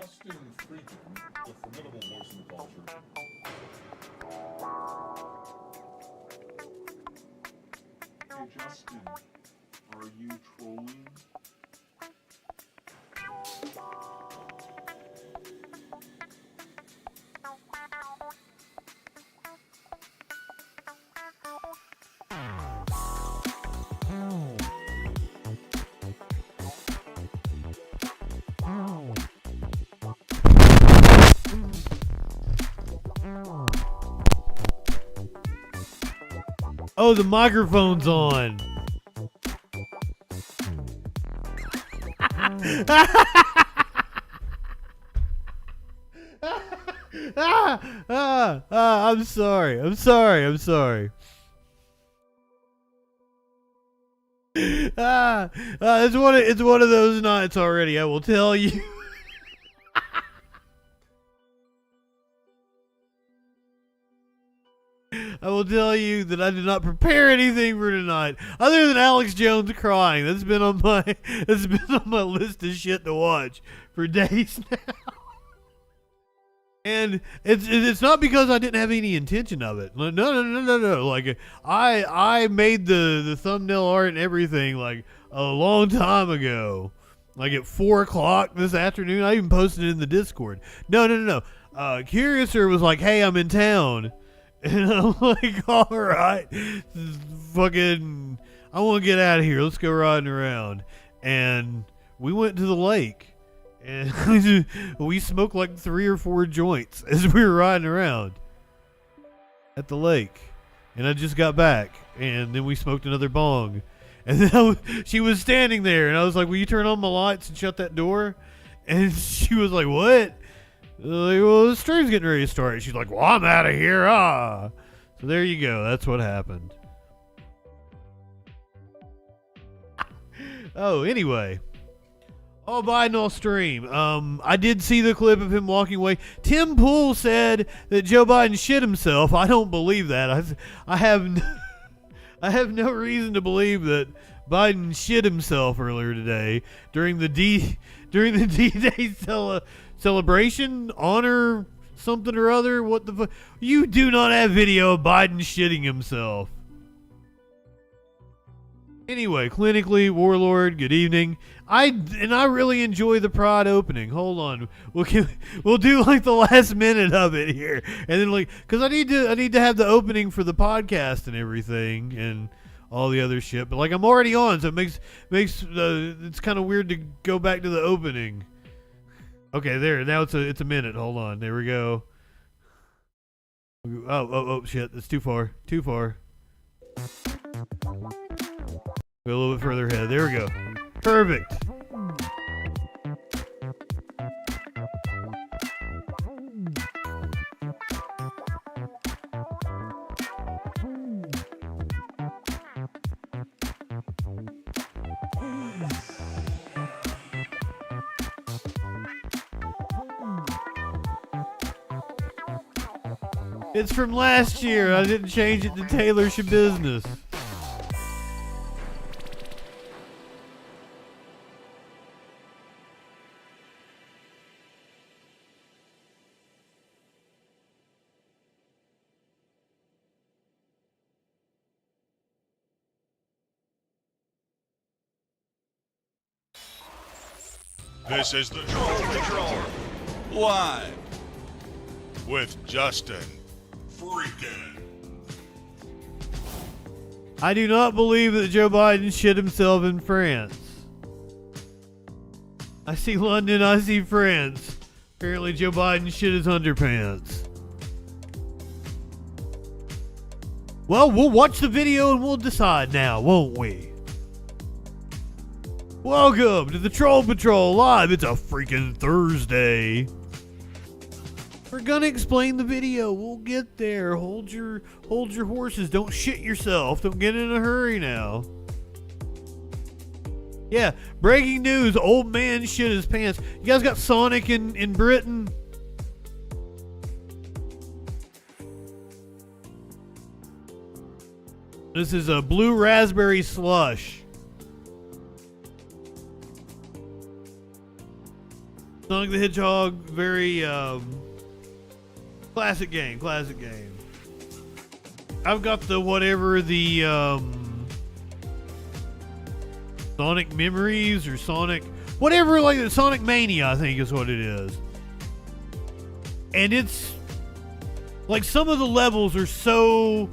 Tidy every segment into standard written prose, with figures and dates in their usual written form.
JustinFREAKIN, the formidable voice in the culture. Hey Justin, are you trolling? Oh, the microphone's on. I'm sorry. It's one of those nights already, I will tell you. I will tell you that I did not prepare anything for tonight, other than Alex Jones crying. That's been on my list of shit to watch for days now. And it's not because I didn't have any intention of it. No. Like I made the thumbnail art and everything like a long time ago. Like at 4 o'clock this afternoon. I even posted it in the Discord. No. Curiouser was like, "Hey, I'm in town." And I'm like, all right, fucking, I want to get out of here. Let's go riding around. And we went to the lake. And we smoked like 3 or 4 joints as we were riding around at the lake. And I just got back. And then we smoked another bong. And then she was standing there. And I was like, will you turn on my lights and shut that door? And she was like, what? Like, well, the stream's getting ready to start. She's like, well, I'm out of here. So there you go. That's what happened. Oh, anyway. All Biden all stream. I did see the clip of him walking away. Tim Pool said that Joe Biden shit himself. I don't believe that. I have no reason to believe that Biden shit himself earlier today during the D-Day celebration, honor, something or other. What the fuck? You do not have video of Biden shitting himself. Anyway, clinically, Warlord, good evening. I really enjoy the prod opening. Hold on, we'll do like the last minute of it here, and then like, cause I need to have the opening for the podcast and everything and all the other shit. But like I'm already on, so it makes it's kind of weird to go back to the opening. Okay, there. Now it's a minute. Hold on. There we go. Oh, shit. That's too far. Go a little bit further ahead. There we go. Perfect. It's from last year. I didn't change it to Taylor's your business. This is the Troll Patrol, live with JustinFREAKIN. I do not believe that Joe Biden shit himself in France. I see London, I see France. Apparently Joe Biden shit his underpants. Well, we'll watch the video and we'll decide now, won't we? Welcome to the Troll Patrol Live. It's a freaking Thursday. We're gonna explain the video. We'll get there. Hold your horses. Don't shit yourself. Don't get in a hurry now. Yeah, breaking news. Old man shit his pants. You guys got Sonic in Britain? This is a blue raspberry slush. Sonic the Hedgehog, very classic game. I've got the Sonic Memories or Sonic whatever, like the Sonic Mania, I think is what it is. And it's like some of the levels are so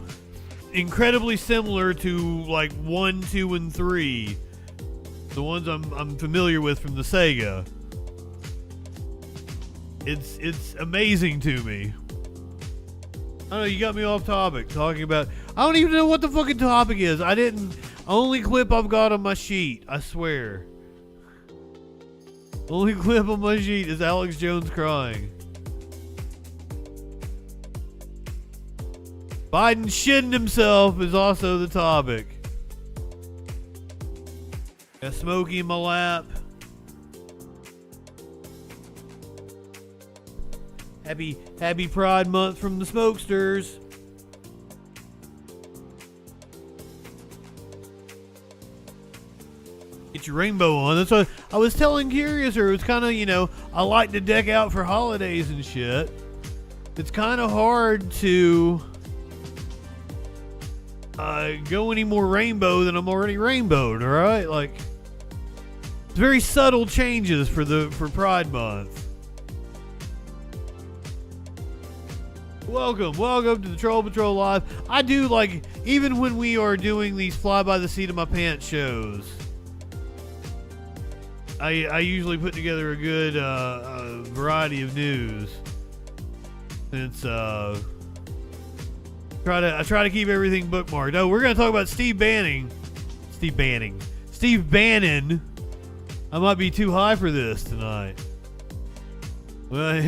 incredibly similar to like 1, 2, and 3. The ones I'm familiar with from the Sega. It's amazing to me. I don't know, you got me off topic talking about, I don't even know what the fucking topic is. Only clip I've got on my sheet, I swear. Only clip on my sheet is Alex Jones crying. Biden shitting himself is also the topic. Got Smokey in my lap. Happy Pride Month from the Smokesters. Get your rainbow on. That's what I was telling Curious, or it was kind of, you know, I like to deck out for holidays and shit. It's kind of hard to go any more rainbow than I'm already rainbowed, alright? Like, it's very subtle changes for Pride Month. Welcome to the Troll Patrol Live. I do, like, even when we are doing these fly by the seat of my pants shows, I usually put together a good variety of news. Since I try to keep everything bookmarked. Oh, we're gonna talk about Steve Bannon. I might be too high for this tonight. Well,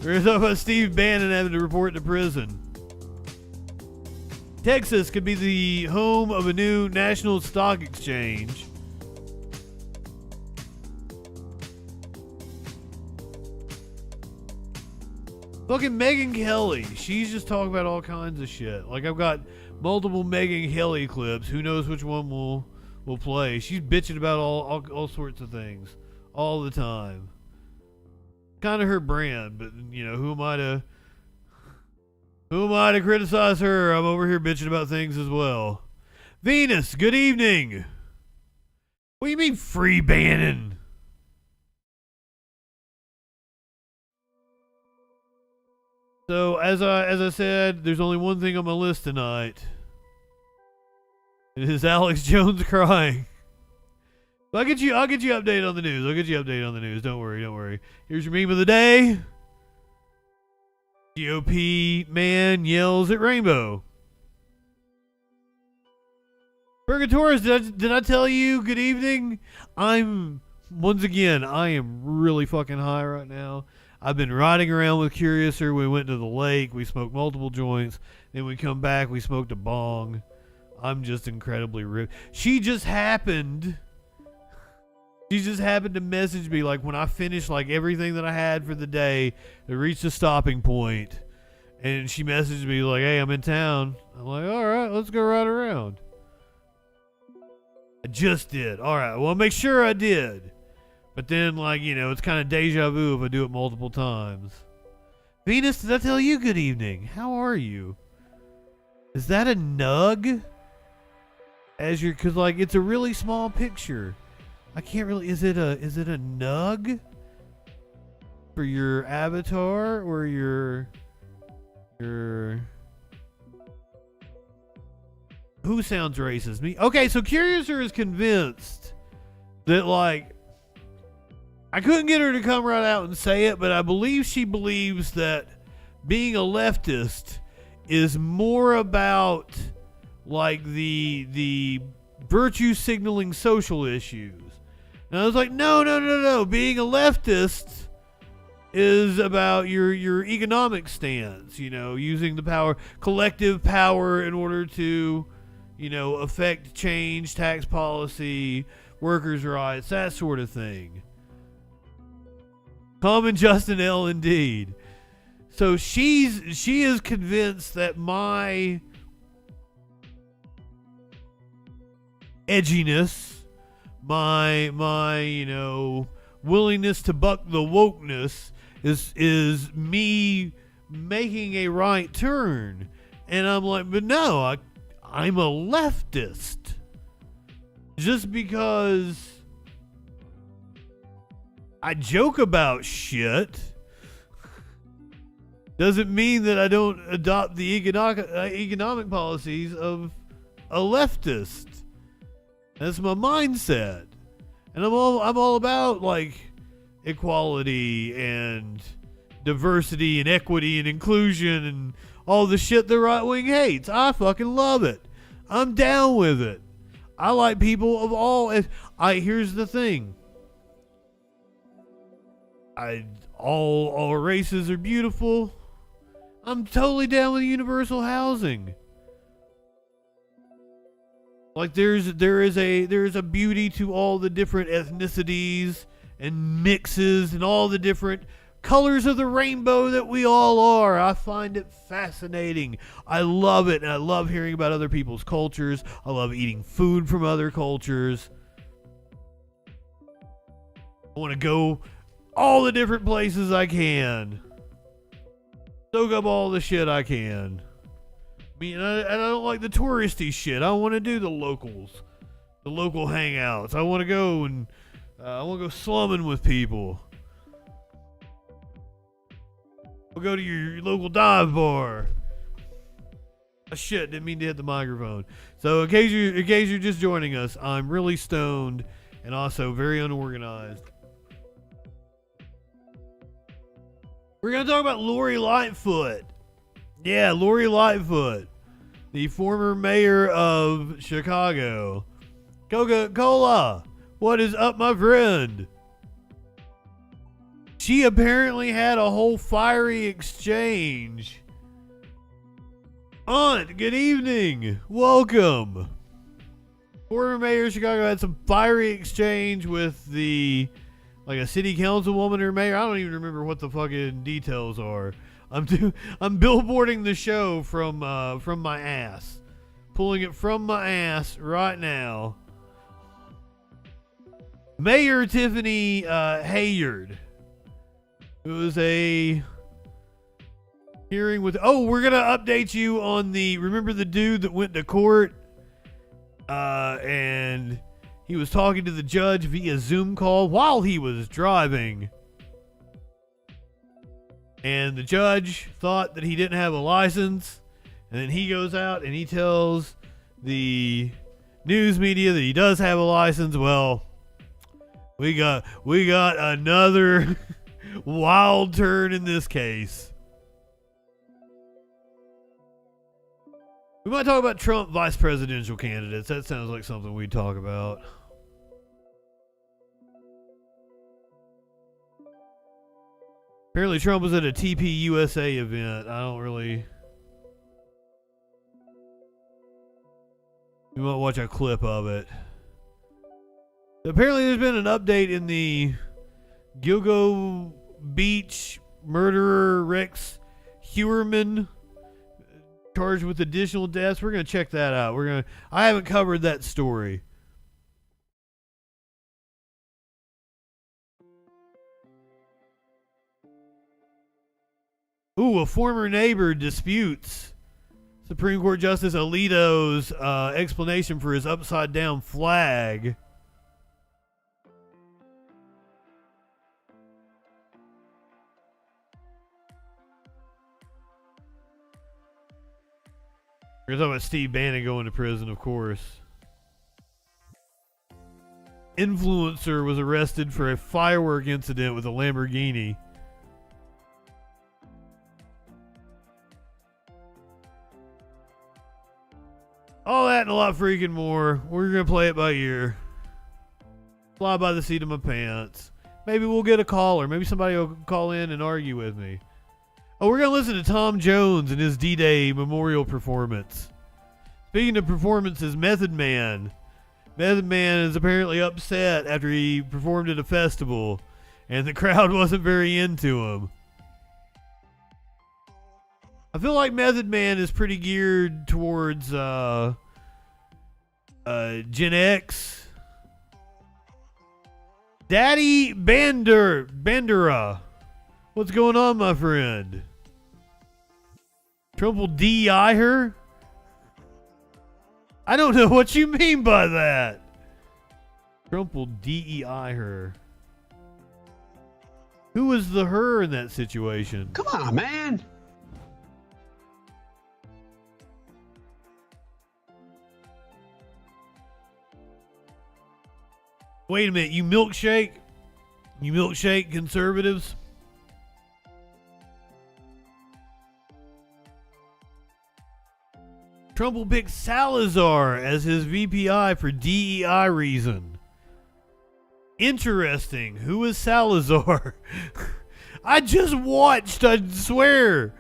we're gonna talk about Steve Bannon having to report to prison. Texas could be the home of a new national stock exchange. Fucking Megyn Kelly. She's just talking about all kinds of shit. Like, I've got multiple Megyn Kelly clips. Who knows which one will play. She's bitching about all sorts of things all the time. Kind of her brand, but you know, who am I to criticize her? I'm over here bitching about things as well. Venus, good evening. What do you mean free Bannon? So as I said, there's only one thing on my list tonight. It is Alex Jones crying. I'll get you updated on the news. Don't worry. Here's your meme of the day. GOP man yells at rainbow. Purgatoris, did I tell you good evening? I am really fucking high right now. I've been riding around with Curiouser. We went to the lake. We smoked multiple joints. Then we come back. We smoked a bong. I'm just incredibly ripped. She just happened to message me, like, when I finished, like, everything that I had for the day, it reached a stopping point, and she messaged me, like, hey, I'm in town. I'm like, all right, let's go ride around. I just did. All right, well, make sure I did. But then, like, you know, it's kind of deja vu if I do it multiple times. Venus, did I tell you good evening? How are you? Is that a nug? Because, like, it's a really small picture. I can't really. Is it a nug for your avatar or your? Who sounds racist? Me? Okay, so Curiouser is convinced that, like, I couldn't get her to come right out and say it, but I believe she believes that being a leftist is more about, like, the virtue signaling social issues. And I was like, no. Being a leftist is about your economic stance, you know, using the power, collective power in order to, you know, affect change, tax policy, workers' rights, that sort of thing. Common Justin L. indeed. So she is convinced that my edginess, my you know, willingness to buck the wokeness is me making a right turn. And I'm like, but no, I'm a leftist. Just because I joke about shit doesn't mean that I don't adopt the economic policies of a leftist. That's my mindset. And I'm all about like equality and diversity and equity and inclusion and all the shit the right wing hates. I fucking love it. I'm down with it. I like people of all. Here's the thing. All races are beautiful. I'm totally down with universal housing. Like there is a beauty to all the different ethnicities and mixes and all the different colors of the rainbow that we all are. I find it fascinating. I love it, and I love hearing about other people's cultures. I love eating food from other cultures. I want to go all the different places I can. Soak up all the shit I can. I mean, I don't like the touristy shit. I want to do the locals, the local hangouts. I want to go and I want to go slumming with people. We'll go to your local dive bar. Oh, shit, didn't mean to hit the microphone. So in case you're just joining us, I'm really stoned and also very unorganized. We're going to talk about Lori Lightfoot. Yeah, Lori Lightfoot, the former mayor of Chicago. Coca-Cola, what is up, my friend? She apparently had a whole fiery exchange. Aunt, good evening. Welcome. Former mayor of Chicago had some fiery exchange with a city councilwoman or mayor. I don't even remember what the fucking details are. I'm billboarding the show from my ass. Pulling it from my ass right now. Mayor Tiffany Hayard. It was a hearing with... Oh, we're going to update you on remember the dude that went to court? And he was talking to the judge via Zoom call while he was driving. And the judge thought that he didn't have a license. And then he goes out and he tells the news media that he does have a license. Well, we got another... wild turn in this case. We might talk about Trump vice presidential candidates. That sounds like something we'd talk about. Apparently Trump was at a TPUSA event. I don't really... We might watch a clip of it. Apparently there's been an update in the Gilgo Beach murderer Rex Heuermann charged with additional deaths. We're going to check that out. I haven't covered that story. Ooh, a former neighbor disputes Supreme Court Justice Alito's explanation for his upside down flag. We're talking about Steve Bannon going to prison, of course. Influencer was arrested for a firework incident with a Lamborghini. All that and a lot freaking more. We're going to play it by ear. Fly by the seat of my pants. Maybe we'll get a caller. Maybe somebody will call in and argue with me. Oh, we're going to listen to Tom Jones and his D-Day memorial performance. Speaking of performances, Method Man. Method Man is apparently upset after he performed at a festival, and the crowd wasn't very into him. I feel like Method Man is pretty geared towards Gen X. Daddy Bandera. What's going on, my friend? Trump will DEI her? I don't know what you mean by that. Trump will DEI her. Who was the her in that situation? Come on, man. Wait a minute, you milkshake conservatives? Trump will pick Salazar as his VPI for DEI reason. Interesting. Who is Salazar? I just watched, I swear,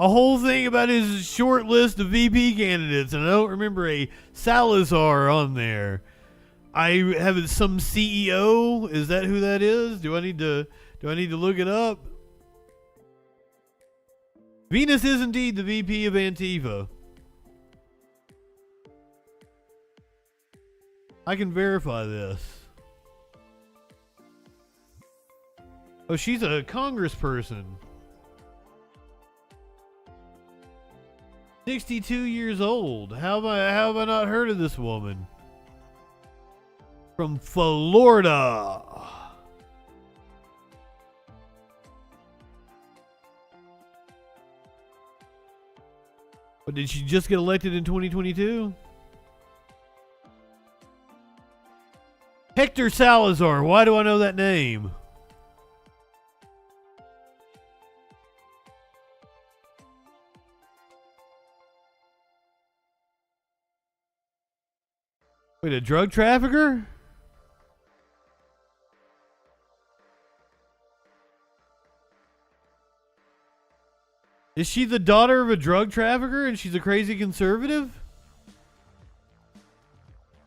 a whole thing about his short list of VP candidates, and I don't remember a Salazar on there. I have some CEO. Is that who that is? Do I need to look it up? Venus is indeed the VP of Antifa. I can verify this. Oh, she's a congressperson. 62 years old. How have I not heard of this woman? From Florida. But did she just get elected in 2022? Hector Salazar. Why do I know that name? Wait, a drug trafficker? Is she the daughter of a drug trafficker and she's a crazy conservative?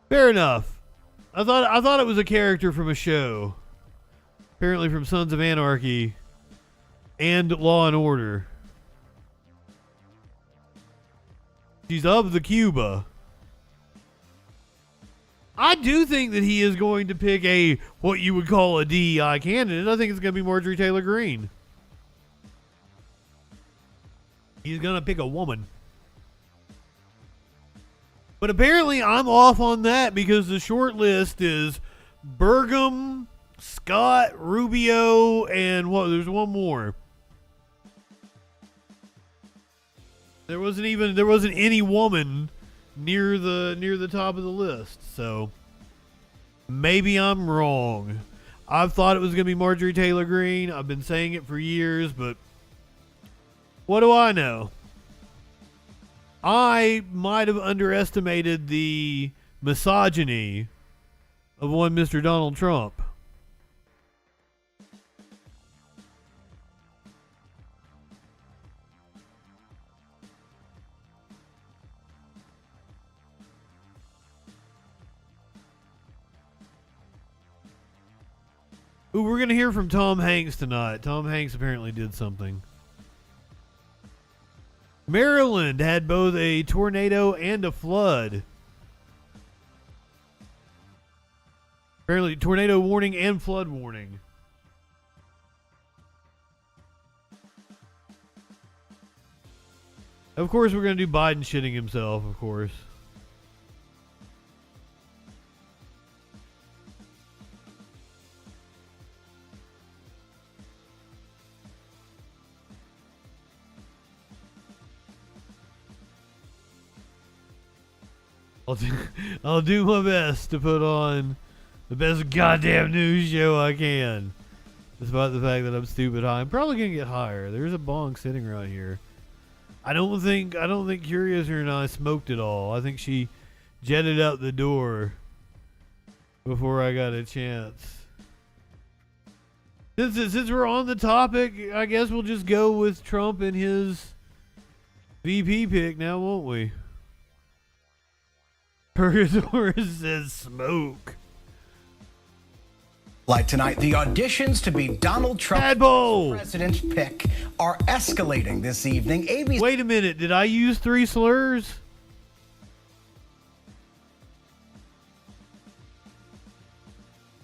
Fair enough. I thought it was a character from a show. Apparently from Sons of Anarchy and Law and Order. She's of the Cuba. I do think that he is going to pick a what you would call a DEI candidate. I think it's going to be Marjorie Taylor Greene. He's going to pick a woman. But apparently I'm off on that because the short list is Burgum, Scott, Rubio, and what? There's one more. There wasn't any woman near the top of the list. So maybe I'm wrong. I've thought it was going to be Marjorie Taylor Greene. I've been saying it for years, but what do I know? I might have underestimated the misogyny of one Mr. Donald Trump. Ooh, we're going to hear from Tom Hanks tonight. Tom Hanks apparently did something. Maryland had both a tornado and a flood. Apparently, tornado warning and flood warning. Of course, we're going to do Biden shitting himself, of course. I'll do my best to put on the best goddamn news show I can. Despite the fact that I'm stupid high. I'm probably gonna get higher. There's a bong sitting right here. I don't think Curiouser and I smoked it all. I think she jetted out the door before I got a chance. Since we're on the topic, I guess we'll just go with Trump and his VP pick now, won't we? Purgasaurus says smoke. Like tonight, the auditions to be Donald Trump's president's pick are escalating this evening. ABC. Wait a minute, did I use 3 slurs?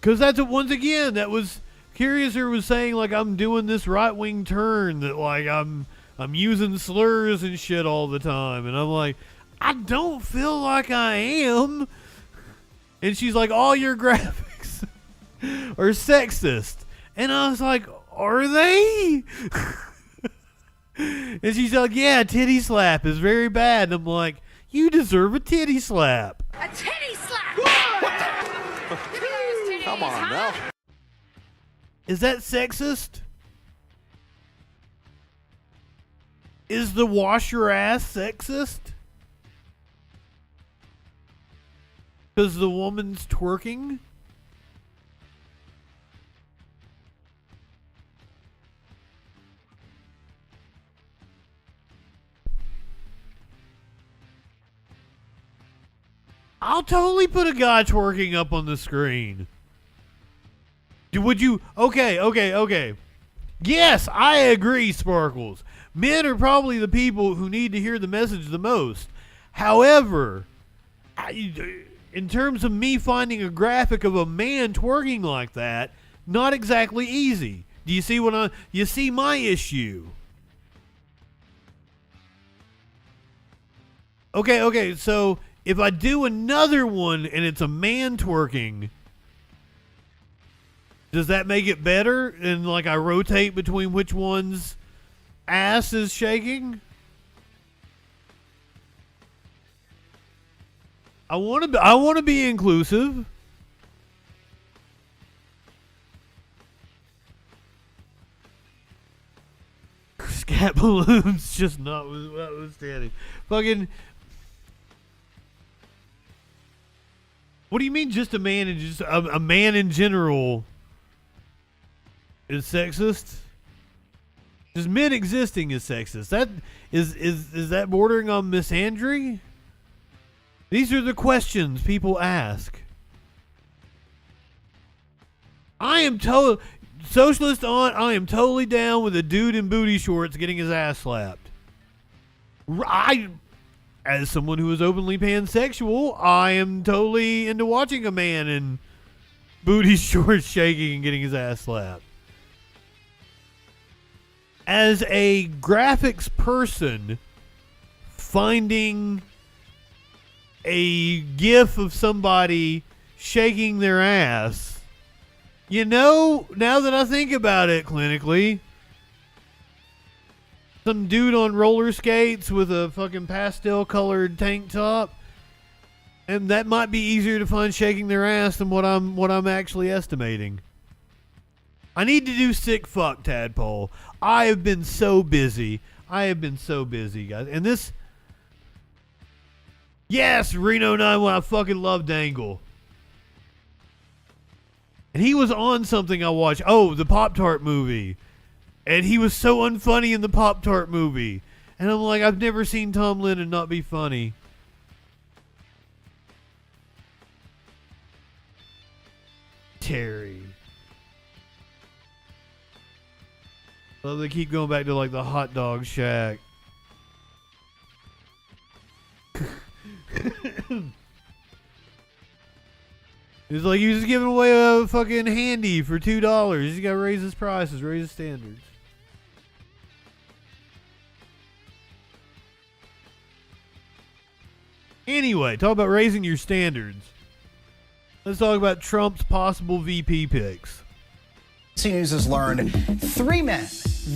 Because that's once again, that was Curiouser was saying like I'm doing this right wing turn that like I'm using slurs and shit all the time, and I'm like, I don't feel like I am. And she's like, all your graphics are sexist, and I was like, are they? And she's like, yeah, titty slap is very bad. And I'm like, you deserve a titty slap. A titty slap! Come on now. Is that sexist? Is the wash your ass sexist? Because the woman's twerking? I'll totally put a guy twerking up on the screen. Would you? Okay. Yes, I agree, Sparkles. Men are probably the people who need to hear the message the most. However, in terms of me finding a graphic of a man twerking like that, not exactly easy. Do you see you see my issue? Okay, so if I do another one and it's a man twerking, does that make it better? And like I rotate between which one's ass is shaking? I want to be inclusive. Scat balloons just notwithstanding. Fucking. What do you mean just a man and just a man in general is sexist? Just men existing is sexist. That is that bordering on misandry? These are the questions people ask. I am socialist on. I am totally down with a dude in booty shorts getting his ass slapped. As someone who is openly pansexual, I am totally into watching a man in booty shorts shaking and getting his ass slapped. As a graphics person, finding a gif of somebody shaking their ass, you know, now that I think about it clinically, some dude on roller skates with a fucking pastel colored tank top, and that might be easier to find shaking their ass than what I'm actually estimating. I need to do sick fuck tadpole. I have been so busy, guys. And this, yes, Reno 9, I fucking love Dangle. And he was on something I watched. Oh, the Pop-Tart movie. And he was so unfunny in the Pop-Tart movie. And I'm like, I've never seen Tom Lennon not be funny. Terry. Well, they keep going back to like the hot dog shack. It's like he was giving away a fucking handy for $2. He's got to raise his prices, raise his standards. Anyway, talk about raising your standards. Let's talk about Trump's possible VP picks. NBC News has learned 3 men,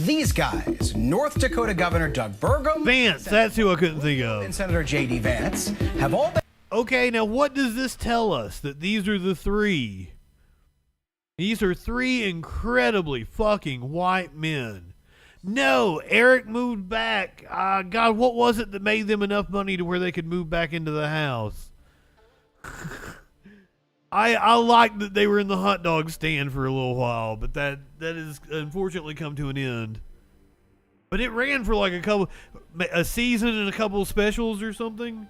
these guys, North Dakota Governor Doug Burgum, Vance, that's who I couldn't think of, and Senator J.D. Vance, have all been... Okay, now what does this tell us? That these are the 3? These are 3 incredibly fucking white men. No, Eric moved back. God, what was it that made them enough money to where they could move back into the house? I like that they were in the hot dog stand for a little while, but that has unfortunately come to an end. But it ran for like a season and a couple of specials or something.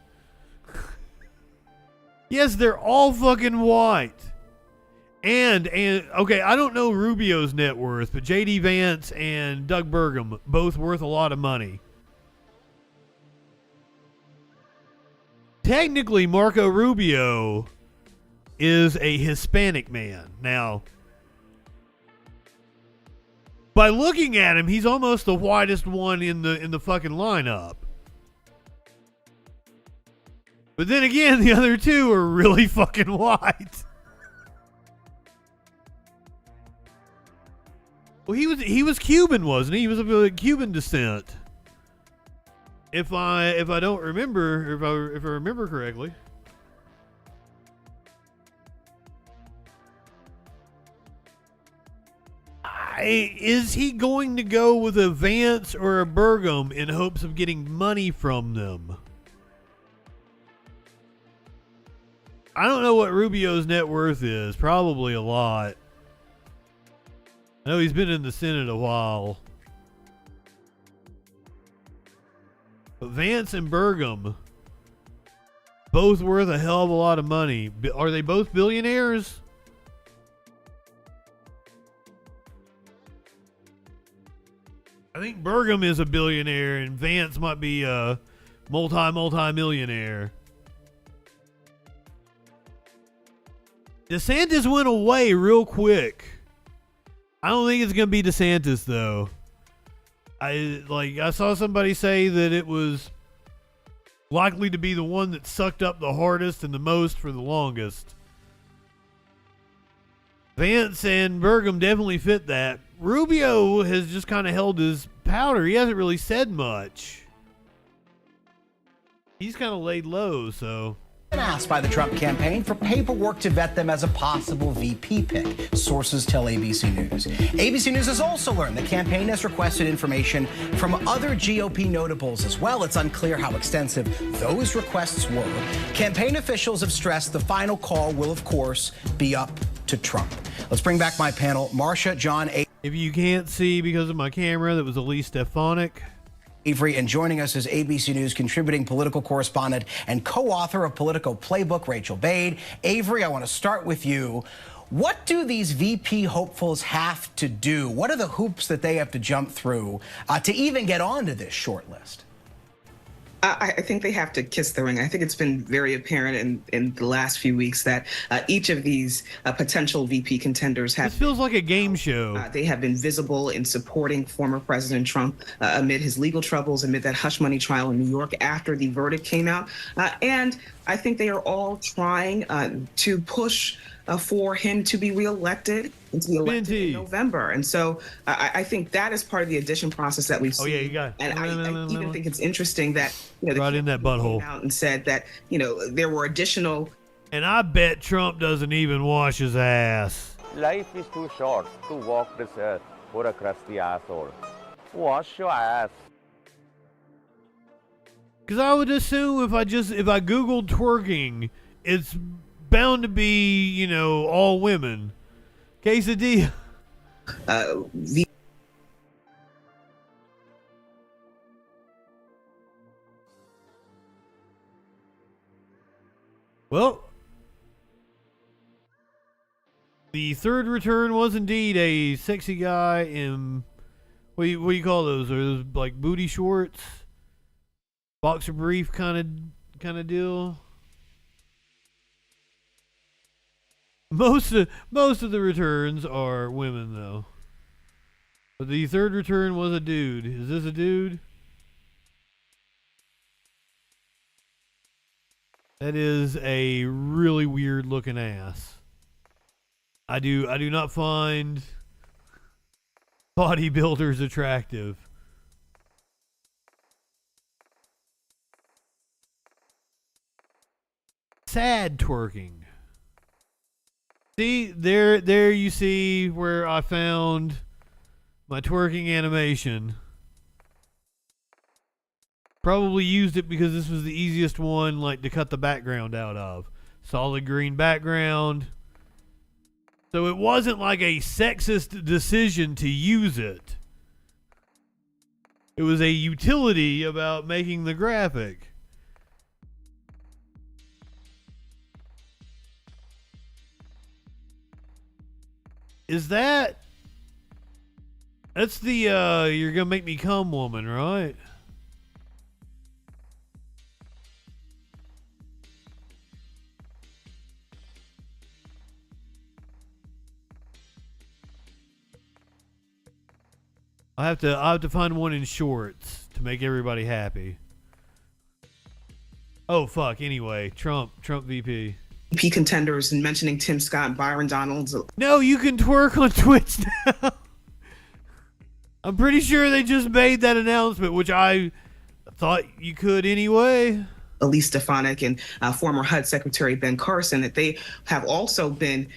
Yes, they're all fucking white. And okay, I don't know Rubio's net worth, but J.D. Vance and Doug Burgum, both worth a lot of money. Technically, Marco Rubio is a Hispanic man. Now, by looking at him, he's almost the whitest one in the fucking lineup. But then again, the other two are really fucking white. Well, he was Cuban, wasn't he? He was of Cuban descent. If I don't remember, if I remember correctly. Is he going to go with a Vance or a Burgum in hopes of getting money from them? I don't know what Rubio's net worth is. Probably a lot. I know he's been in the Senate a while. But Vance and Burgum, both worth a hell of a lot of money. Are they both billionaires? I think Burgum is a billionaire and Vance might be a multi-millionaire. DeSantis went away real quick. I don't think it's going to be DeSantis though. I saw somebody say that it was likely to be the one that sucked up the hardest and the most for the longest. Vance and Burgum definitely fit that. Rubio has just kind of held his powder. He hasn't really said much. He's kind of laid low, so. Been asked by the Trump campaign for paperwork to vet them as a possible VP pick. Sources tell ABC News. ABC News has also learned the campaign has requested information from other GOP notables as well. It's unclear how extensive those requests were. Campaign officials have stressed the final call will, of course, be up to Trump. Let's bring back my panel. Marcia, John, if you can't see because of my camera, that was Elise Stefanik. Avery, and joining us is ABC News contributing political correspondent and co-author of Politico Playbook, Rachel Bade. Avery, I want to start with you. What do these VP hopefuls have to do? What are the hoops that they have to jump through to even get onto this short list? I think they have to kiss the ring. I think it's been very apparent in the last few weeks that each of these potential VP contenders have. This feels like a game show. They have been visible in supporting former President Trump amid his legal troubles, amid that hush money trial in New York after the verdict came out. And I think they are all trying to push for him to be reelected and to be elected in November. And so I think that is part of the audition process that we've seen. Oh, yeah, you got it. And I even think it's interesting that, the right in that butthole came out and said that, there were additional. And I bet Trump doesn't even wash his ass. Life is too short to walk this earth for a crusty asshole. Wash your ass. Because I would assume if I Googled twerking, it's bound to be, all women. Quesadilla. Well, the third return was indeed a sexy guy in what do you call those? Are those like booty shorts, boxer brief kind of deal? Most of the returns are women though, but the third return was a dude. Is this a dude? That is a really weird looking ass. I do not find bodybuilders attractive. Sad twerking. See, there you see where I found my twerking animation. Probably used it because this was the easiest one, to cut the background out of. Solid green background. So it wasn't like a sexist decision to use it. It was a utility about making the graphic. Is that's the you're gonna make me come woman, right? I'll have to find one in shorts to make everybody happy. Oh fuck. Anyway, Trump VP. VP contenders and mentioning Tim Scott, Byron Donalds. No, you can twerk on Twitch now. I'm pretty sure they just made that announcement, which I thought you could anyway. Elise Stefanik and former HUD Secretary Ben Carson, that they have also been,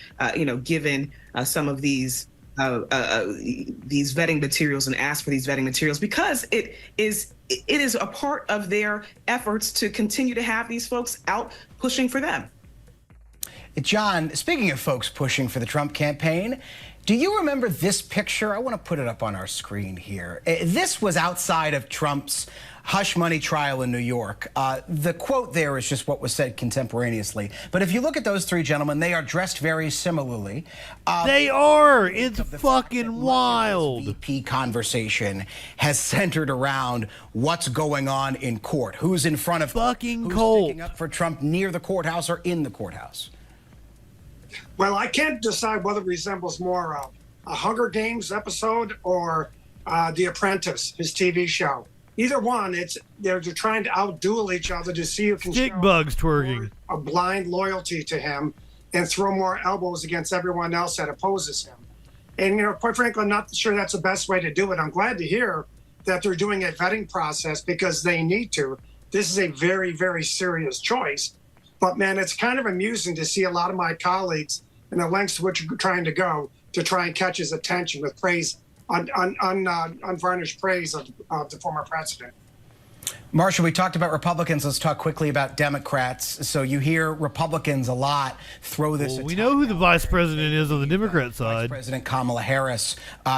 given some of these vetting materials and asked for these vetting materials because it is a part of their efforts to continue to have these folks out pushing for them. John, speaking of folks pushing for the Trump campaign, do you remember this picture? I want to put it up on our screen here. This was outside of Trump's hush money trial in New York. The quote there is just what was said contemporaneously. But if you look at those three gentlemen, they are dressed very similarly. They are. It's fucking wild. VP conversation has centered around what's going on in court. Who's in front of fucking who's Colt. sticking up for Trump near the courthouse or in the courthouse? Well, I can't decide whether it resembles more a Hunger Games episode or The Apprentice, his TV show. Either one, they're trying to outduel each other to see who can Stick show bugs twerking. a blind loyalty to him and throw more elbows against everyone else that opposes him. And, quite frankly, I'm not sure that's the best way to do it. I'm glad to hear that they're doing a vetting process because they need to. This is a very, very serious choice. But, man, it's kind of amusing to see a lot of my colleagues and the lengths to which you're trying to go to try and catch his attention with praise, unvarnished praise of the former president. Marshall, we talked about Republicans. Let's talk quickly about Democrats. So you hear Republicans a lot throw this. Well, we know who the vice president is on the Democrat side. Vice President Kamala Harris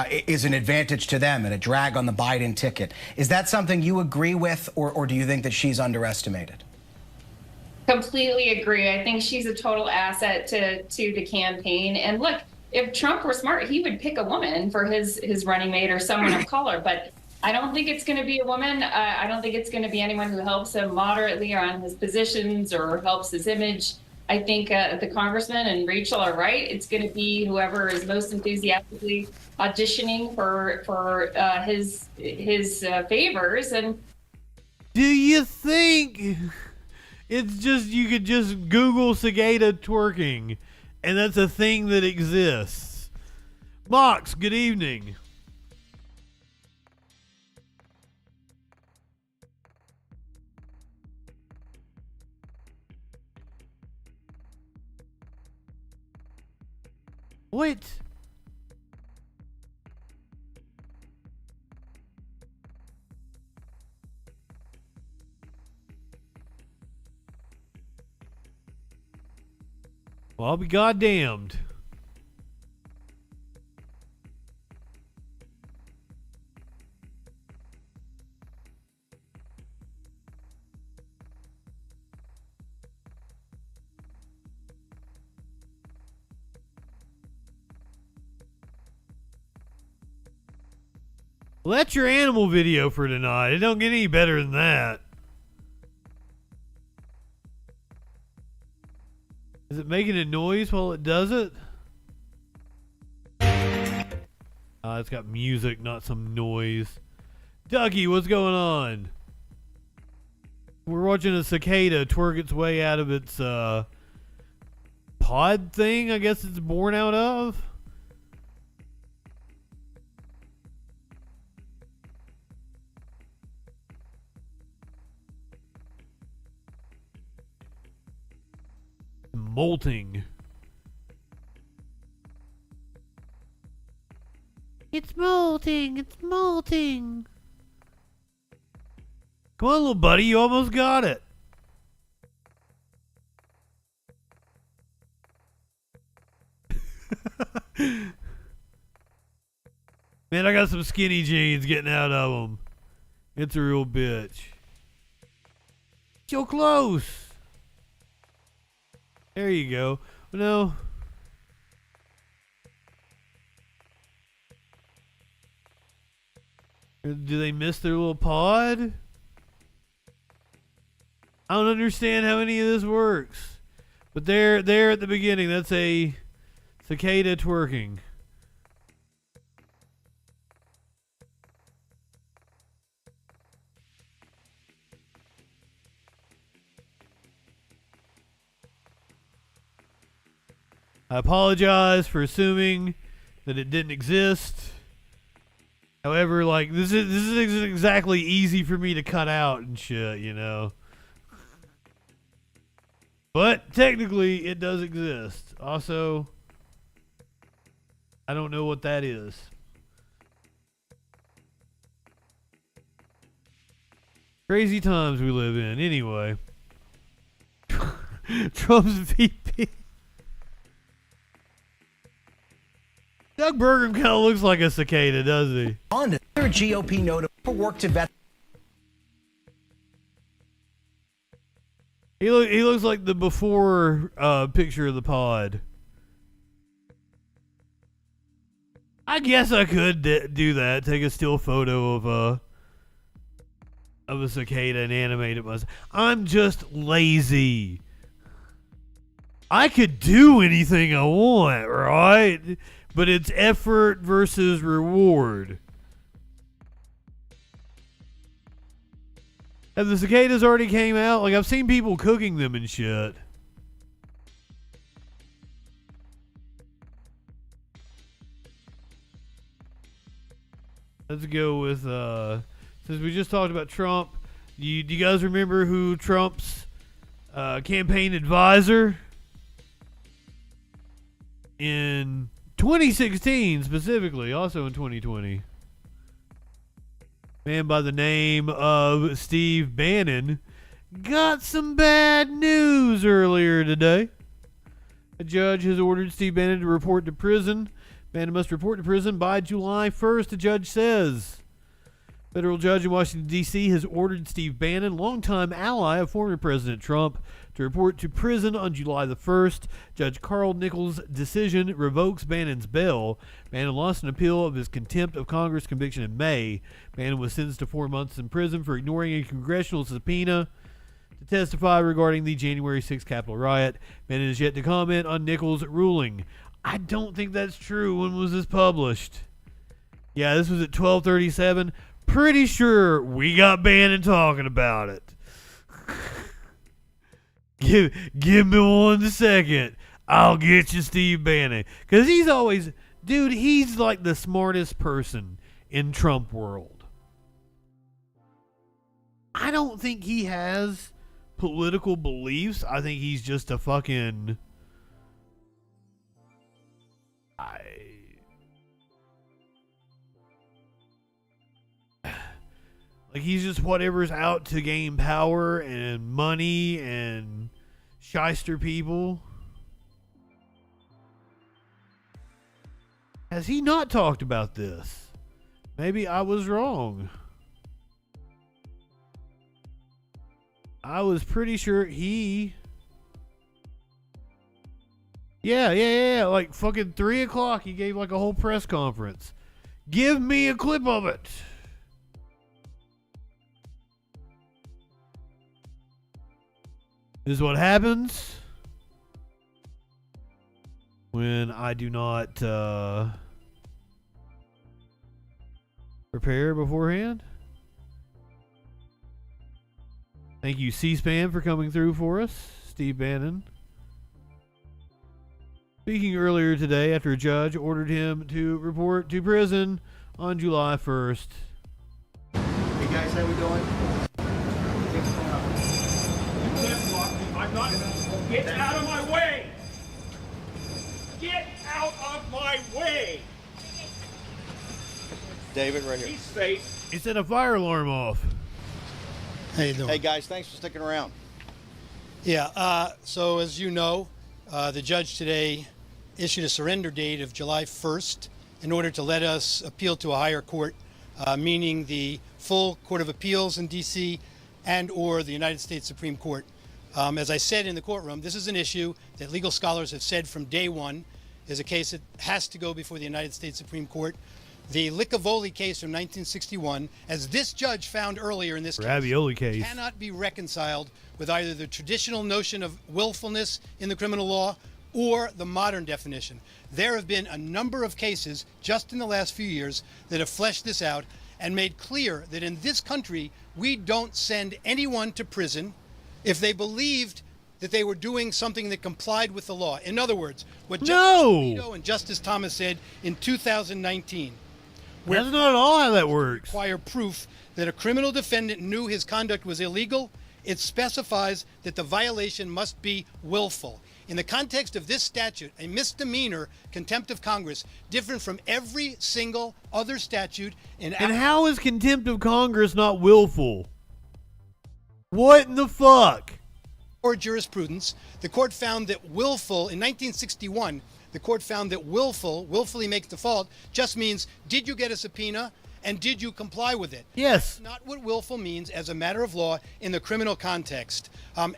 is an advantage to them and a drag on the Biden ticket. Is that something you agree with, or do you think that she's underestimated? Completely agree. I think she's a total asset to the campaign. And look, if Trump were smart, he would pick a woman for his running mate or someone of color. But I don't think it's going to be a woman. I don't think it's going to be anyone who helps him moderately on his positions or helps his image. I think the congressman and Rachel are right. It's going to be whoever is most enthusiastically auditioning for his favors. And do you think it's just you could just Google cicada twerking, and that's a thing that exists? Mox, good evening. What? Well, I'll be goddamned. Well, that's your animal video for tonight. It don't get any better than that. Is it making a noise while it does it? It's got music, not some noise. Dougie, what's going on? We're watching a cicada twerk its way out of its pod thing, I guess it's born out of. Molting. It's molting. It's molting. Come on, little buddy. You almost got it. Man, I got some skinny jeans getting out of them. It's a real bitch. So close. There you go. No. Do they miss their little pod? I don't understand how any of this works. But there at the beginning, that's a cicada twerking. I apologize for assuming that it didn't exist. However, like, this isn't exactly easy for me to cut out and shit, you know. But technically, it does exist. Also, I don't know what that is. Crazy times we live in. Anyway. Trump's VP. Doug Burgum kind of looks like a cicada, does he? On to another GOP note for work to vet. He looks like the before picture of the pod. I guess I could do that. Take a still photo of a cicada and animate it myself. I'm just lazy. I could do anything I want, right? But it's effort versus reward. Have the cicadas already came out? Like, I've seen people cooking them and shit. Let's go with, since we just talked about Trump, do you guys remember who Trump's campaign advisor in 2016 specifically, also in 2020? Man by the name of Steve Bannon got some bad news earlier today. A judge has ordered Steve Bannon to report to prison. Bannon must report to prison by July 1st, the judge says. Federal judge in Washington, D.C. has ordered Steve Bannon, longtime ally of former President Trump, to report to prison on July the 1st. Judge Carl Nichols' decision revokes Bannon's bail. Bannon lost an appeal of his contempt of Congress conviction in May. Bannon was sentenced to 4 months in prison for ignoring a congressional subpoena to testify regarding the January 6th Capitol riot. Bannon is yet to comment on Nichols' ruling. I don't think that's true. When was this published? Yeah, this was at 12:37. Pretty sure we got Bannon talking about it. Give me 1 second. I'll get you Steve Bannon. Because he's always... Dude, he's like the smartest person in Trump world. I don't think he has political beliefs. I think he's just a fucking... Like, he's just whatever's out to gain power and money and shyster people. Has he not talked about this? Maybe I was wrong. I was pretty sure he... Yeah. Like, fucking 3 o'clock, he gave, like, a whole press conference. Give me a clip of it. This is what happens when I do not prepare beforehand. Thank you, C-SPAN, for coming through for us. Steve Bannon. Speaking earlier today after a judge ordered him to report to prison on July 1st. Hey guys, how we doing? I'm not. Get out of my way! Get out of my way! David, right here. He's safe. He set a fire alarm off. How you doing? Hey guys, thanks for sticking around. Yeah, so as you know, the judge today issued a surrender date of July 1st in order to let us appeal to a higher court, meaning the full Court of Appeals in D.C. and or the United States Supreme Court. As I said in the courtroom, this is an issue that legal scholars have said from day one is a case that has to go before the United States Supreme Court. The Licavoli case from 1961, as this judge found earlier in this case, cannot be reconciled with either the traditional notion of willfulness in the criminal law or the modern definition. There have been a number of cases just in the last few years that have fleshed this out and made clear that in this country, we don't send anyone to prison if they believed that they were doing something that complied with the law. In other words, what Justice Alito and Justice Thomas said in 2019. That's not at all how that works. Require proof that a criminal defendant knew his conduct was illegal. It specifies that the violation must be willful. In the context of this statute, a misdemeanor, contempt of Congress, different from every single other statute in And how is contempt of Congress not willful? What in the fuck? Or jurisprudence, the court found that willful, in 1961, the court found that willfully makes default, just means, did you get a subpoena and did you comply with it? Yes. That's not what willful means as a matter of law in the criminal context.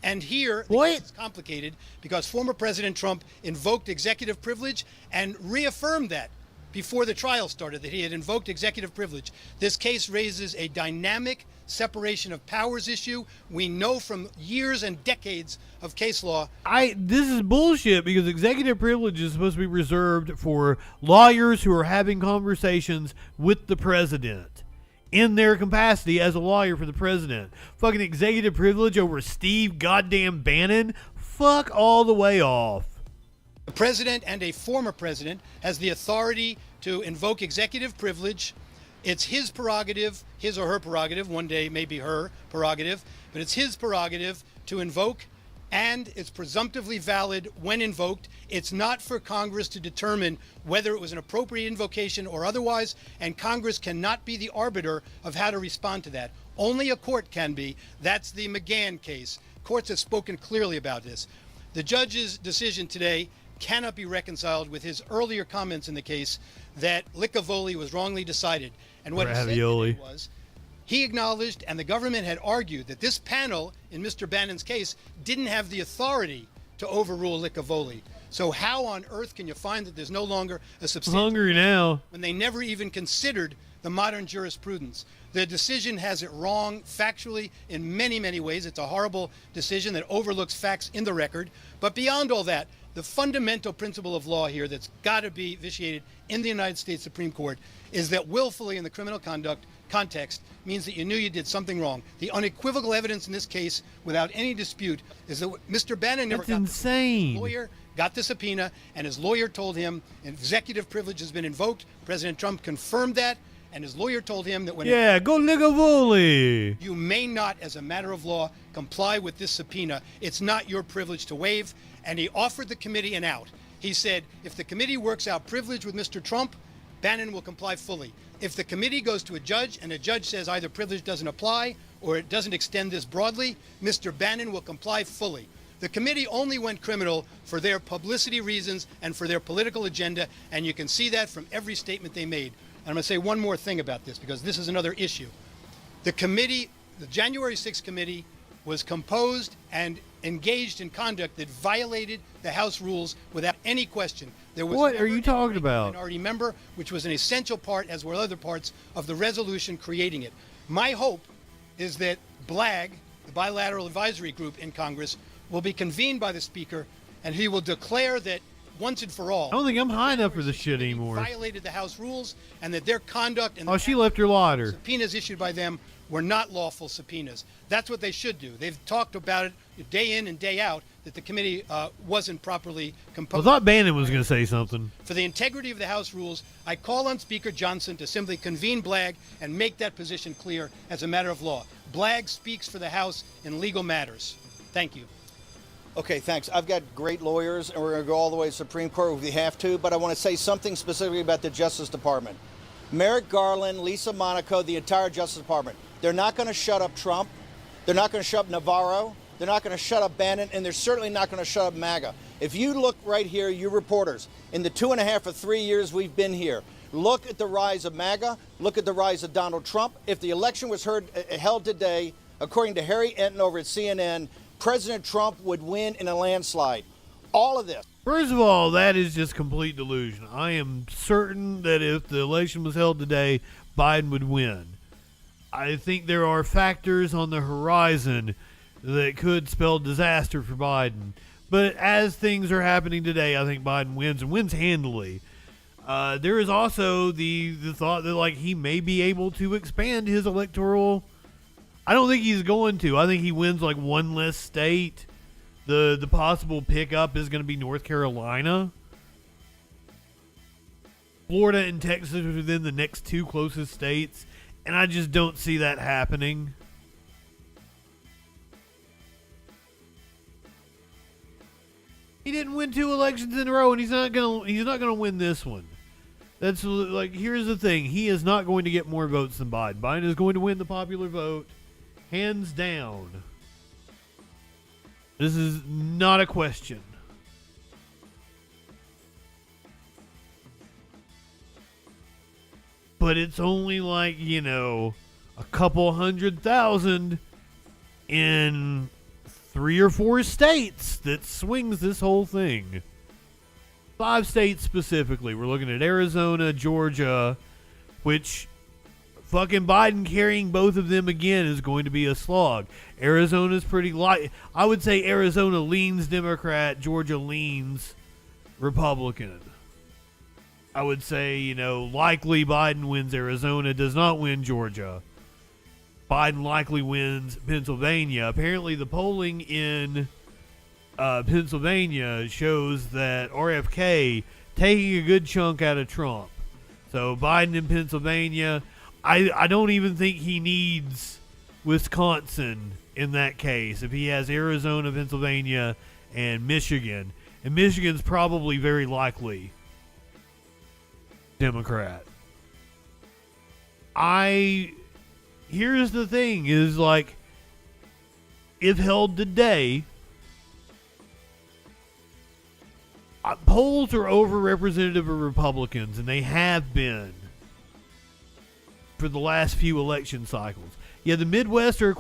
And here, the case is complicated because former President Trump invoked executive privilege and reaffirmed that before the trial started, that he had invoked executive privilege. This case raises a dynamic separation of powers issue. We know from years and decades of case law. This is bullshit because executive privilege is supposed to be reserved for lawyers who are having conversations with the president in their capacity as a lawyer for the president. Fucking executive privilege over Steve goddamn Bannon? Fuck all the way off. The president and a former president has the authority to invoke executive privilege. It's his prerogative, his or her prerogative, one day maybe her prerogative, but it's his prerogative to invoke, and it's presumptively valid when invoked. It's not for Congress to determine whether it was an appropriate invocation or otherwise, and Congress cannot be the arbiter of how to respond to that. Only a court can be. That's the McGahn case. Courts have spoken clearly about this. The judge's decision today cannot be reconciled with his earlier comments in the case that Licavoli was wrongly decided. And what he said today was, he acknowledged, and the government had argued, that this panel in Mr. Bannon's case didn't have the authority to overrule Licavoli. So how on earth can you find that there's no longer a substantial hungry now when they never even considered the modern jurisprudence? The decision has it wrong factually in many, many ways. It's a horrible decision that overlooks facts in the record. But beyond all that, the fundamental principle of law here that's got to be vitiated in the United States Supreme Court is that willfully in the criminal conduct context means that you knew you did something wrong. The unequivocal evidence in this case, without any dispute, is that Mr. Bannon never got insane. The lawyer got the subpoena, and his lawyer told him executive privilege has been invoked. President Trump confirmed that, and his lawyer told him that when go Licavoli. You may not, as a matter of law, comply with this subpoena. It's not your privilege to waive. And he offered the committee an out. He said, if the committee works out privilege with Mr. Trump, Bannon will comply fully. If the committee goes to a judge and a judge says either privilege doesn't apply or it doesn't extend this broadly, Mr. Bannon will comply fully. The committee only went criminal for their publicity reasons and for their political agenda, and you can see that from every statement they made. And I'm going to say one more thing about this because this is another issue. The committee, the January 6th committee, was composed and engaged in conduct that violated the House rules without any question. There was what are you talking about? Minority member, which was an essential part, as were other parts of the resolution creating it. My hope is that BLAG, the Bilateral Advisory Group in Congress, will be convened by the Speaker, and he will declare that once and for all, I don't think I'm high enough for this shit anymore. Violated the House rules, and that their conduct and she left her lighter. Subpoenas issued by them were not lawful subpoenas. That's what they should do. They've talked about it day in and day out that the committee wasn't properly composed. I thought Bannon was going to say something. For the integrity of the House rules, I call on Speaker Johnson to simply convene BLAG and make that position clear as a matter of law. BLAG speaks for the House in legal matters. Thank you. Okay, thanks. I've got great lawyers, and we're going to go all the way to the Supreme Court if we have to, but I want to say something specifically about the Justice Department. Merrick Garland, Lisa Monaco, the entire Justice Department, they're not going to shut up Trump. They're not going to shut up Navarro. They're not going to shut up Bannon, and they're certainly not going to shut up MAGA. If you look right here, you reporters, in the 2.5 or 3 years we've been here, look at the rise of MAGA, look at the rise of Donald Trump. If the election was held today, according to Harry Enton over at CNN, President Trump would win in a landslide. All of this. First of all, that is just complete delusion. I am certain that if the election was held today, Biden would win. I think there are factors on the horizon that could spell disaster for Biden. But as things are happening today, I think Biden wins and wins handily. There is also the thought that he may be able to expand his electoral. I don't think he's going to. I think he wins one less state. The possible pickup is going to be North Carolina. Florida and Texas are within the next two closest states, and I just don't see that happening. He didn't win 2 elections in a row, and he's not gonna win this one. That's like, here's the thing: he is not going to get more votes than Biden. Biden is going to win the popular vote, hands down. This is not a question. But it's only like, a couple 100,000 in 3 or 4 states that swings this whole thing. 5 states specifically. We're looking at Arizona, Georgia, which fucking Biden carrying both of them again is going to be a slog. Arizona's pretty light. I would say Arizona leans Democrat, Georgia leans Republican. I would say, likely Biden wins Arizona, does not win Georgia. Biden likely wins Pennsylvania. Apparently, the polling in Pennsylvania shows that RFK taking a good chunk out of Trump. So Biden in Pennsylvania, I don't even think he needs Wisconsin in that case. If he has Arizona, Pennsylvania, and Michigan. And Michigan's probably very likely Democrat. Here's the thing is, like, if held today, polls are overrepresentative of Republicans, and they have been for the last few election cycles. Yeah, the Midwest are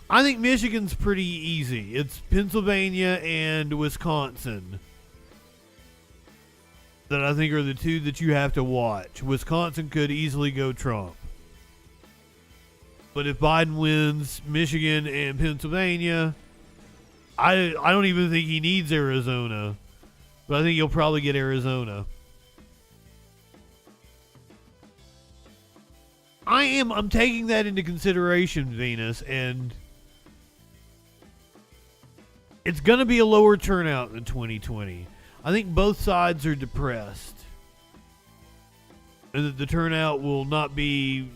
I think Michigan's pretty easy. It's Pennsylvania and Wisconsin that I think are the two that you have to watch. Wisconsin could easily go Trump. But if Biden wins Michigan and Pennsylvania, I don't even think he needs Arizona. But I think he'll probably get Arizona. I'm taking that into consideration, Venus, and it's going to be a lower turnout in 2020. I think both sides are depressed. And that the turnout will not be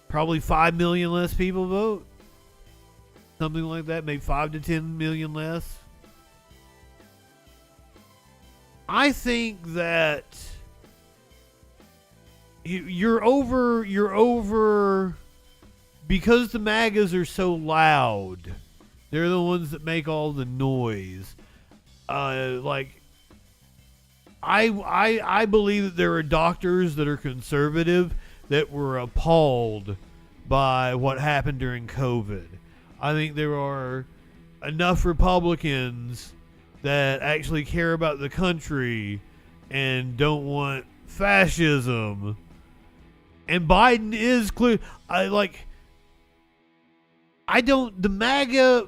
probably 5 million less people vote. Something like that, maybe 5 to 10 million less. I think that you're over because the MAGAs are so loud. They're the ones that make all the noise. I believe that there are doctors that are conservative that were appalled by what happened during COVID. I think there are enough Republicans that actually care about the country and don't want fascism. And Biden is clear. The MAGA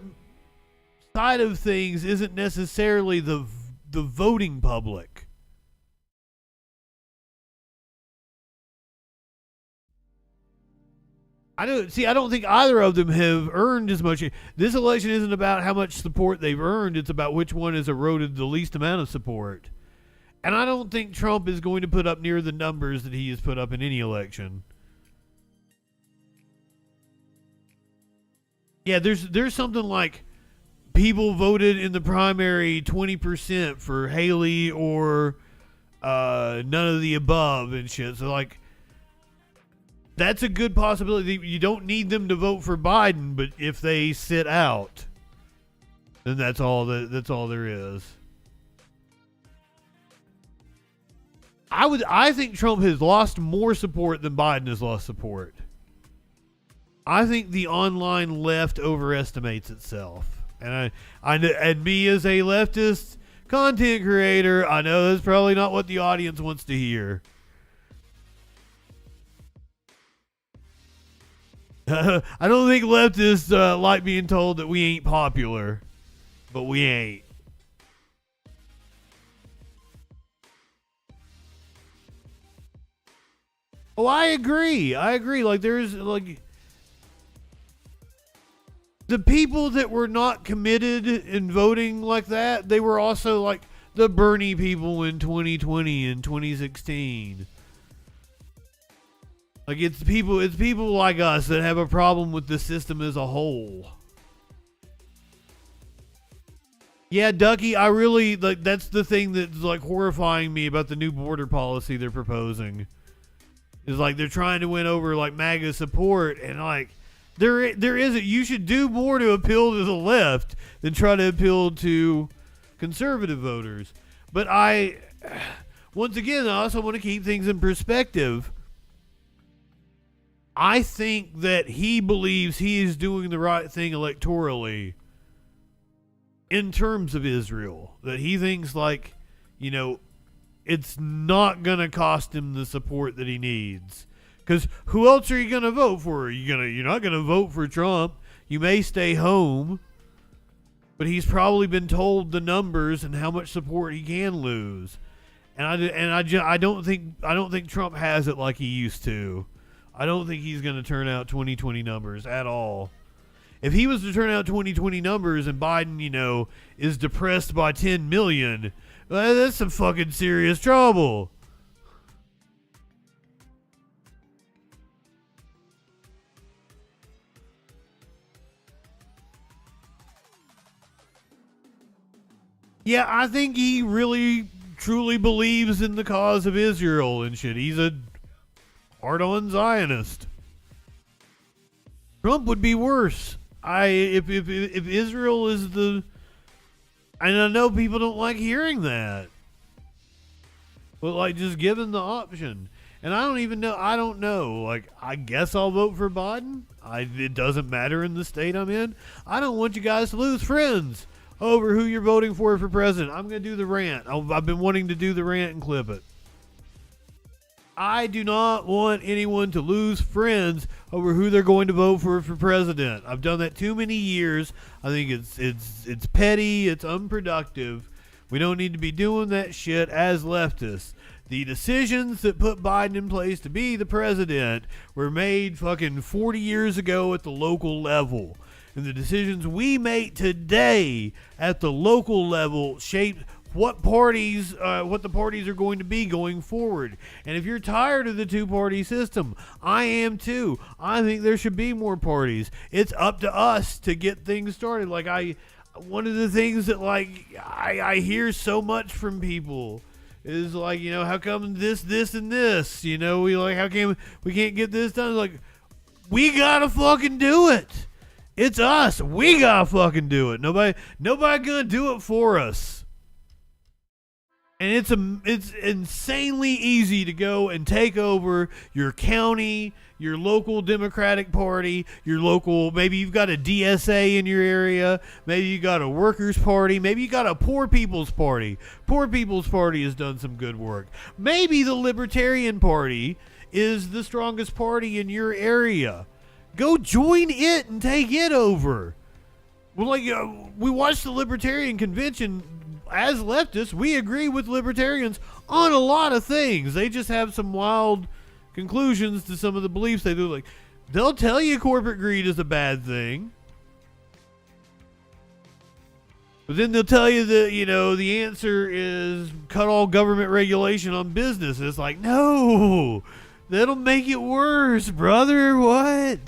side of things isn't necessarily the voting public. I don't think either of them have earned as much. This election isn't about how much support they've earned. It's about which one has eroded the least amount of support. And I don't think Trump is going to put up near the numbers that he has put up in any election. Yeah, there's something like people voted in the primary 20% for Haley or none of the above and shit. So, like, that's a good possibility. You don't need them to vote for Biden, but if they sit out, then that's all there is. I think Trump has lost more support than Biden has lost support. I think the online left overestimates itself. And and me as a leftist content creator, I know that's probably not what the audience wants to hear. I don't think leftists like being told that we ain't popular, but we ain't. Oh, I agree. Like, there's, like, the people that were not committed in voting like that, they were also, like, the Bernie people in 2020 and 2016. Like, it's people like us that have a problem with the system as a whole. Yeah, Ducky, I really, like, that's the thing that's, like, horrifying me about the new border policy they're proposing. Is, like, they're trying to win over, like, MAGA support, and, like, there isn't. You should do more to appeal to the left than try to appeal to conservative voters. But once again, I also want to keep things in perspective. I think that he believes he is doing the right thing electorally in terms of Israel. That he thinks, like, you know, it's not going to cost him the support that he needs. Because who else are you going to vote for? You're not going to vote for Trump. You may stay home. But he's probably been told the numbers and how much support he can lose. And I don't think Trump has it like he used to. I don't think he's going to turn out 2020 numbers at all. If he was to turn out 2020 numbers and Biden, you know, is depressed by 10 million, well, that's some fucking serious trouble. Yeah, I think he really, truly believes in the cause of Israel and shit. He's a hard-on Zionist. Trump would be worse. If Israel is the... And I know people don't like hearing that. But, like, just given the option. And I don't know. Like, I guess I'll vote for Biden. It doesn't matter in the state I'm in. I don't want you guys to lose friends over who you're voting for president. I'm going to do the rant. I've been wanting to do the rant and clip it. I do not want anyone to lose friends over who they're going to vote for president. I've done that too many years. I think it's petty. It's unproductive. We don't need to be doing that shit as leftists. The decisions that put Biden in place to be the president were made fucking 40 years ago at the local level. And the decisions we make today at the local level shape what the parties are going to be going forward. And if you're tired of the two-party system, I am too. I think there should be more parties. It's up to us to get things started. Like, one of the things that, like, I hear so much from people is, like, you know, how come this, and this? You know, how come we can't get this done? Like, we gotta fucking do it. It's us. We gotta fucking do it. Nobody gonna do it for us. And it's insanely easy to go and take over your county, your local Democratic Party, your local, maybe you've got a DSA in your area, maybe you got a Workers' Party, maybe you got a Poor People's Party. Poor People's Party has done some good work. Maybe the Libertarian Party is the strongest party in your area. Go join it and take it over. Well, like, we watched the Libertarian Convention. As leftists, we agree with libertarians on a lot of things. They just have some wild conclusions to some of the beliefs they do. Like, they'll tell you corporate greed is a bad thing, but then they'll tell you that, you know, the answer is cut all government regulation on business. It's like, no, that'll make it worse, brother. What?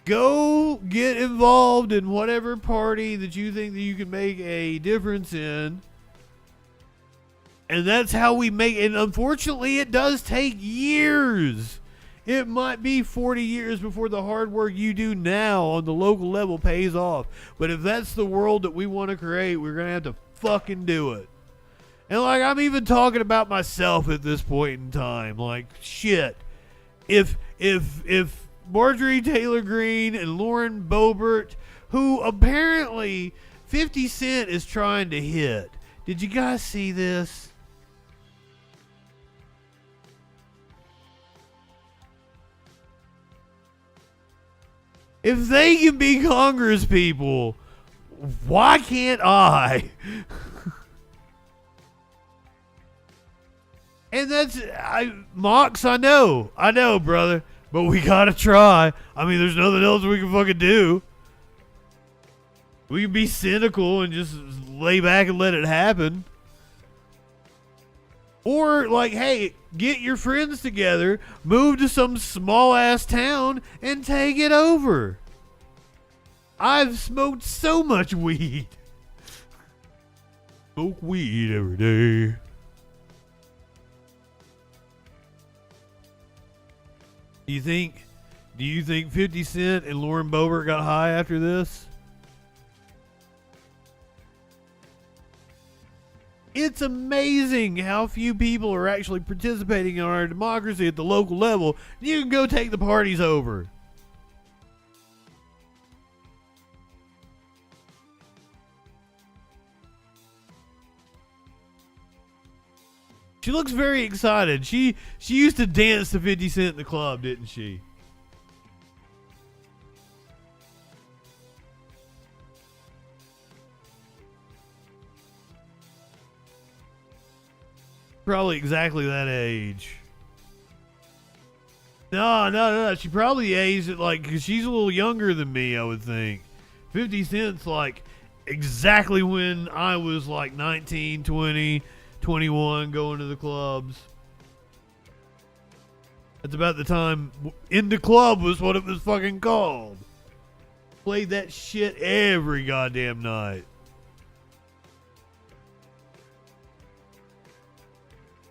Go get involved in whatever party that you think that you can make a difference in. And that's how we make it. And unfortunately, it does take years. It might be 40 years before the hard work you do now on the local level pays off. But if that's the world that we want to create, we're going to have to fucking do it. And, like, I'm even talking about myself at this point in time. Like, shit. If Marjorie Taylor Greene and Lauren Boebert, who apparently 50 Cent is trying to hit. Did you guys see this? If they can be Congress people, why can't I? And Mox, I know, brother, but we gotta try. I mean, there's nothing else we can fucking do. We can be cynical and just lay back and let it happen. Or, like, hey, get your friends together, move to some small-ass town, and take it over. I've smoked so much weed. Smoke weed every day. Do you think 50 Cent and Lauren Boebert got high after this? It's amazing how few people are actually participating in our democracy at the local level. You can go take the parties over. She looks very excited. She used to dance to 50 Cent in the club, didn't she? Probably exactly that age. No. She probably aged at cause she's a little younger than me, I would think. 50 Cent's like exactly when I was like 19, 20, 21 going to the clubs. That's about the time In the Club was what it was fucking called. Played that shit every goddamn night.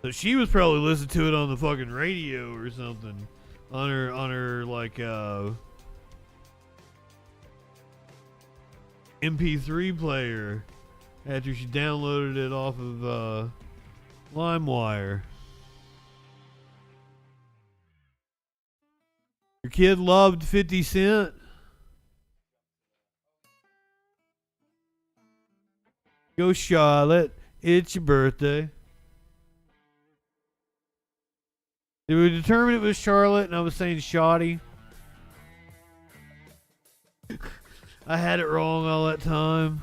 So she was probably listening to it on the fucking radio or something. On her like MP3 player after she downloaded it off of LimeWire. Your kid loved 50 Cent? Go Charlotte, it's your birthday. Did we determine it was Charlotte and I was saying Shoddy? I had it wrong all that time.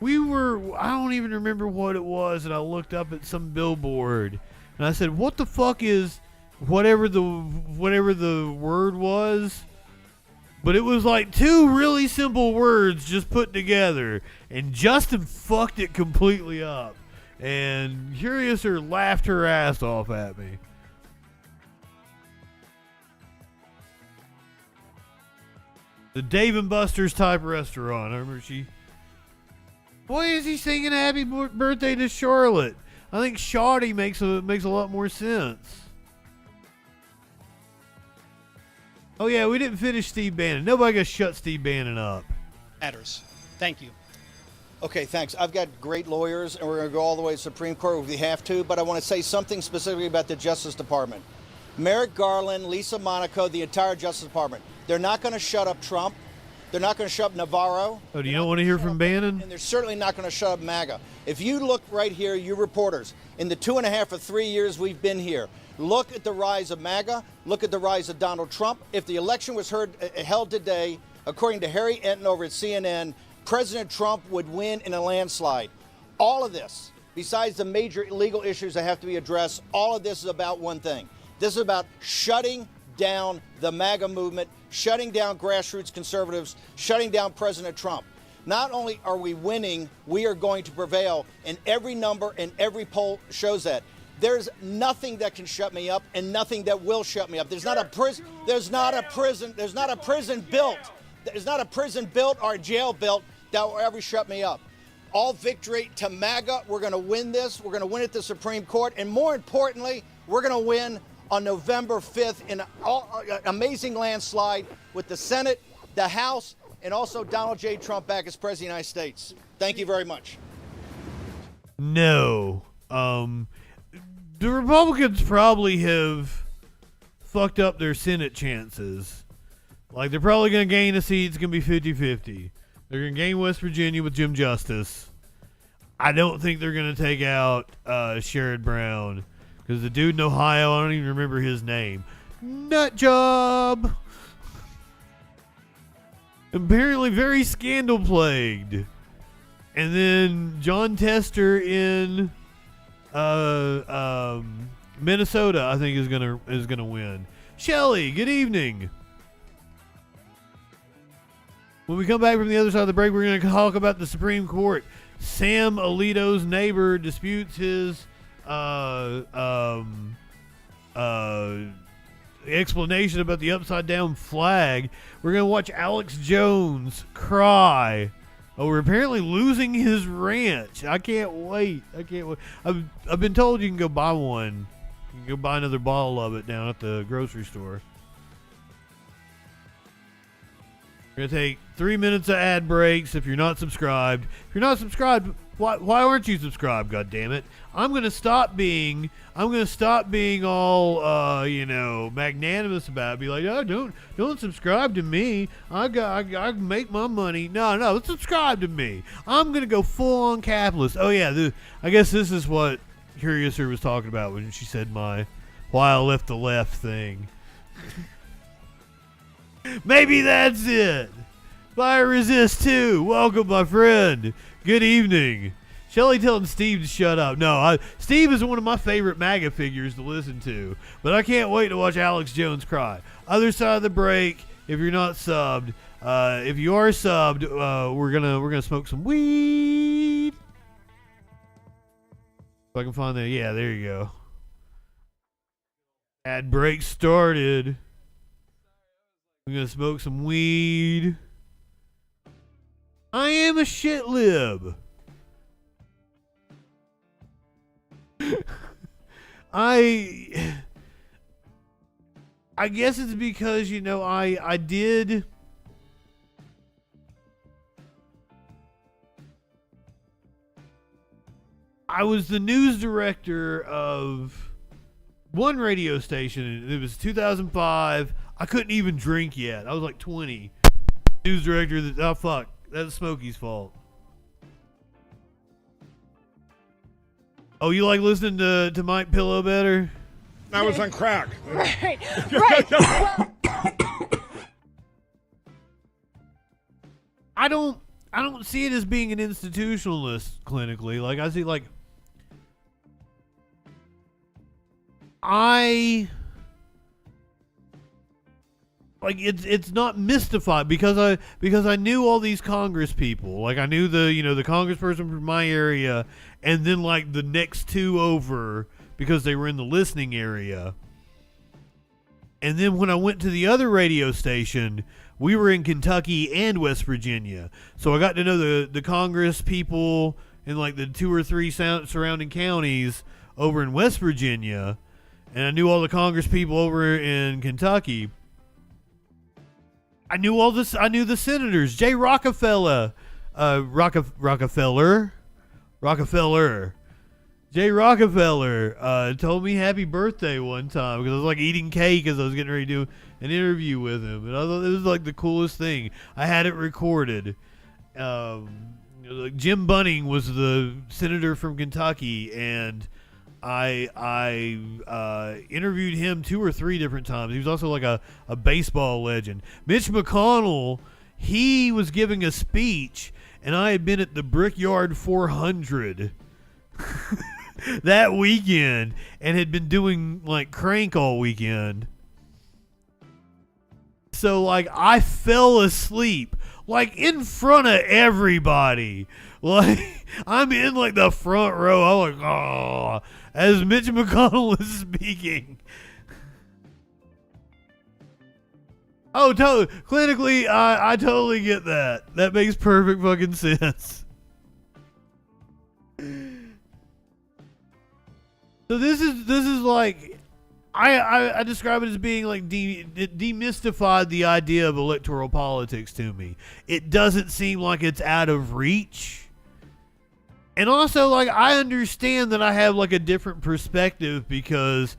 I don't even remember what it was, and I looked up at some billboard and I said, what the fuck is whatever the word was? But it was like two really simple words just put together, and Justin fucked it completely up. And Curiouser laughed her ass off at me. The Dave & Buster's type restaurant. I remember Why is he singing happy birthday to Charlotte? I think Shoddy makes a lot more sense. Oh yeah, we didn't finish Steve Bannon. Nobody got shut Steve Bannon up. Matters. Thank you. Okay, thanks. I've got great lawyers, and we're going to go all the way to the Supreme Court if we have to, but I want to say something specifically about the Justice Department. Merrick Garland, Lisa Monaco, the entire Justice Department. They're not going to shut up Trump. They're not going to shut up Navarro. Oh, do you not want to hear from Bannon? And they're certainly not going to shut up MAGA. If you look right here, you reporters, in the 2.5 or 3 years we've been here, look at the rise of MAGA, look at the rise of Donald Trump. If the election was held today, according to Harry Enton over at CNN, President Trump would win in a landslide. All of this, besides the major legal issues that have to be addressed, all of this is about one thing. This is about shutting down the MAGA movement, shutting down grassroots conservatives, shutting down President Trump. Not only are we winning, we are going to prevail, and every number and every poll shows that. There's nothing that can shut me up and nothing that will shut me up. There's not a prison built or a jail built that will ever shut me up. All victory to MAGA. We're going to win this. We're going to win at the Supreme Court. And more importantly, we're going to win on November 5th in an amazing landslide with the Senate, the House, and also Donald J. Trump back as President of the United States. Thank you very much. No. The Republicans probably have fucked up their Senate chances. Like, they're probably going to gain a seat. It's going to be 50-50. They're going to gain West Virginia with Jim Justice. I don't think they're going to take out Sherrod Brown. Because the dude in Ohio, I don't even remember his name. Nut job! Apparently very scandal-plagued. And then John Tester in Minnesota, I think, is gonna win. Shelly, good evening. When we come back from the other side of the break, we're going to talk about the Supreme Court. Sam Alito's neighbor disputes his explanation about the upside-down flag. We're going to watch Alex Jones cry over apparently losing his ranch. I can't wait. I've been told you can go buy one. You can go buy another bottle of it down at the grocery store. We're going to take 3 minutes of ad breaks if you're not subscribed. If you're not subscribed, why aren't you subscribed, God damn it? I'm going to stop being all magnanimous about it. Be like, oh, don't subscribe to me. I make my money. No, subscribe to me. I'm going to go full on capitalist. Oh yeah, I guess this is what Curiouser was talking about when she said my why I left the left thing. Maybe that's it. Fire Resist 2. Welcome, my friend. Good evening. Shelly telling Steve to shut up. No, Steve is one of my favorite MAGA figures to listen to, but I can't wait to watch Alex Jones cry. Other side of the break, if you're not subbed, if you are subbed, we're gonna smoke some weed. If I can find that. Yeah, there you go. Ad break started. We're going to smoke some weed. I am a shit lib. I guess it's because, I did... I was the news director of one radio station. It was 2005. I couldn't even drink yet. I was like 20. News director. Oh fuck, that's Smokey's fault. Oh, you like listening to Mike Pillow better? I was on crack. Right. Well, I don't see it as being an institutionalist clinically. Like I see it's not mystified because I knew all these Congress people. Like I knew the congressperson from my area, and then like the next two over because they were in the listening area. And then when I went to the other radio station, we were in Kentucky and West Virginia, so I got to know the Congress people in like the 2 or 3 surrounding counties over in West Virginia. And I knew all the Congress people over in Kentucky. I knew all this. I knew the senators. Jay Rockefeller. Jay Rockefeller told me happy birthday one time because I was like eating cake as I was getting ready to do an interview with him. And I thought it was like the coolest thing. I had it recorded. Jim Bunning was the senator from Kentucky, and I interviewed him 2 or 3 different times. He was also like a baseball legend. Mitch McConnell, he was giving a speech, and I had been at the Brickyard 400 that weekend and had been doing like crank all weekend. So like I fell asleep like in front of everybody. Like I'm in like the front row. I'm like, oh, as Mitch McConnell is speaking. Oh, totally. Clinically, I totally get that. That makes perfect fucking sense. So this is like, I describe it as being like it demystified the idea of electoral politics to me. It doesn't seem like it's out of reach. And also, like, I understand that I have, like, a different perspective because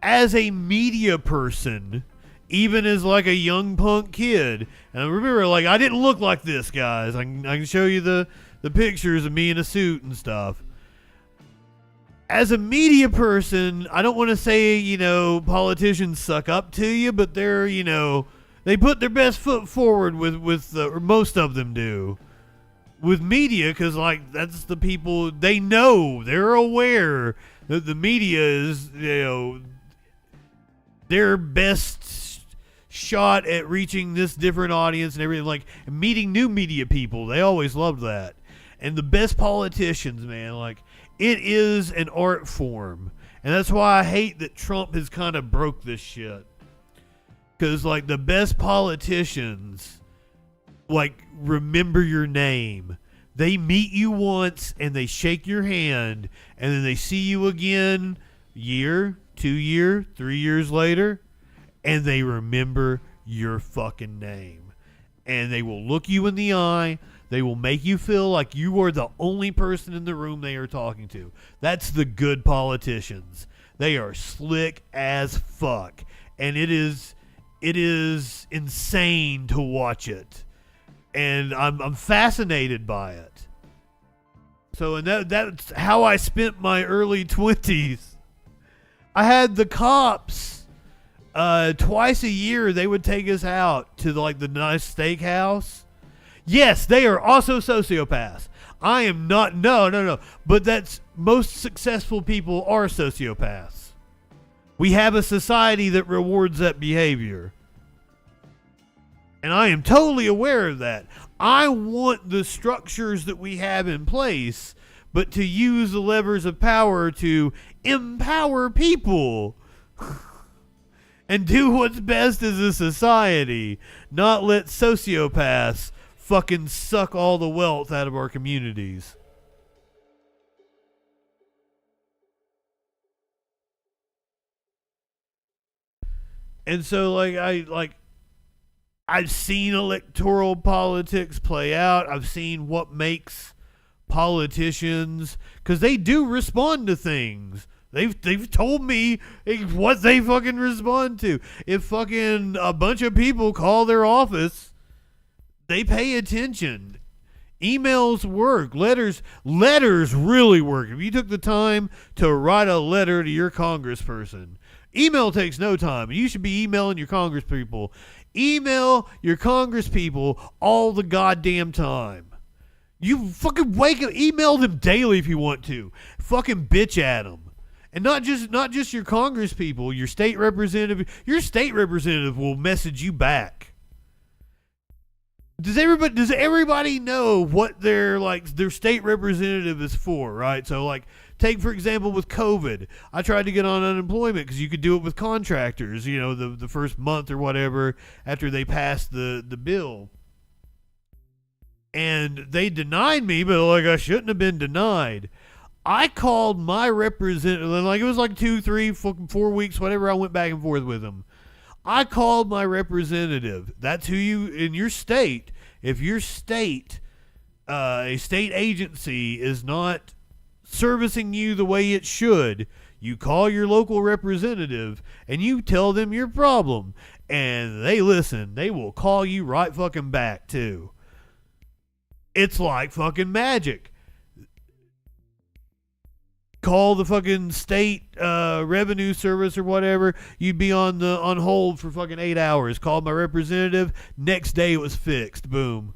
as a media person, even as, like, a young punk kid, and remember, like, I didn't look like this, guys. I can show you the pictures of me in a suit and stuff. As a media person, I don't want to say, politicians suck up to you, but they're, they put their best foot forward with or most of them do. with media, because like that's the people, they know, they're aware that the media is, you know, their best shot at reaching this different audience and everything, like meeting new media people. They always loved that. And the best politicians, man, like it is an art form. And that's why I hate that Trump has kind of broke this shit. Because like the best politicians, like, remember your name. They meet you once and they shake your hand, and then they see you again year, 2 year, 3 years later, and they remember your fucking name. And they will look you in the eye. They will make you feel like you are the only person in the room they are talking to. That's the good politicians. They are slick as fuck. And it is insane to watch it. And I'm fascinated by it. So, and that's how I spent my early 20s. I had the cops twice a year. They would take us out to like the nice steakhouse. Yes, they are also sociopaths. I am not. No. But that's, most successful people are sociopaths. We have a society that rewards that behavior. And I am totally aware of that. I want the structures that we have in place, but to use the levers of power to empower people and do what's best as a society, not let sociopaths fucking suck all the wealth out of our communities. And so, I've seen electoral politics play out. I've seen what makes politicians, because they do respond to things. They've told me what they fucking respond to. If fucking a bunch of people call their office, they pay attention. Emails work. Letters really work. If you took the time to write a letter to your congressperson, email takes no time. You should be emailing your congresspeople. Email your congresspeople all the goddamn time. You fucking wake up, email them daily if you want to. Fucking bitch at them. And not just your congresspeople, your state representative. Your state representative will message you back. Does everybody know what their state representative is for, right? So like, take for example with COVID, I tried to get on unemployment because you could do it with contractors, you know, the first month or whatever after they passed the bill. And they denied me, but like I shouldn't have been denied. I called my representative, like it was like 2, 3, 4 weeks, whatever, I went back and forth with them. I called my representative. That's who you, in your state, if your state, a state agency is not servicing you the way it should, you call your local representative and you tell them your problem. And they listen. They will call you right fucking back too. It's like fucking magic. Call the fucking state revenue service or whatever, you'd be on hold for fucking 8 hours. Called my representative, next day it was fixed. Boom.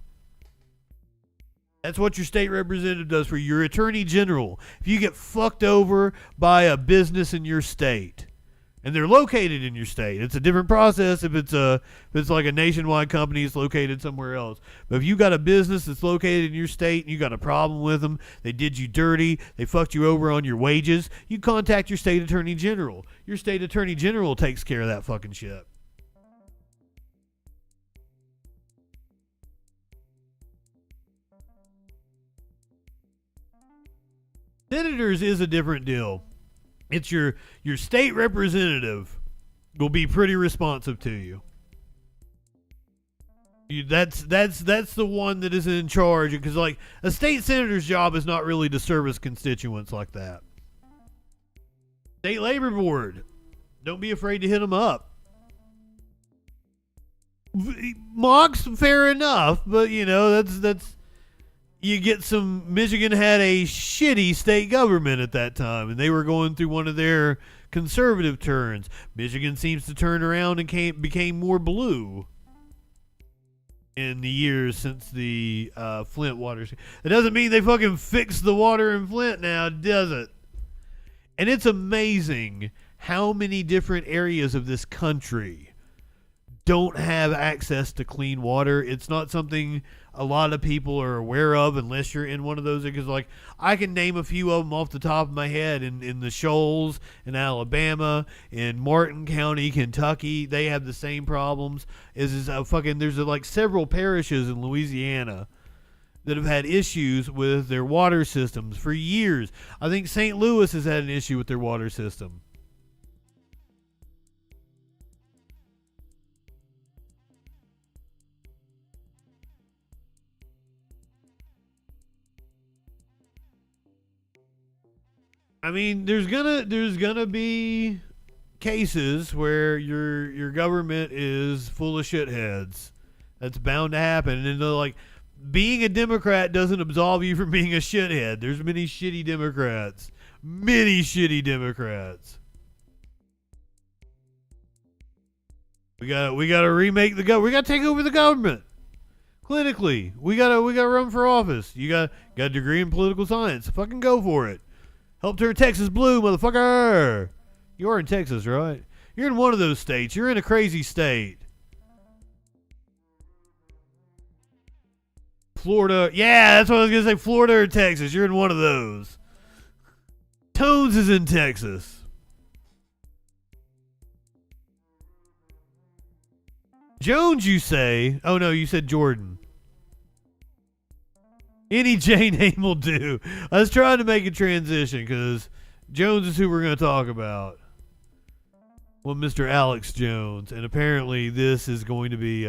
That's what your state representative does for your attorney general. If you get fucked over by a business in your state, and they're located in your state, it's a different process if it's like a nationwide company, it's located somewhere else. But if you got a business that's located in your state and you got a problem with them, they did you dirty, they fucked you over on your wages, you contact your state attorney general. Your state attorney general takes care of that fucking shit. Senators is a different deal. It's your state representative will be pretty responsive to you. That's the one that is in charge, because like a state senator's job is not really to service constituents like that. State labor board, don't be afraid to hit them up. Mocks, fair enough, but you know that's. You get some. Michigan had a shitty state government at that time, and they were going through one of their conservative turns. Michigan seems to turn around and became more blue. in the years since the Flint water. It doesn't mean they fucking fixed the water in Flint now, does it? And it's amazing how many different areas of this country don't have access to clean water. It's not something a lot of people are aware of unless you're in one of those. Because, like, I can name a few of them off the top of my head. In the Shoals, in Alabama, in Martin County, Kentucky, they have the same problems. There's like several parishes in Louisiana that have had issues with their water systems for years. I think St. Louis has had an issue with their water system. I mean, there's gonna be cases where your government is full of shitheads. That's bound to happen. And like, being a Democrat doesn't absolve you from being a shithead. There's many shitty Democrats. Many shitty Democrats. We gotta remake the government. We gotta take over the government. Clinically. We gotta run for office. You got a degree in political science. Fucking go for it. Help turn Texas blue, motherfucker. You're in Texas, right? You're in one of those states. You're in a crazy state. Florida. Yeah, that's what I was going to say. Florida or Texas. You're in one of those. Tones is in Texas. Jones, you say? Oh, no, you said Jordan. Any J name will do. I was trying to make a transition because Jones is who we're going to talk about. Well, Mr. Alex Jones. And apparently this is going to be,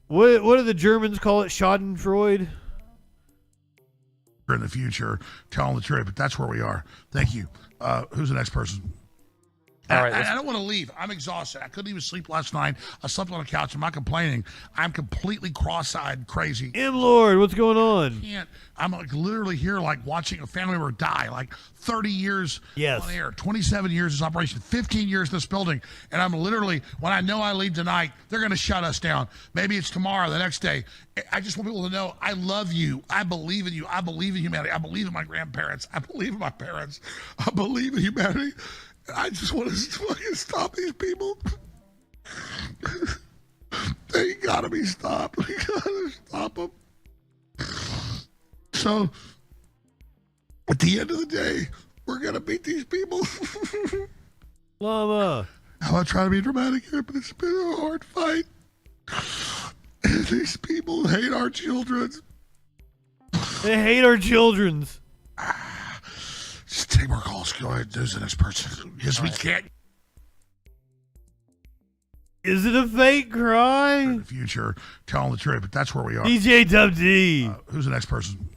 what do the Germans call it? Schadenfreude? In the future, telling the truth, but that's where we are. Thank you. Who's the next person? All right, I don't want to leave. I'm exhausted. I couldn't even sleep last night. I slept on the couch. I'm not complaining. I'm completely cross-eyed, crazy. Lord, what's going on? I'm like literally here, like watching a family member die. Like 30 years on air, 27 years this operation, 15 years in this building, and I'm literally, when I know I leave tonight, they're going to shut us down. Maybe it's tomorrow, the next day. I just want people to know I love you. I believe in you. I believe in humanity. I believe in my grandparents. I believe in my parents. I believe in humanity. I just want to fucking stop these people. They gotta be stopped. We gotta stop them. So, at the end of the day, we're gonna beat these people. Llama. I'm not trying to be dramatic here, but it's been a hard fight. And these people hate our children. They hate our children's. Just take more calls. Go ahead. Who's the next person? Yes, we can't. Is it a fake cry? In the future, telling the truth, but that's where we are. DJ Dub D. Who's the next person?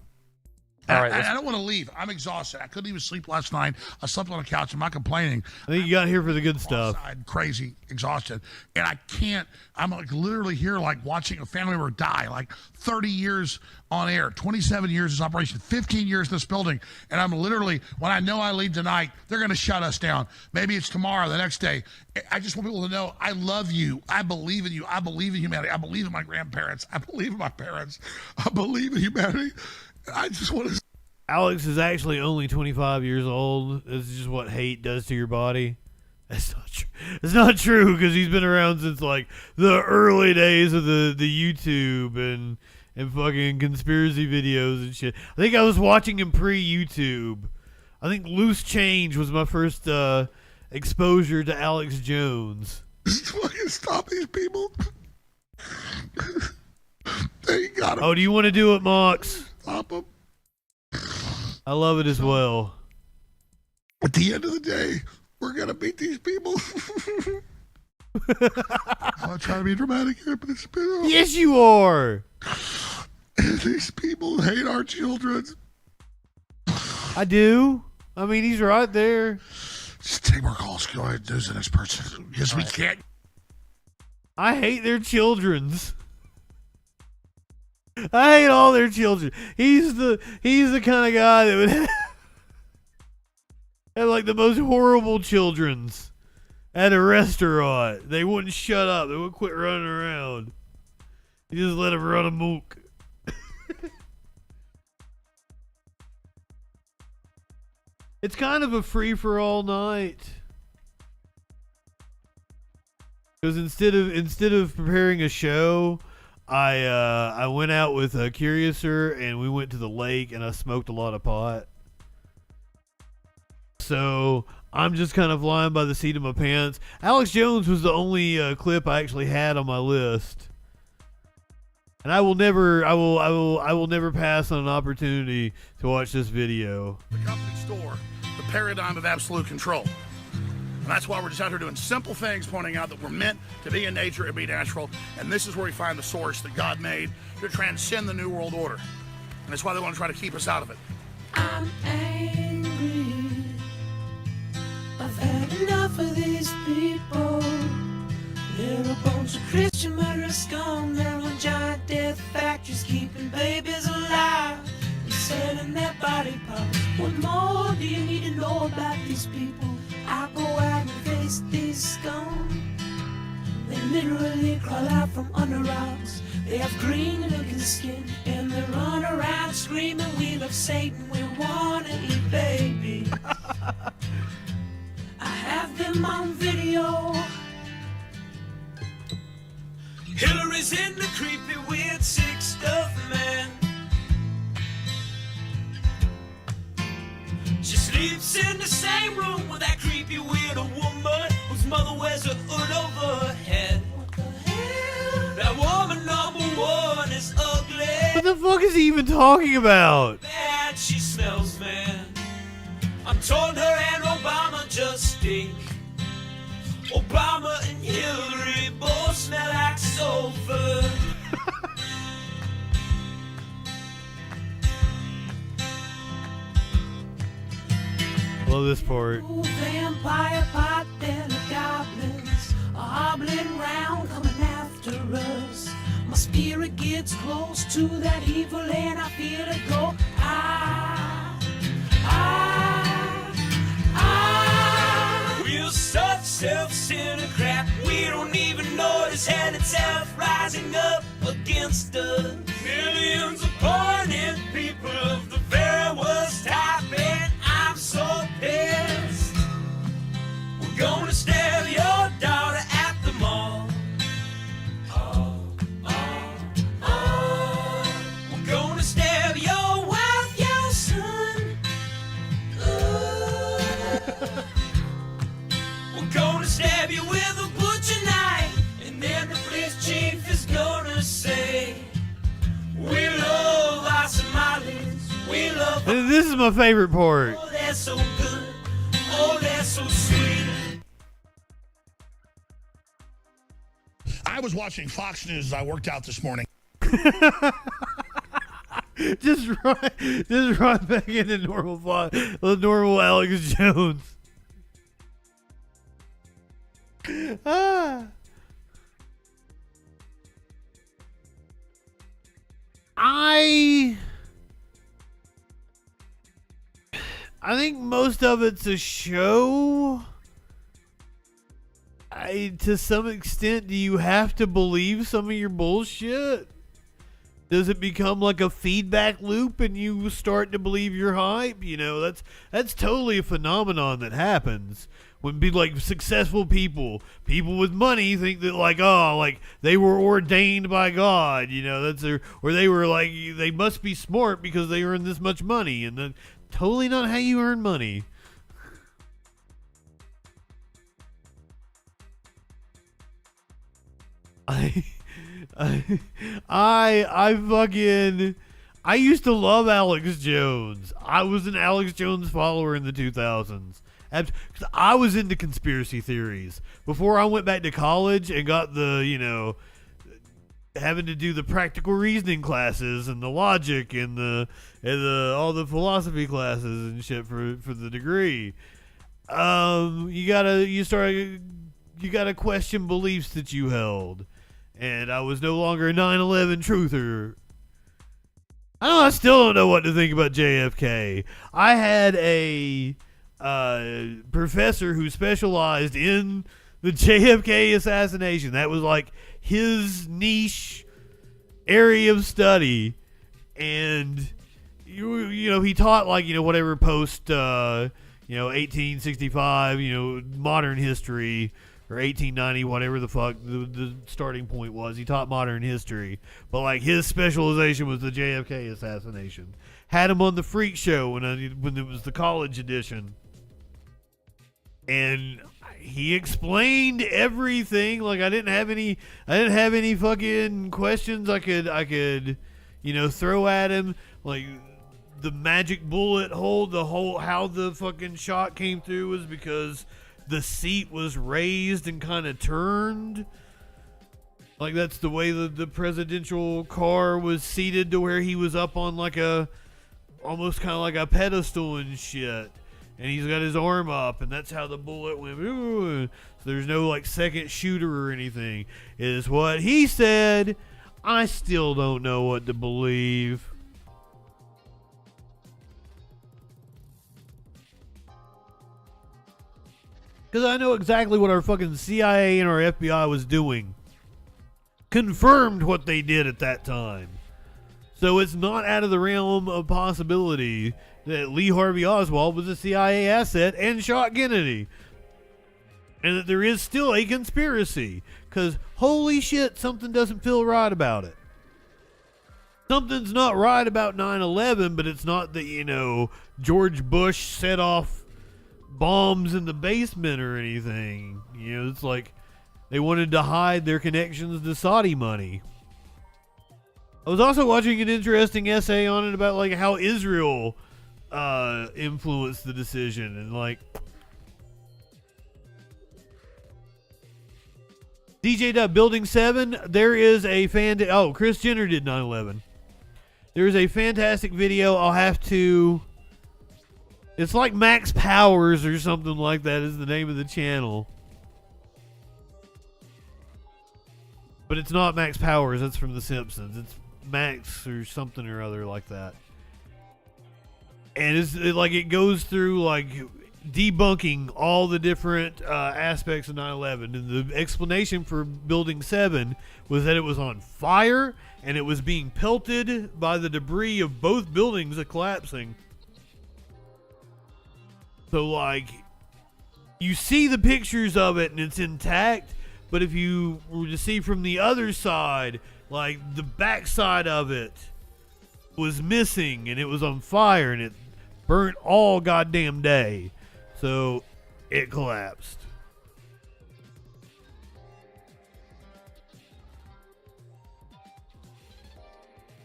All right, I don't want to leave. I'm exhausted. I couldn't even sleep last night. I slept on the couch. I'm not complaining. I think you got here for the good stuff. Crazy, exhausted. And I can't, I'm like literally here like watching a family member die. Like 30 years on air, 27 years this operation, 15 years in this building. And I'm literally, when I know I leave tonight, they're going to shut us down. Maybe it's tomorrow, the next day. I just want people to know I love you. I believe in you. I believe in humanity. I believe in my grandparents. I believe in my parents. I believe in humanity. I just want to. Alex is actually only 25 years old. This is just what hate does to your body. That's not true. It's not true because he's been around since like the early days of the YouTube and fucking conspiracy videos and shit. I think I was watching him pre-YouTube. I think Loose Change was my first exposure to Alex Jones. Just fucking stop these people. They got him. Oh, do you want to do it, Mox? Stop them. I love it as well. At the end of the day, we're going to beat these people. I'm not trying to be dramatic here, but it's been Yes, you are. These people hate our children. I do. I mean, he's right there. Just take more calls. Go ahead. Who's the next person? Yes, we can't. I hate their children's. I hate all their children. He's the kind of guy that would have like the most horrible children's at a restaurant. They wouldn't shut up. They wouldn't quit running around. You just let him run amok. It's kind of a free-for-all night. Because instead of preparing a show, I went out with Curiouser and we went to the lake and I smoked a lot of pot. So I'm just kind of flying by the seat of my pants. Alex Jones was the only clip I actually had on my list, and I will never pass on an opportunity to watch this video. The company store, the paradigm of absolute control. And that's why we're just out here doing simple things, pointing out that we're meant to be in nature and be natural. And this is where we find the source that God made to transcend the New World Order. And that's why they want to try to keep us out of it. I'm angry. I've had enough of these people. They're a bunch of Christian murderers scum. They're on giant death factories keeping babies alive and selling their body parts. What more do you need to know about these people? I go out and face these scum. They literally crawl out from under rocks. They have green looking skin and they run around screaming, we love Satan, we wanna eat baby. I have them on video. Hillary's in the creepy weird sick stuff, man. She sleeps in the same room with that creepy weird woman whose mother wears a hood over her head. What the hell? That woman number one is ugly. What the fuck is he even talking about? Bad she smells, man. I'm told her and Obama just stink. Obama and Hillary both smell like sulfur. Love this part. Vampire pot and the goblins are hobbling round coming after us. My spirit gets close to that evil and I feel it go. We're such self-centered crap. We don't even notice hell itself rising up against us. Millions of pointed people of the very worst type, and I'm so pissed. We're gonna stab your daughter at the mall. We're gonna stab your wife, your son. We're gonna stab you with a butcher knife, and then the police chief is gonna say, we love our Somalis, we love. This is my favorite part. Oh, they're so good, oh, they're so sweet. I was watching Fox News as I worked out this morning. just right back into normal Alex Jones. I think most of it's a show. To some extent, do you have to believe some of your bullshit? Does it become like a feedback loop and you start to believe your hype? You know, that's totally a phenomenon that happens when like successful people with money think that like they were ordained by God, you know, or they were like, they must be smart because they earn this much money, and then totally not how you earn money. I used to love Alex Jones. I was an Alex Jones follower in the 2000s. Because I was into conspiracy theories before I went back to college and got the, you know, having to do the practical reasoning classes and the logic and all the philosophy classes and shit for the degree. You gotta question beliefs that you held. And I was no longer a 9/11 truther. I still don't know what to think about JFK. I had a professor who specialized in the JFK assassination. That was like his niche area of study, and you know he taught like whatever post 1865 modern history or 1890 whatever the fuck the starting point was. He taught modern history, but like his specialization was the JFK assassination. Had him on the Freak Show when it was the college edition, and he explained everything. Like I didn't have any fucking questions I could throw at him. Like the magic bullet hole, how the fucking shot came through was because the seat was raised and kind of turned. Like that's the way the presidential car was seated, to where he was up on like almost kind of like a pedestal and shit. And he's got his arm up, and that's how the bullet went. Ooh. So there's no like second shooter or anything, is what he said. I still don't know what to believe. Because I know exactly what our fucking CIA and our FBI was doing. Confirmed what they did at that time. So it's not out of the realm of possibility that Lee Harvey Oswald was a CIA asset and shot Kennedy. And that there is still a conspiracy. Because holy shit, something doesn't feel right about it. Something's not right about 9/11, but it's not that, George Bush set off bombs in the basement or anything. It's like they wanted to hide their connections to Saudi money. I was also watching an interesting essay on it about like how Israel influenced the decision, and like DJ Building 7, there is a Kris Jenner did 9/11. There is a fantastic video. I'll have to. It's like Max Powers or something like that is the name of the channel. But it's not Max Powers. That's from The Simpsons. It's Max or something or other like that. And it goes through like debunking all the different aspects of 9/11. And the explanation for Building 7 was that it was on fire and it was being pelted by the debris of both buildings collapsing. So like you see the pictures of it and it's intact, but if you were to see from the other side, like the backside of it was missing and it was on fire and it burnt all goddamn day. So it collapsed.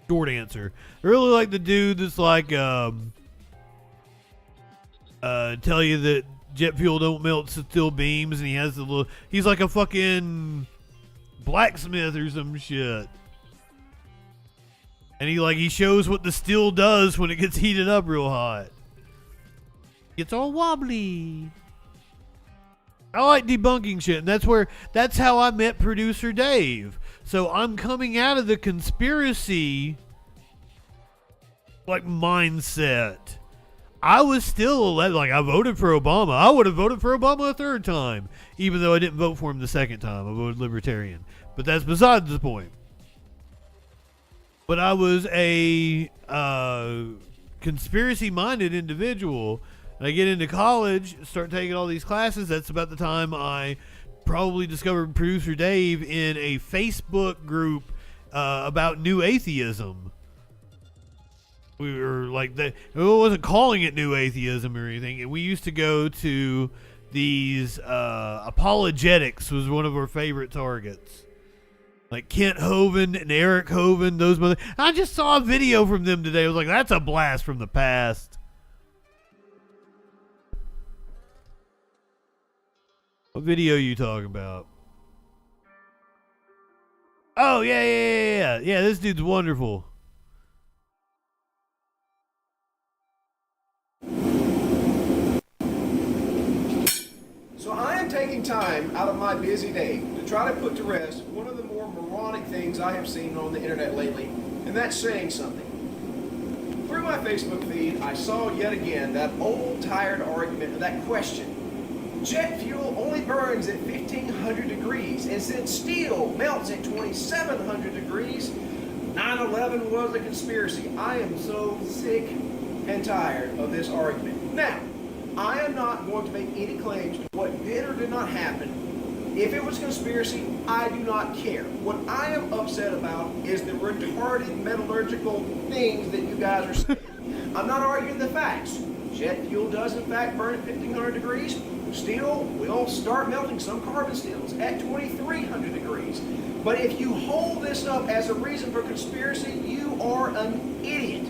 Short answer. I really like the dude that's like tell you that jet fuel don't melt steel beams, and he's like a fucking blacksmith or some shit. And he shows what the steel does when it gets heated up real hot. It's all wobbly. I like debunking shit, and that's how I met producer Dave. So I'm coming out of the conspiracy mindset. I was still I voted for Obama. I would have voted for Obama a third time, even though I didn't vote for him the second time. I voted Libertarian. But that's besides the point. But I was a conspiracy-minded individual. And I get into college, start taking all these classes. That's about the time I probably discovered Producer Dave in a Facebook group about new atheism. We were like that. I wasn't calling it new atheism or anything. And we used to go to these apologetics was one of our favorite targets. Like Kent Hovind and Eric Hovind, those I just saw a video from them today. I was like, that's a blast from the past. What video are you talking about? Oh, yeah. Yeah, this dude's wonderful. So I am taking time out of my busy day to try to put to rest one of the more moronic things I have seen on the internet lately, and that's saying something. Through my Facebook feed, I saw yet again that old tired argument, that question. Jet fuel only burns at 1,500 degrees, and since steel melts at 2,700 degrees, 9/11 was a conspiracy. I am so sick and tired of this argument. Now, I am not going to make any claims to what did or did not happen. If it was conspiracy, I do not care. What I am upset about is the retarded metallurgical things that you guys are saying. I'm not arguing the facts. Jet fuel does in fact burn at 1500 degrees. Steel will start melting, some carbon steels, at 2300 degrees. But if you hold this up as a reason for conspiracy, you are an idiot.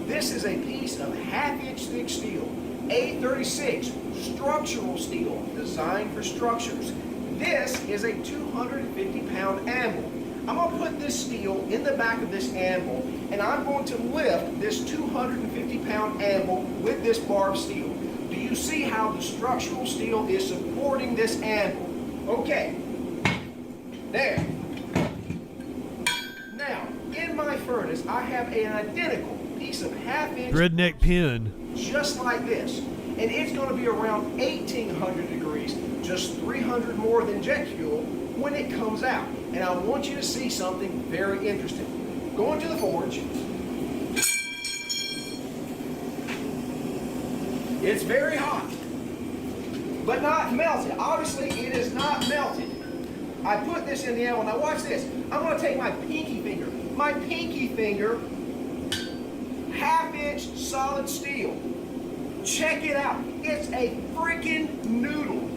This is a piece of half-inch thick steel, A36 structural steel designed for structures. This is a 250-pound anvil. I'm going to put this steel in the back of this anvil, and I'm going to lift this 250-pound anvil with this bar of steel. Do you see how the structural steel is supporting this anvil? Okay. There. Now, in my furnace, I have an identical piece of half-inch redneck pin, just like this, and it's going to be around 1800 degrees, just 300 more than jet fuel when it comes out. And I want you to see something very interesting. Go into the forge. It's very hot, but not melted. Obviously, it is not melted. I put this in the anvil. Now watch this. I'm going to take my pinky finger, half-inch solid steel. Check it out. It's a freaking noodle.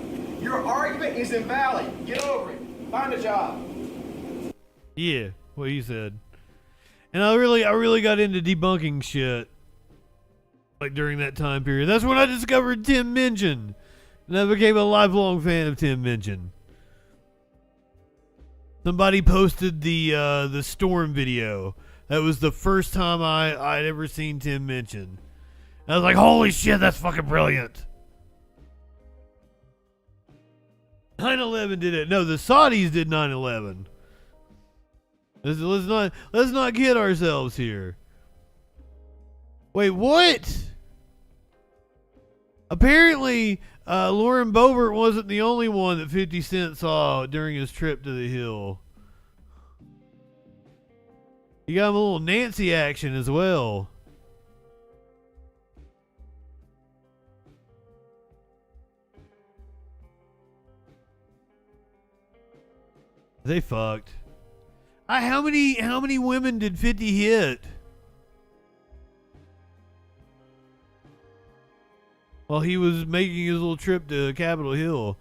Your argument is invalid. Get over it. Find a job. Yeah, what he said. And I really got into debunking shit like during that time period. That's when I discovered Tim Minchin, and I became a lifelong fan of Tim Minchin. Somebody posted the storm video. That was the first time I'd ever seen Tim Minchin. I was like, holy shit, that's fucking brilliant. 9/11 did it. No, the Saudis did 9/11. Let's not kid ourselves here. Wait, what? Apparently, Lauren Boebert wasn't the only one that 50 Cent saw during his trip to the Hill. You got him a little Nancy action as well. They fucked. How many women did 50 hit? While he was making his little trip to Capitol Hill.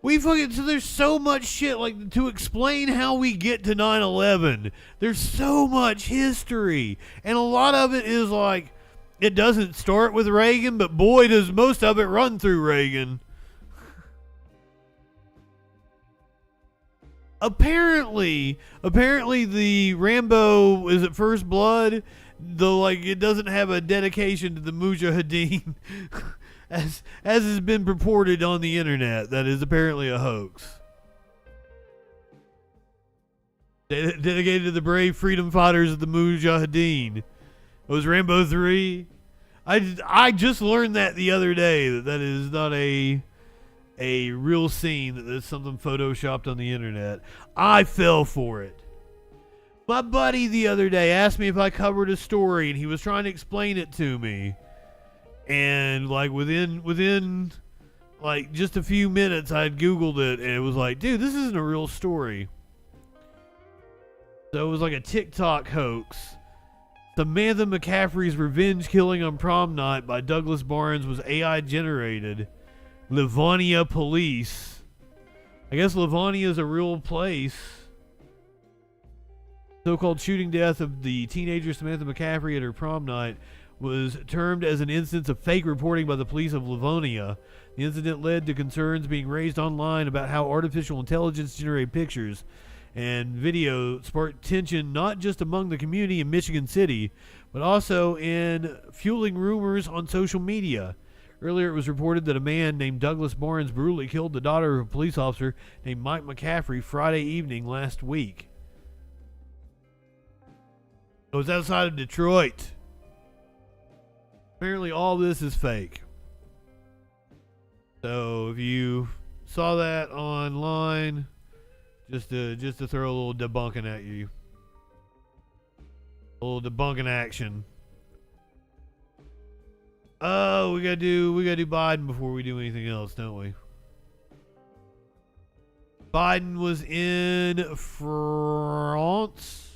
So there's so much shit, like, to explain how we get to 9/11. There's so much history. And a lot of it is like, it doesn't start with Reagan, but boy, does most of it run through Reagan. Apparently the Rambo, is it First Blood? Though, like, it doesn't have a dedication to the Mujahideen, as has been purported on the internet. That is apparently a hoax. Dedicated to the brave freedom fighters of the Mujahideen. It was Rambo 3. I just learned that the other day, that is not a real scene, that is something photoshopped on the internet. I fell for it. My buddy the other day asked me if I covered a story, and he was trying to explain it to me. And like within like just a few minutes, I'd Googled it, and it was like, dude, this isn't a real story. So it was like a TikTok hoax. Samantha McCaffrey's revenge killing on prom night by Douglas Barnes was AI generated. Livonia police. I guess Livonia is a real place. So-called shooting death of the teenager Samantha McCaffrey at her prom night was termed as an instance of fake reporting by the police of Livonia. The incident led to concerns being raised online about how artificial intelligence generated pictures and video sparked tension not just among the community in Michigan City, but also in fueling rumors on social media. Earlier, it was reported that a man named Douglas Barnes brutally killed the daughter of a police officer named Mike McCaffrey Friday evening last week. It was outside of Detroit. Apparently, all this is fake. So, if you saw that online, just to throw a little debunking at you. A little debunking action. Oh, we gotta do Biden before we do anything else, don't we? Biden was in France.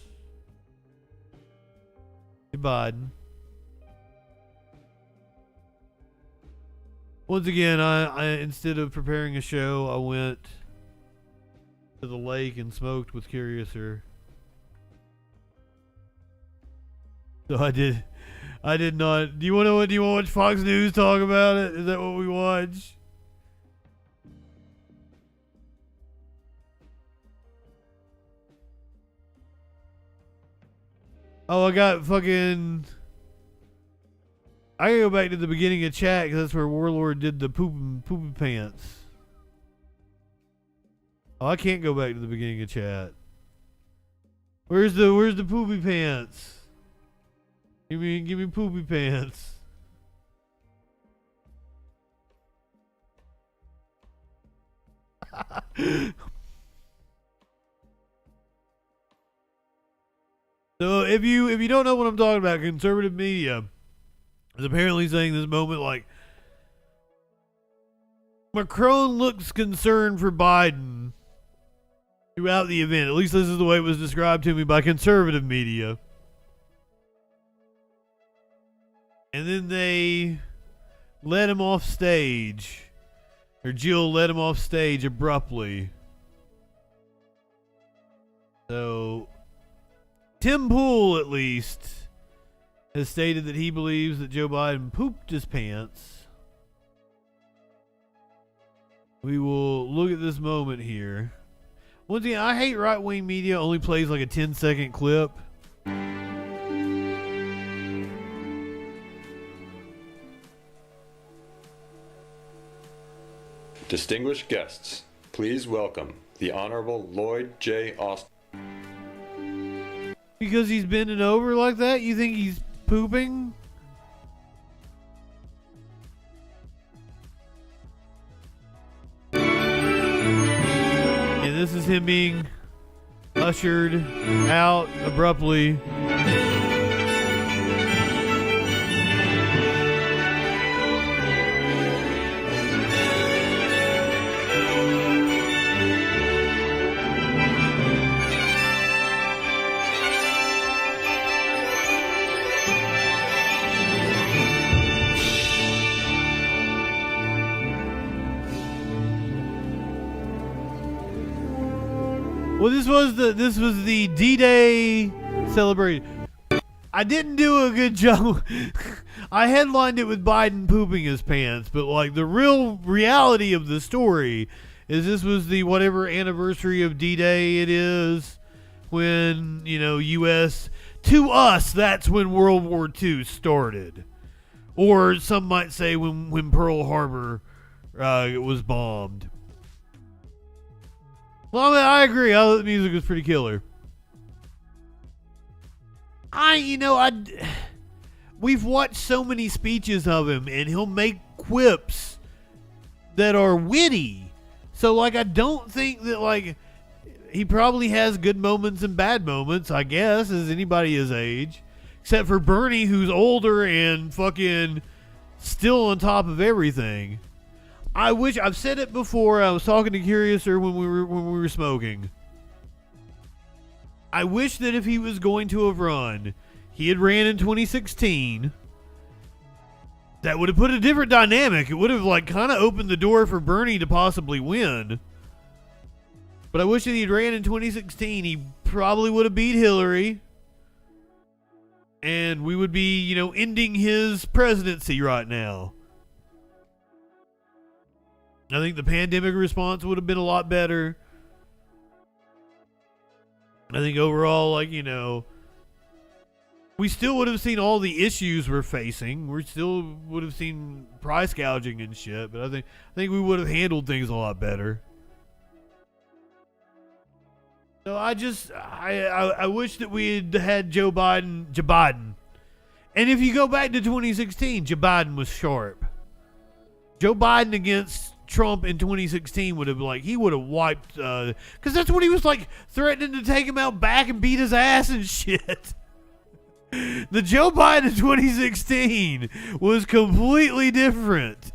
Hey, Biden. Once again, I instead of preparing a show, I went to the lake and smoked with Curiouser. So I did not. Do you want to watch Fox News talk about it? Is that what we watch? Oh, I got fucking. I gotta go back to the beginning of chat because that's where Warlord did the poopy pants. Oh, I can't go back to the beginning of chat. Where's the poopy pants? Give me poopy pants. So if you don't know what I'm talking about, conservative media is apparently saying this moment like Macron looks concerned for Biden throughout the event. At least this is the way it was described to me by conservative media. And then they let him off stage. Or Jill let him off stage abruptly. So Tim Pool, at least, has stated that he believes that Joe Biden pooped his pants. We will look at this moment here. Once again, I hate right-wing media only plays like a 10-second clip. Distinguished guests, please welcome the Honorable Lloyd J. Austin. Because he's bending over like that, you think he's pooping? And this is him being ushered out abruptly. Well, this was the D-Day celebration. I didn't do a good job. I headlined it with Biden pooping his pants, but like the real reality of the story is this was the whatever anniversary of D-Day it is when, you know, U.S. to us, that's when World War II started. Or some might say when Pearl Harbor was bombed. Well, I agree. I thought the music was pretty killer. We've watched so many speeches of him, and he'll make quips that are witty. So, like, I don't think that, like, he probably has good moments and bad moments, I guess, as anybody his age. Except for Bernie, who's older and fucking still on top of everything. I wish, I've said it before, I was talking to Curiouser when we were smoking. I wish that if he was going to have run, he had ran in 2016. That would have put a different dynamic. It would have like kind of opened the door for Bernie to possibly win. But I wish that he'd ran in 2016. He probably would have beat Hillary. And we would be, you know, ending his presidency right now. I think the pandemic response would have been a lot better. I think overall, like, you know, we still would have seen all the issues we're facing. We still would have seen price gouging and shit, but I think we would have handled things a lot better. So I wish that we had Joe Biden. And if you go back to 2016, Joe Biden was sharp. Joe Biden against Trump in 2016 would have he would have wiped, because that's when he was like threatening to take him out back and beat his ass and shit. The Joe Biden of 2016 was completely different.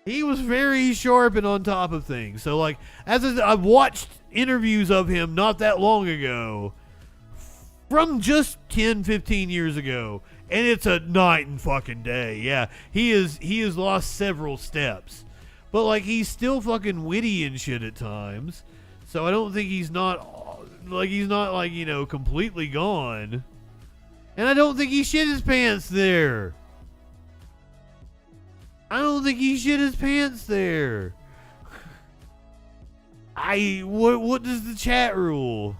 He was very sharp and on top of things. So, like, I've watched interviews of him not that long ago, from just 10, 15 years ago, and it's a night and fucking day. Yeah, he has lost several steps, but like he's still fucking witty and shit at times. So I don't think he's not completely gone, and I don't think he shit his pants there. What does the chat rule?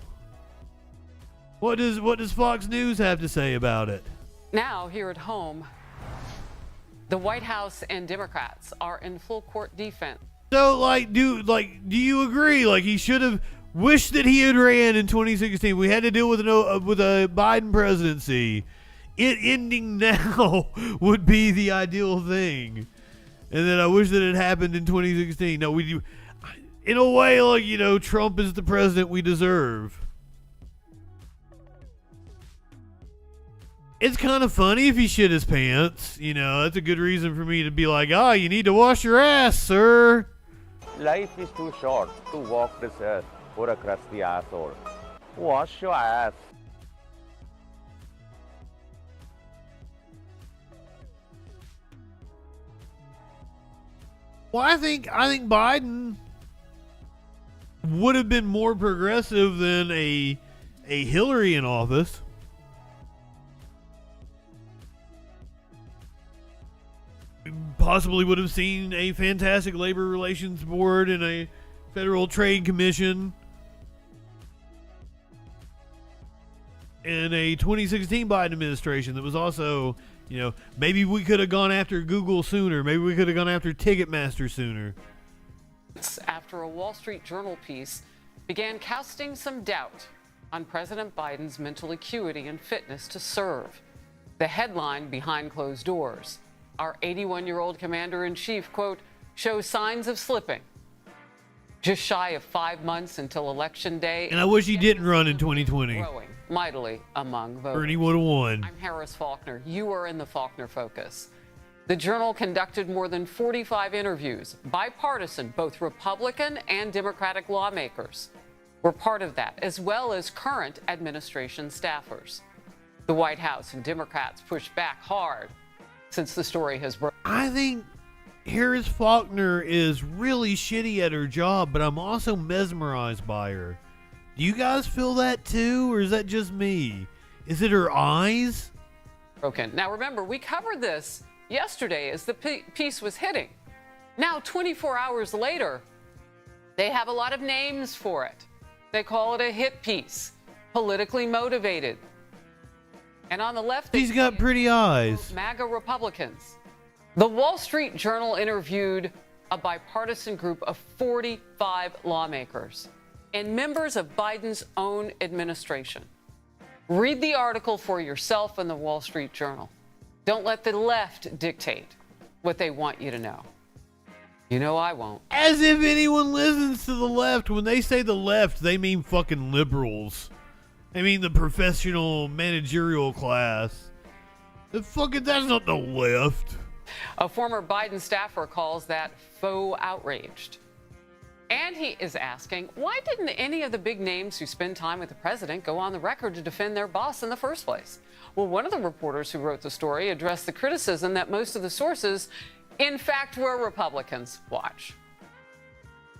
What does Fox News have to say about it? Now, here at home, the White House and Democrats are in full court defense. So, do you agree? Like, he should have wished that he had ran in 2016. We had to deal with a Biden presidency. It ending now would be the ideal thing. And then I wish that it happened in 2016. No, we do. In a way, Trump is the president we deserve. It's kind of funny if he shit his pants. That's a good reason for me to be like, you need to wash your ass, sir. Life is too short to walk this earth for a crusty asshole. Wash your ass. Well, I think Biden would have been more progressive than a Hillary in office. Possibly would have seen a fantastic labor relations board and a federal trade commission. And a 2016 Biden administration that was also, maybe we could have gone after Google sooner. Maybe we could have gone after Ticketmaster sooner. After a Wall Street Journal piece began casting some doubt on President Biden's mental acuity and fitness to serve. The headline behind closed doors: our 81-year-old commander-in-chief, quote, shows signs of slipping. Just shy of 5 months until Election Day. And I wish he didn't run in 2020. Growing mightily among voters. Bernie would have won. I'm Harris Faulkner. You are in the Faulkner Focus. The Journal conducted more than 45 interviews, bipartisan, both Republican and Democratic lawmakers were part of that, as well as current administration staffers. The White House and Democrats pushed back hard since the story has broken. I think Harris Faulkner is really shitty at her job, but I'm also mesmerized by her. Do you guys feel that too, or is that just me? Is it her eyes? Broken. Now remember, we covered this yesterday as the piece was hitting. Now, 24 hours later, they have a lot of names for it. They call it a hit piece, politically motivated. And on the left, he's got pretty eyes. MAGA Republicans. The Wall Street Journal interviewed a bipartisan group of 45 lawmakers and members of Biden's own administration. Read the article for yourself in the Wall Street Journal. Don't let the left dictate what they want you to know. You know I won't. As if anyone listens to the left. When they say the left, they mean fucking liberals. I mean the professional managerial class. That's not the left. A former Biden staffer calls that faux outraged. And he is asking, why didn't any of the big names who spend time with the president go on the record to defend their boss in the first place? Well, one of the reporters who wrote the story addressed the criticism that most of the sources, in fact, were Republicans. Watch.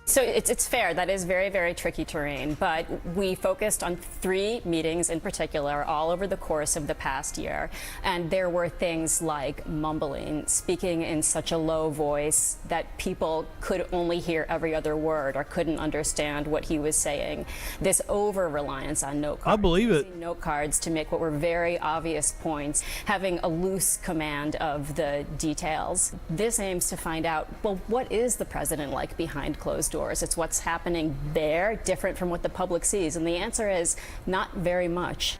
So it's fair. That is very, very tricky terrain. But we focused on 3 meetings in particular all over the course of the past year. And there were things like mumbling, speaking in such a low voice that people could only hear every other word or couldn't understand what he was saying. This over-reliance on note cards. I believe it. Using note cards to make what were very obvious points, having a loose command of the details. This aims to find out, well, what is the president like behind closed doors? It's what's happening there, different from what the public sees. And the answer is not very much.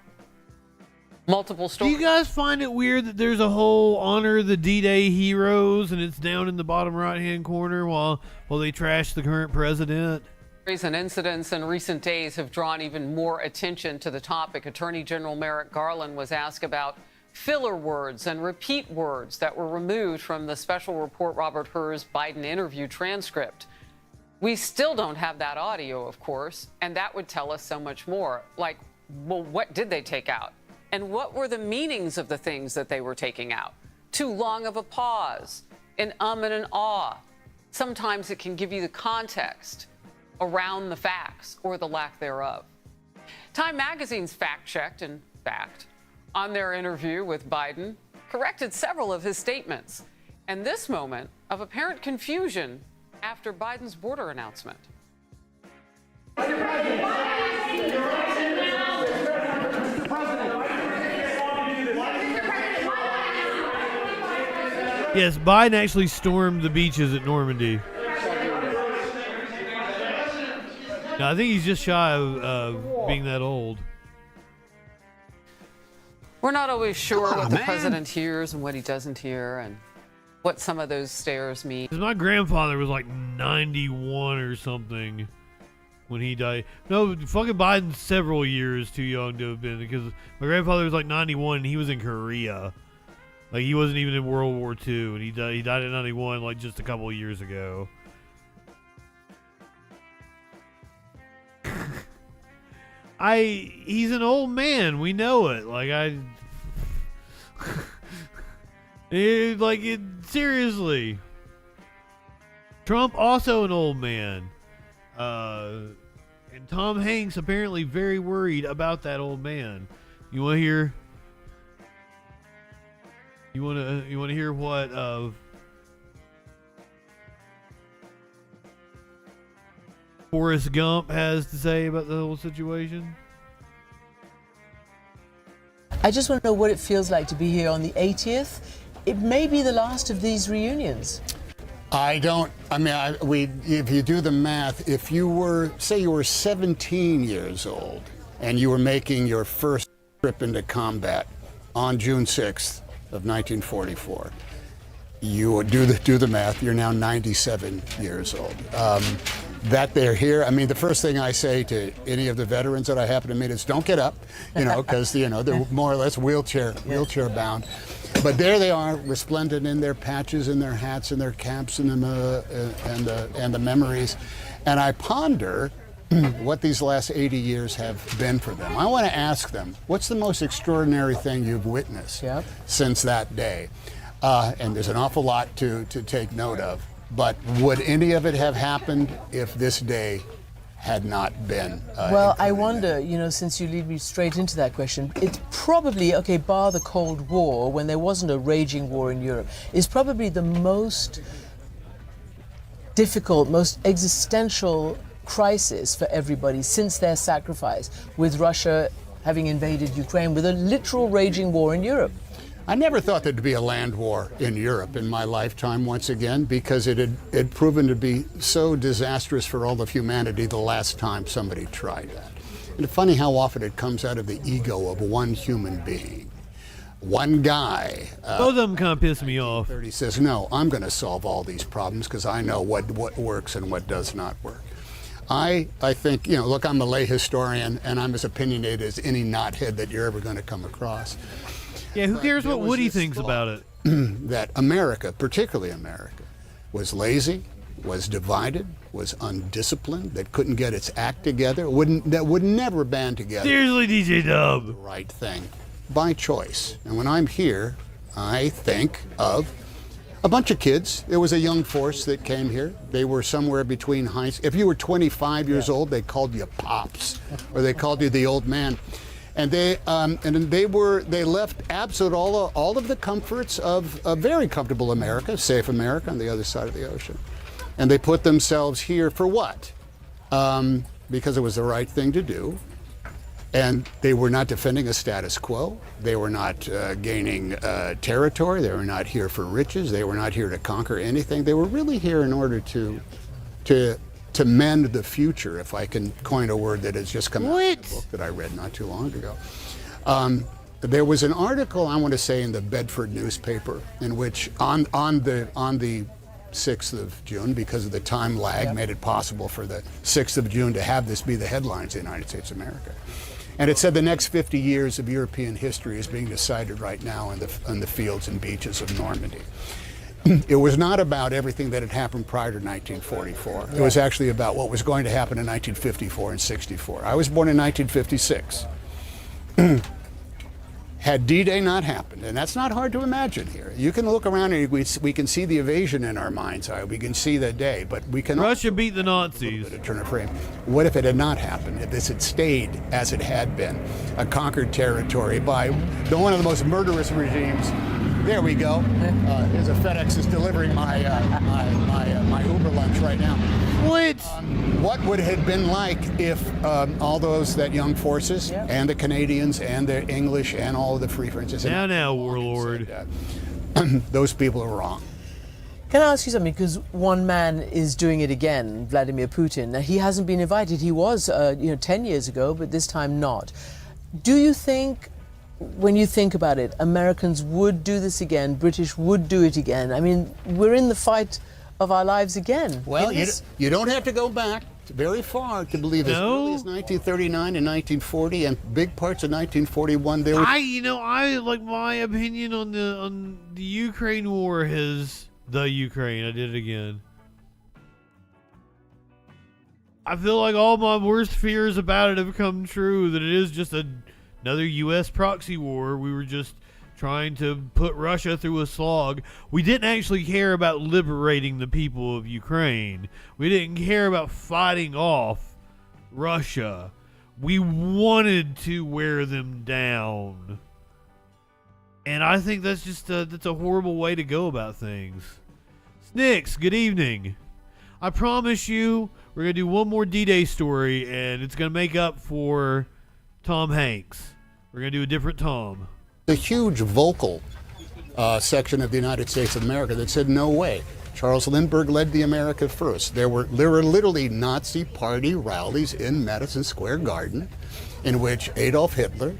Multiple stories. Do you guys find it weird that there's a whole honor the D-Day heroes and it's down in the bottom right-hand corner while they trash the current president? Recent incidents in recent days have drawn even more attention to the topic. Attorney General Merrick Garland was asked about filler words and repeat words that were removed from the special report Robert Hur's Biden interview transcript. We still don't have that audio, of course, and that would tell us so much more. Like, well, what did they take out? And what were the meanings of the things that they were taking out? Too long of a pause, an and an ah. Sometimes it can give you the context around the facts or the lack thereof. Time Magazine's fact-checked, in fact, on their interview with Biden, corrected several of his statements, and this moment of apparent confusion after Biden's border announcement. Yes, Biden actually stormed the beaches at Normandy. No, I think he's just shy of being that old. We're not always sure what the president hears and what he doesn't hear and what some of those stares mean. 'Cause my grandfather was like 91 or something when he died. No, fucking Biden's several years too young to have been, because my grandfather was like 91 and he was in Korea. Like, he wasn't even in World War II, and he died at 91 like just a couple of years ago. He's an old man. We know it. Like, seriously. Trump also an old man. And Tom Hanks apparently very worried about that old man. You want to hear? You want to hear what Forrest Gump has to say about the whole situation? I just want to know what it feels like to be here on the 80th. It may be the last of these reunions. If you do the math, if you were, say you were 17 years old and you were making your first trip into combat on June 6th of 1944, you would do the math, you're now 97 years old. That they're here, the first thing I say to any of the veterans that I happen to meet is don't get up, because, they're more or less wheelchair bound. But there they are, resplendent in their patches and their hats and their caps and the memories. And I ponder what these last 80 years have been for them. I want to ask them, what's the most extraordinary thing you've witnessed since that day? And there's an awful lot to take note of. But would any of it have happened if this day had not been? Well, I wonder, since you lead me straight into that question, it's probably, bar the Cold War, when there wasn't a raging war in Europe, is probably the most difficult, most existential crisis for everybody since their sacrifice, with Russia having invaded Ukraine, with a literal raging war in Europe. I never thought there'd be a land war in Europe in my lifetime once again, because it had proven to be so disastrous for all of humanity the last time somebody tried that. And it's funny how often it comes out of the ego of one human being. One guy. Both of them kind of piss me off. He says, no, I'm going to solve all these problems because I know what works and what does not work. I think, look, I'm a lay historian and I'm as opinionated as any knothead that you're ever going to come across. Yeah, who cares what Woody thinks about it? That America, particularly America, was lazy, was divided, was undisciplined, that couldn't get its act together, that would never band together. Seriously, DJ Dub. The right thing, by choice. And when I'm here, I think of a bunch of kids. There was a young force that came here. They were somewhere between high school. If you were 25 years old, they called you Pops, or they called you the old man. And they left absolute all of the comforts of a very comfortable America, safe America on the other side of the ocean, and they put themselves here for what? Because it was the right thing to do, and they were not defending a status quo. They were not gaining territory. They were not here for riches. They were not here to conquer anything. They were really here in order to mend the future, if I can coin a word that has just come out of the book that I read not too long ago. There was an article, I want to say, in the Bedford newspaper, in which on the 6th of June because of the time lag made it possible for the 6th of June to have this be the headlines of the United States of America. And it said the next 50 years of European history is being decided right now on the fields and beaches of Normandy. It was not about everything that had happened prior to 1944. It was actually about what was going to happen in 1954 and 64. I was born in 1956. Had D-Day not happened, and that's not hard to imagine here. You can look around and we can see the invasion in our mind's eye. We can see that day, but we can Russia beat the Nazis. Turn of frame. What if it had not happened? If this had stayed as it had been, a conquered territory by one of the most murderous regimes. There we go. Here's a FedEx is delivering my Uber lunch right now. What would it have been like if all that young forces and the Canadians and the English and all of the Free Frenches now, warlord. Those people are wrong. Can I ask you something? Because one man is doing it again, Vladimir Putin. Now, he hasn't been invited. He was, 10 years ago, but this time not. Do you think, when you think about it, Americans would do this again, British would do it again? I mean, we're in the fight of our lives again. Well, you don't have to go back very far to believe as early as 1939 and 1940 and big parts of 1941. There was I like my opinion on the Ukraine war is the Ukraine. I did it again. I feel like all my worst fears about it have come true. That it is just another U.S. proxy war. We were just trying to put Russia through a slog. We didn't actually care about liberating the people of Ukraine. We didn't care about fighting off Russia. We wanted to wear them down. And I think that's just that's a horrible way to go about things. Snicks, good evening. I promise you we're going to do one more D-Day story, and it's going to make up for Tom Hanks. We're going to do a different Tom. A huge vocal section of the United States of America that said, no way. Charles Lindbergh led the America first. There were literally Nazi party rallies in Madison Square Garden in which Adolf Hitler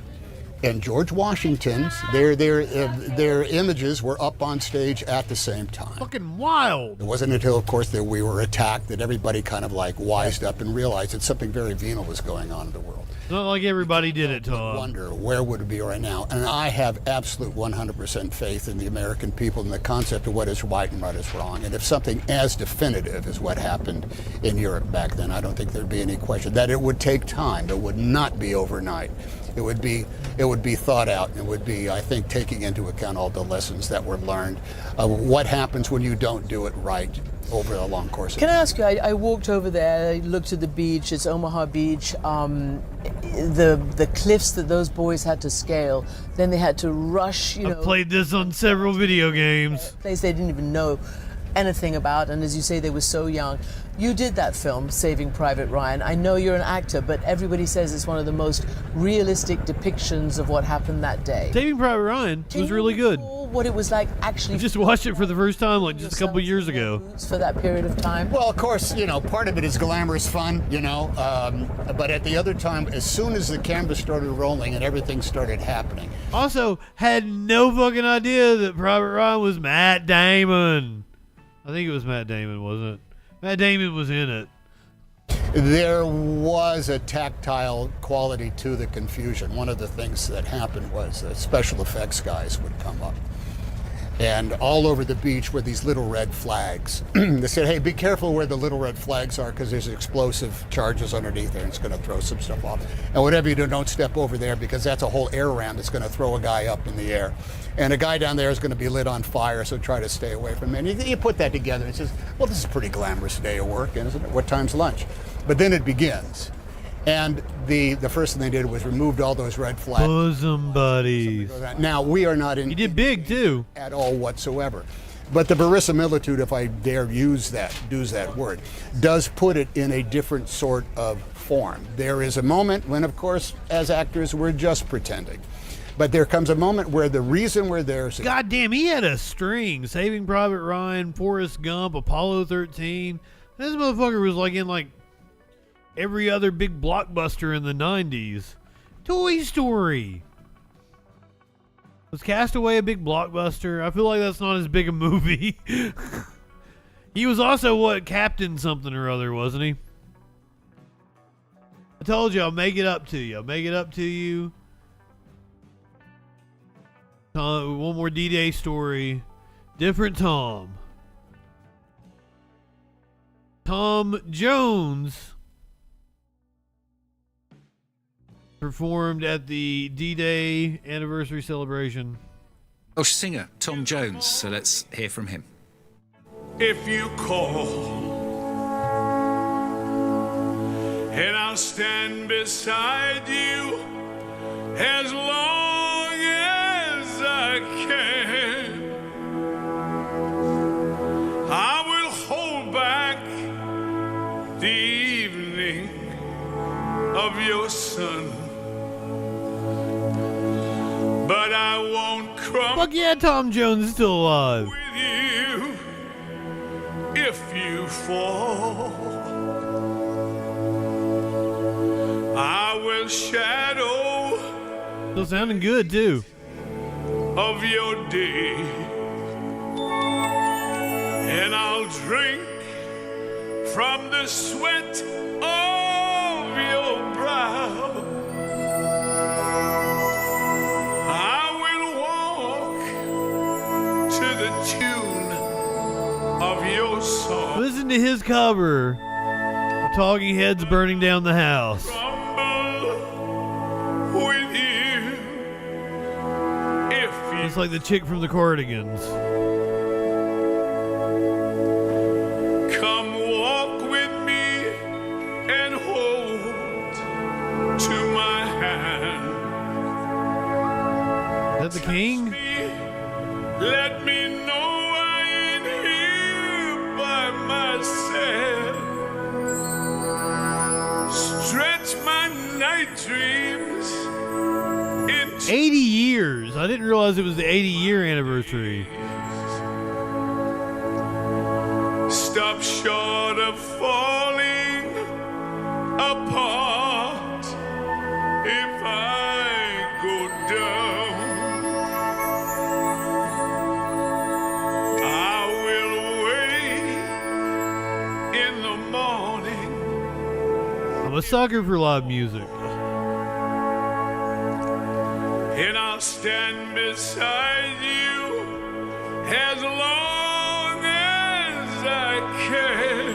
and George Washington's, their images were up on stage at the same time. Fucking wild. It wasn't until, of course, that we were attacked that everybody kind of like wised up and realized that something very venal was going on in the world. Not like everybody did it, Tom. Wonder where would it be right now? And I have absolute 100% faith in the American people and the concept of what is right and what is wrong. And if something as definitive as what happened in Europe back then, I don't think there'd be any question that it would take time. It would not be overnight. It would be thought out. It would be, I think, taking into account all the lessons that were learned of what happens when you don't do it right over a long course of time. Can I ask you, I walked over there, I looked at the beach, it's Omaha Beach, the cliffs that those boys had to scale, then they had to rush, I've played this on several video games. Place they didn't even know anything about, and as you say, they were so young. You did that film, Saving Private Ryan. I know you're an actor, but everybody says it's one of the most realistic depictions of what happened that day. Saving Private Ryan was really good. What it was like actually. I just watched it for the first time like just a couple years ago. For that period of time. Well, of course, part of it is glamorous fun, but at the other time, as soon as the camera started rolling and everything started happening. Also, had no fucking idea that Private Ryan was Matt Damon. I think it was Matt Damon, wasn't it? Matt Damon was in it. There was a tactile quality to the confusion. One of the things that happened was that special effects guys would come up. And all over the beach were these little red flags. They said, hey, be careful where the little red flags are because there's explosive charges underneath there and it's going to throw some stuff off. And whatever you do, don't step over there because that's a whole air ram that's going to throw a guy up in the air. And a guy down there is going to be lit on fire, so try to stay away from him. And you put that together and it says, well, this is a pretty glamorous day of work, isn't it? What time's lunch? But then it begins. And the first thing they did was removed all those red flags. Bosom buddies. Now, we are not in... You did big, too. ...at all whatsoever. But the verisimilitude, if I dare use that word, does put it in a different sort of form. There is a moment when, of course, as actors, we're just pretending. But there comes a moment where the reason we're there... God damn, he had a string. Saving Private Ryan, Forrest Gump, Apollo 13. This motherfucker was like in like every other big blockbuster in the 90s. Toy Story. Was Castaway a big blockbuster? I feel like that's not as big a movie. He was also, what, captain something or other, wasn't he? I told you, I'll make it up to you. I'll make it up to you. One more D-Day story. Different Tom. Tom Jones performed at the D-Day anniversary celebration. Welsh singer Tom Jones, so let's hear from him. If you call, and I'll stand beside you as long as I can. I will hold back the evening of your son, but I won't crumble. Fuck yeah, Tom Jones is still alive. With you if you fall. I will shadow. Still sounding good too. Of your day, and I'll drink from the sweat of your brow. I will walk to the tune of your song. Listen to his cover. Talking Heads Burning Down the House. With you, if you It's like the chick from the Cardigans. come walk with me and hold to my hand. Is that the King? Let me know I ain't here by myself. Stretch my night dreams into 80 years. I didn't realize it was the 80-year anniversary. stop short of falling apart if I go down. I will wait in the morning. I'm a sucker for live music. And I'll stand beside you as long as I can.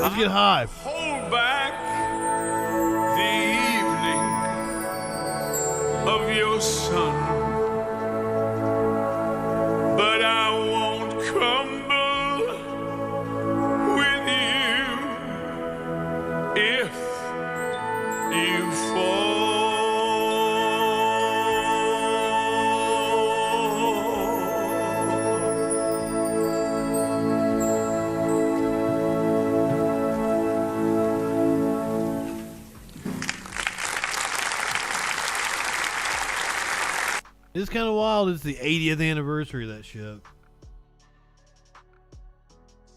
Let's get high. Hold back the evening of your son, but I won't crumble with you if you fall. It's kind of wild. It's the 80th anniversary of that shit.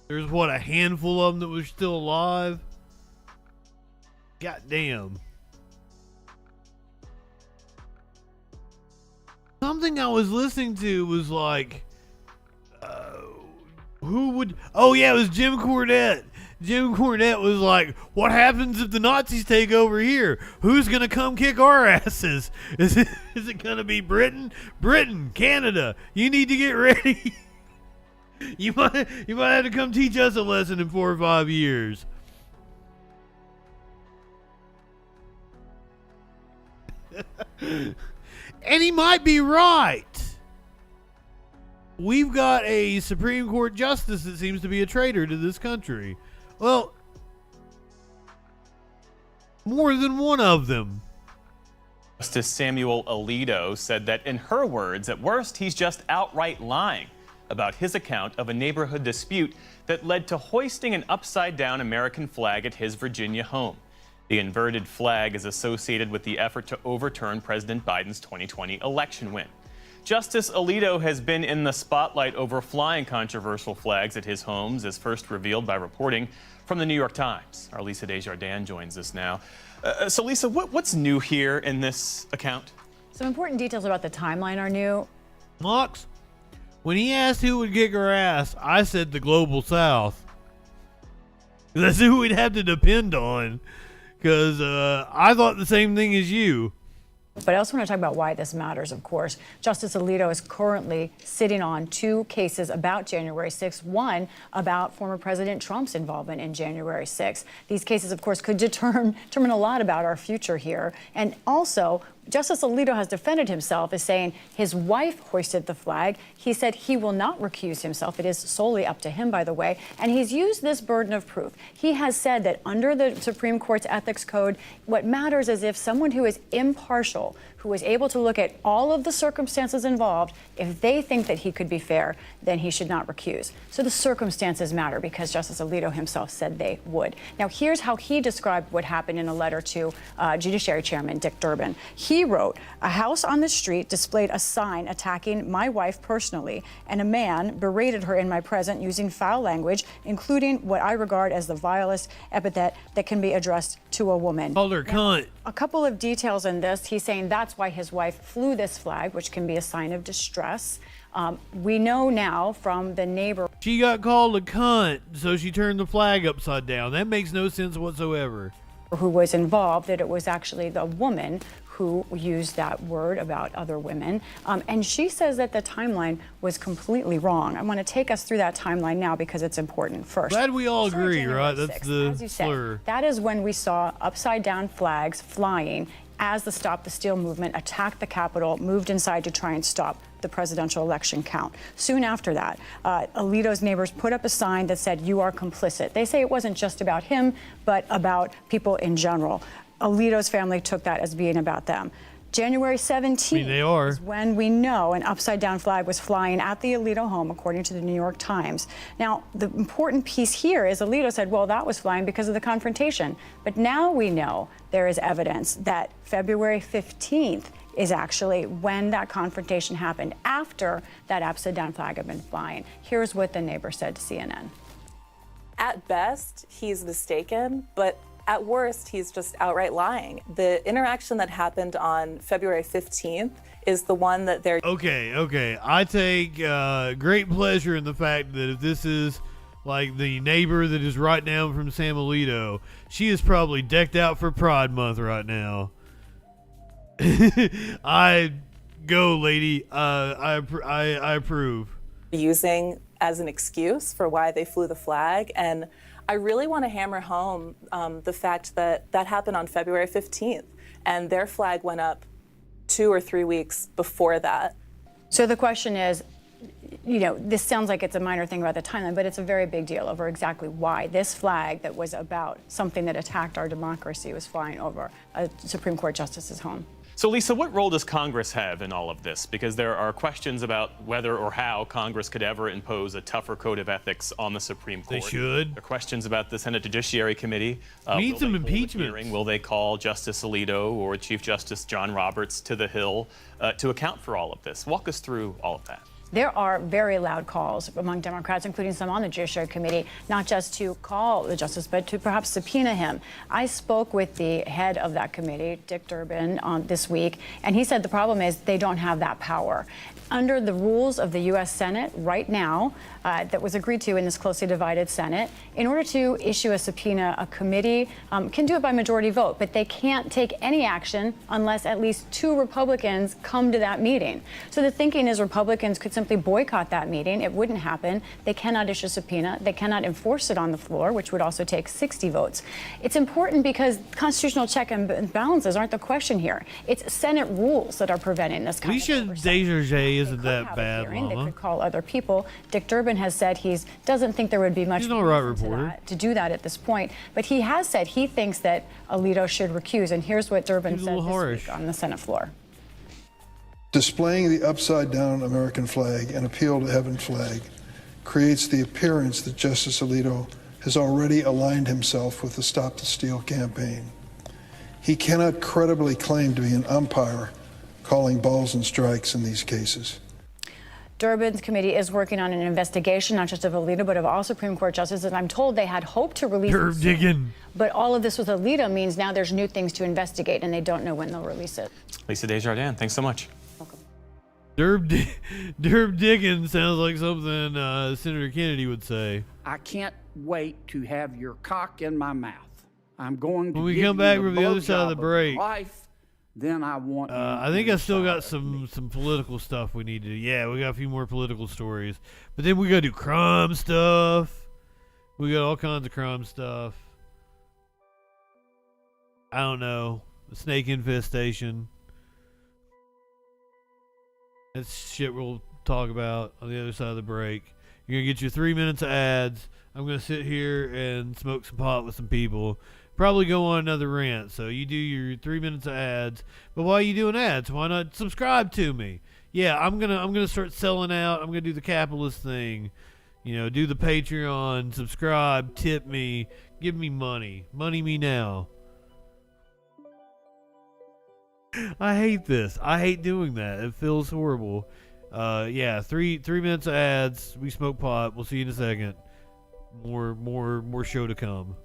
There's what, a handful of them that was still alive? God damn. Something I was listening to was like, who would? Oh yeah, it was Jim Cornette. Jim Cornette was like, what happens if the Nazis take over here? Who's gonna come kick our asses? Is it gonna be Britain? Britain, Canada, you need to get ready. You might have to come teach us a lesson in 4 or 5 years. And he might be right. We've got a Supreme Court justice that seems to be a traitor to this country. Well, more than one of them. Justice Samuel Alito said that, in her words, at worst, he's just outright lying about his account of a neighborhood dispute that led to hoisting an upside-down American flag at his Virginia home. The inverted flag is associated with the effort to overturn President Biden's 2020 election win. Justice Alito has been in the spotlight over flying controversial flags at his homes, as first revealed by reporting from the New York Times. Our Lisa Desjardins joins us now. So Lisa, what's new here in this account? Some important details about the timeline are new. Mox? When he asked who would kick her ass, I said the global south. That's who we'd have to depend on. Because I thought the same thing as you. But I also want to talk about why this matters, of course. Justice Alito is currently sitting on 2 cases about January 6th, one about former President Trump's involvement in January 6th. These cases, of course, could determine a lot about our future here. And also, Justice Alito has defended himself as saying his wife hoisted the flag. He said he will not recuse himself. It is solely up to him, by the way. And he's used this burden of proof. He has said that under the Supreme Court's ethics code, what matters is if someone who is impartial, who is able to look at all of the circumstances involved, if they think that he could be fair, then he should not recuse. So the circumstances matter because Justice Alito himself said they would. Now, here's how he described what happened in a letter to Judiciary Chairman Dick Durbin. He wrote, "A house on the street displayed a sign attacking my wife personally, and a man berated her in my presence using foul language, including what I regard as the vilest epithet that can be addressed to a woman." Called her cunt. A couple of details in this. He's saying that's why his wife flew this flag, which can be a sign of distress. We know now from the neighbor. She got called a cunt, so she turned the flag upside down. That makes no sense whatsoever. Who was involved, that it was actually the woman who used that word about other women. And she says that the timeline was completely wrong. I want to take us through that timeline now because it's important. First, glad we all agree, right? That's the slur. That is when we saw upside down flags flying as the Stop the Steal movement attacked the Capitol, moved inside to try and stop the presidential election count. Soon after that, Alito's neighbors put up a sign that said, "You are complicit." They say it wasn't just about him, but about people in general. Alito's family took that as being about them. January 17th is when we know an upside-down flag was flying at the Alito home, according to the New York Times. Now, the important piece here is Alito said, well, that was flying because of the confrontation. But now we know there is evidence that February 15th is actually when that confrontation happened, after that upside-down flag had been flying. Here's what the neighbor said to CNN. At best, he's mistaken, but at worst, he's just outright lying. The interaction that happened on February 15th is the one that they're... Okay. I take great pleasure in the fact that if this is like the neighbor that is right down from Sam Alito, she is probably decked out for Pride Month right now. I go, lady. I approve. Using as an excuse for why they flew the flag. And I really want to hammer home the fact that that happened on February 15th, and their flag went up 2 or 3 weeks before that. So the question is, you know, this sounds like it's a minor thing about the timeline, but it's a very big deal over exactly why this flag that was about something that attacked our democracy was flying over a Supreme Court justice's home. So, Lisa, what role does Congress have in all of this? Because there are questions about whether or how Congress could ever impose a tougher code of ethics on the Supreme Court. They should. There are questions about the Senate Judiciary Committee. We need some impeachment. Will they call Justice Alito or Chief Justice John Roberts to the Hill to account for all of this? Walk us through all of that. There are very loud calls among Democrats, including some on the Judiciary Committee, not just to call the justice, but to perhaps subpoena him. I spoke with the head of that committee, Dick Durbin, this week, and he said the problem is they don't have that power. Under the rules of the U.S. Senate right now, that was agreed to in this closely divided Senate, in order to issue a subpoena, a committee can do it by majority vote, but they can't take any action unless at least 2 Republicans come to that meeting. So the thinking is Republicans could simply boycott that meeting. It wouldn't happen. They cannot issue a subpoena. They cannot enforce it on the floor, which would also take 60 votes. It's important because constitutional check and balances aren't the question here. It's Senate rules that are preventing this kind of oversight. Desjardins isn't that bad, They Mama. could call other people. Dick Durbin has said he doesn't think there would be much reason to do that at this point. But he has said he thinks that Alito should recuse. And here's what Durbin said this week on the Senate floor. Displaying the upside-down American flag and appeal to heaven flag creates the appearance that Justice Alito has already aligned himself with the Stop the Steal campaign. He cannot credibly claim to be an umpire calling balls and strikes in these cases. Durbin's committee is working on an investigation, not just of Alito, but of all Supreme Court justices. And I'm told they had hoped to release it soon. But all of this with Alito means now there's new things to investigate, and they don't know when they'll release it. Lisa Desjardins, thanks so much. Derb Dickens sounds like something Senator Kennedy would say. I can't wait to have your cock in my mouth. I'm going to When we give come back you from the other side of the break, life, then I want you I think I still got inside some political stuff we need to do. Yeah, we got a few more political stories. But then we got to do crime stuff. We got all kinds of crime stuff. I don't know. The snake infestation. That's shit we'll talk about on the other side of the break. You're going to get your 3 minutes of ads. I'm going to sit here and smoke some pot with some people. Probably go on another rant. So you do your 3 minutes of ads. But while you doing ads, why not subscribe to me? Yeah, I'm gonna start selling out. I'm gonna do the capitalist thing. You know, do the Patreon, subscribe, tip me, give me money. Money me now. I hate this. I hate doing that. It feels horrible. Yeah, three minutes of ads. We smoke pot. We'll see you in a second. More show to come.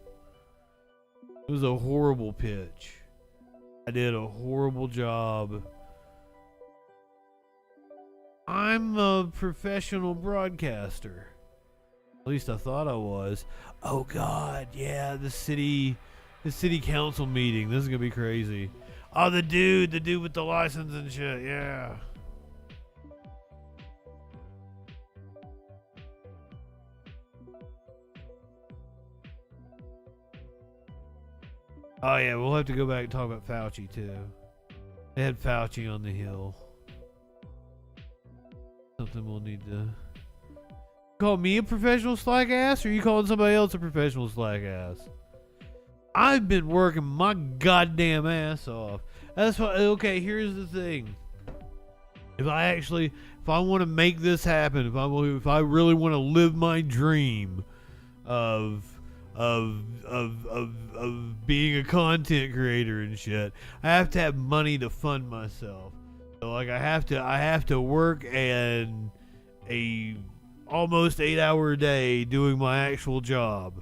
It was a horrible pitch. I did a horrible job. I'm a professional broadcaster. At least I thought I was. Oh God, yeah, the city council meeting. This is gonna be crazy. Oh, the dude with the license and shit. Yeah. Oh yeah, we'll have to go back and talk about Fauci too. They had Fauci on the Hill. Something we'll need to call me a professional slack ass, or are you calling somebody else a professional slack ass? I've been working my goddamn ass off. That's why. Okay, here's the thing. If I want to make this happen, if I really want to live my dream of being a content creator and shit, I have to have money to fund myself. So like I have to work and a almost 8-hour day doing my actual job,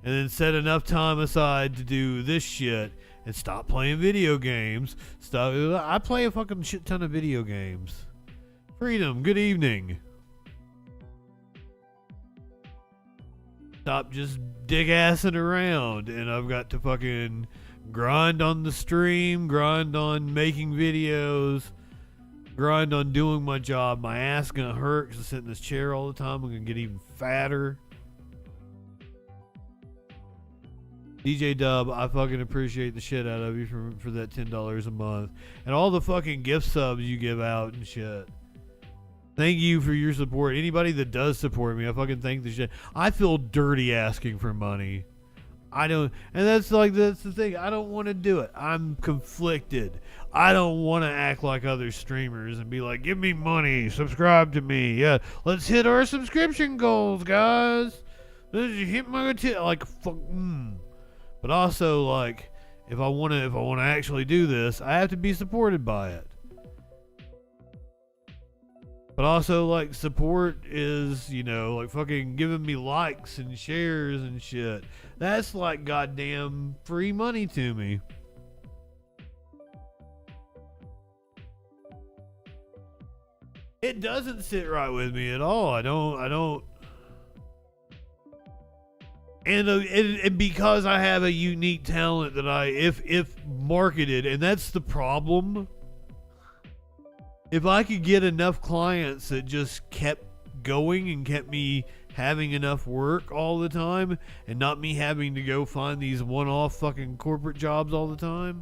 and then set enough time aside to do this shit and stop playing video games. I play a fucking shit ton of video games. Freedom, good evening. Stop just dick-assing around, and I've got to fucking grind on the stream, grind on making videos, grind on doing my job. My ass gonna hurt because I sit in this chair all the time. I'm gonna get even fatter. DJ Dub, I fucking appreciate the shit out of you for that $10 a month. And all the fucking gift subs you give out and shit. Thank you for your support. Anybody that does support me, I fucking thank the shit. I feel dirty asking for money. I don't, and that's the thing. I don't want to do it. I'm conflicted. I don't want to act like other streamers and be like, give me money, subscribe to me. Yeah, let's hit our subscription goals, guys. Let's hit my like fuck. But also, like, if I want to actually do this, I have to be supported by it. But also, like, support is, you know, like fucking giving me likes and shares and shit. That's like goddamn free money to me. It doesn't sit right with me at all. I don't. And because I have a unique talent that if marketed, and that's the problem. If I could get enough clients that just kept going and kept me having enough work all the time and not me having to go find these one-off fucking corporate jobs all the time.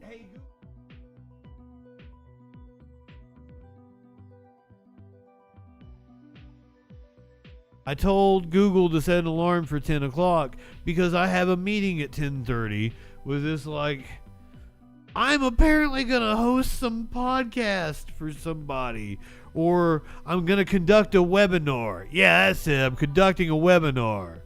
Hey, I told Google to set an alarm for 10 o'clock because I have a meeting at 10:30 with this, like, I'm apparently going to host some podcast for somebody, or I'm going to conduct a webinar. Yeah, that's it. I'm conducting a webinar.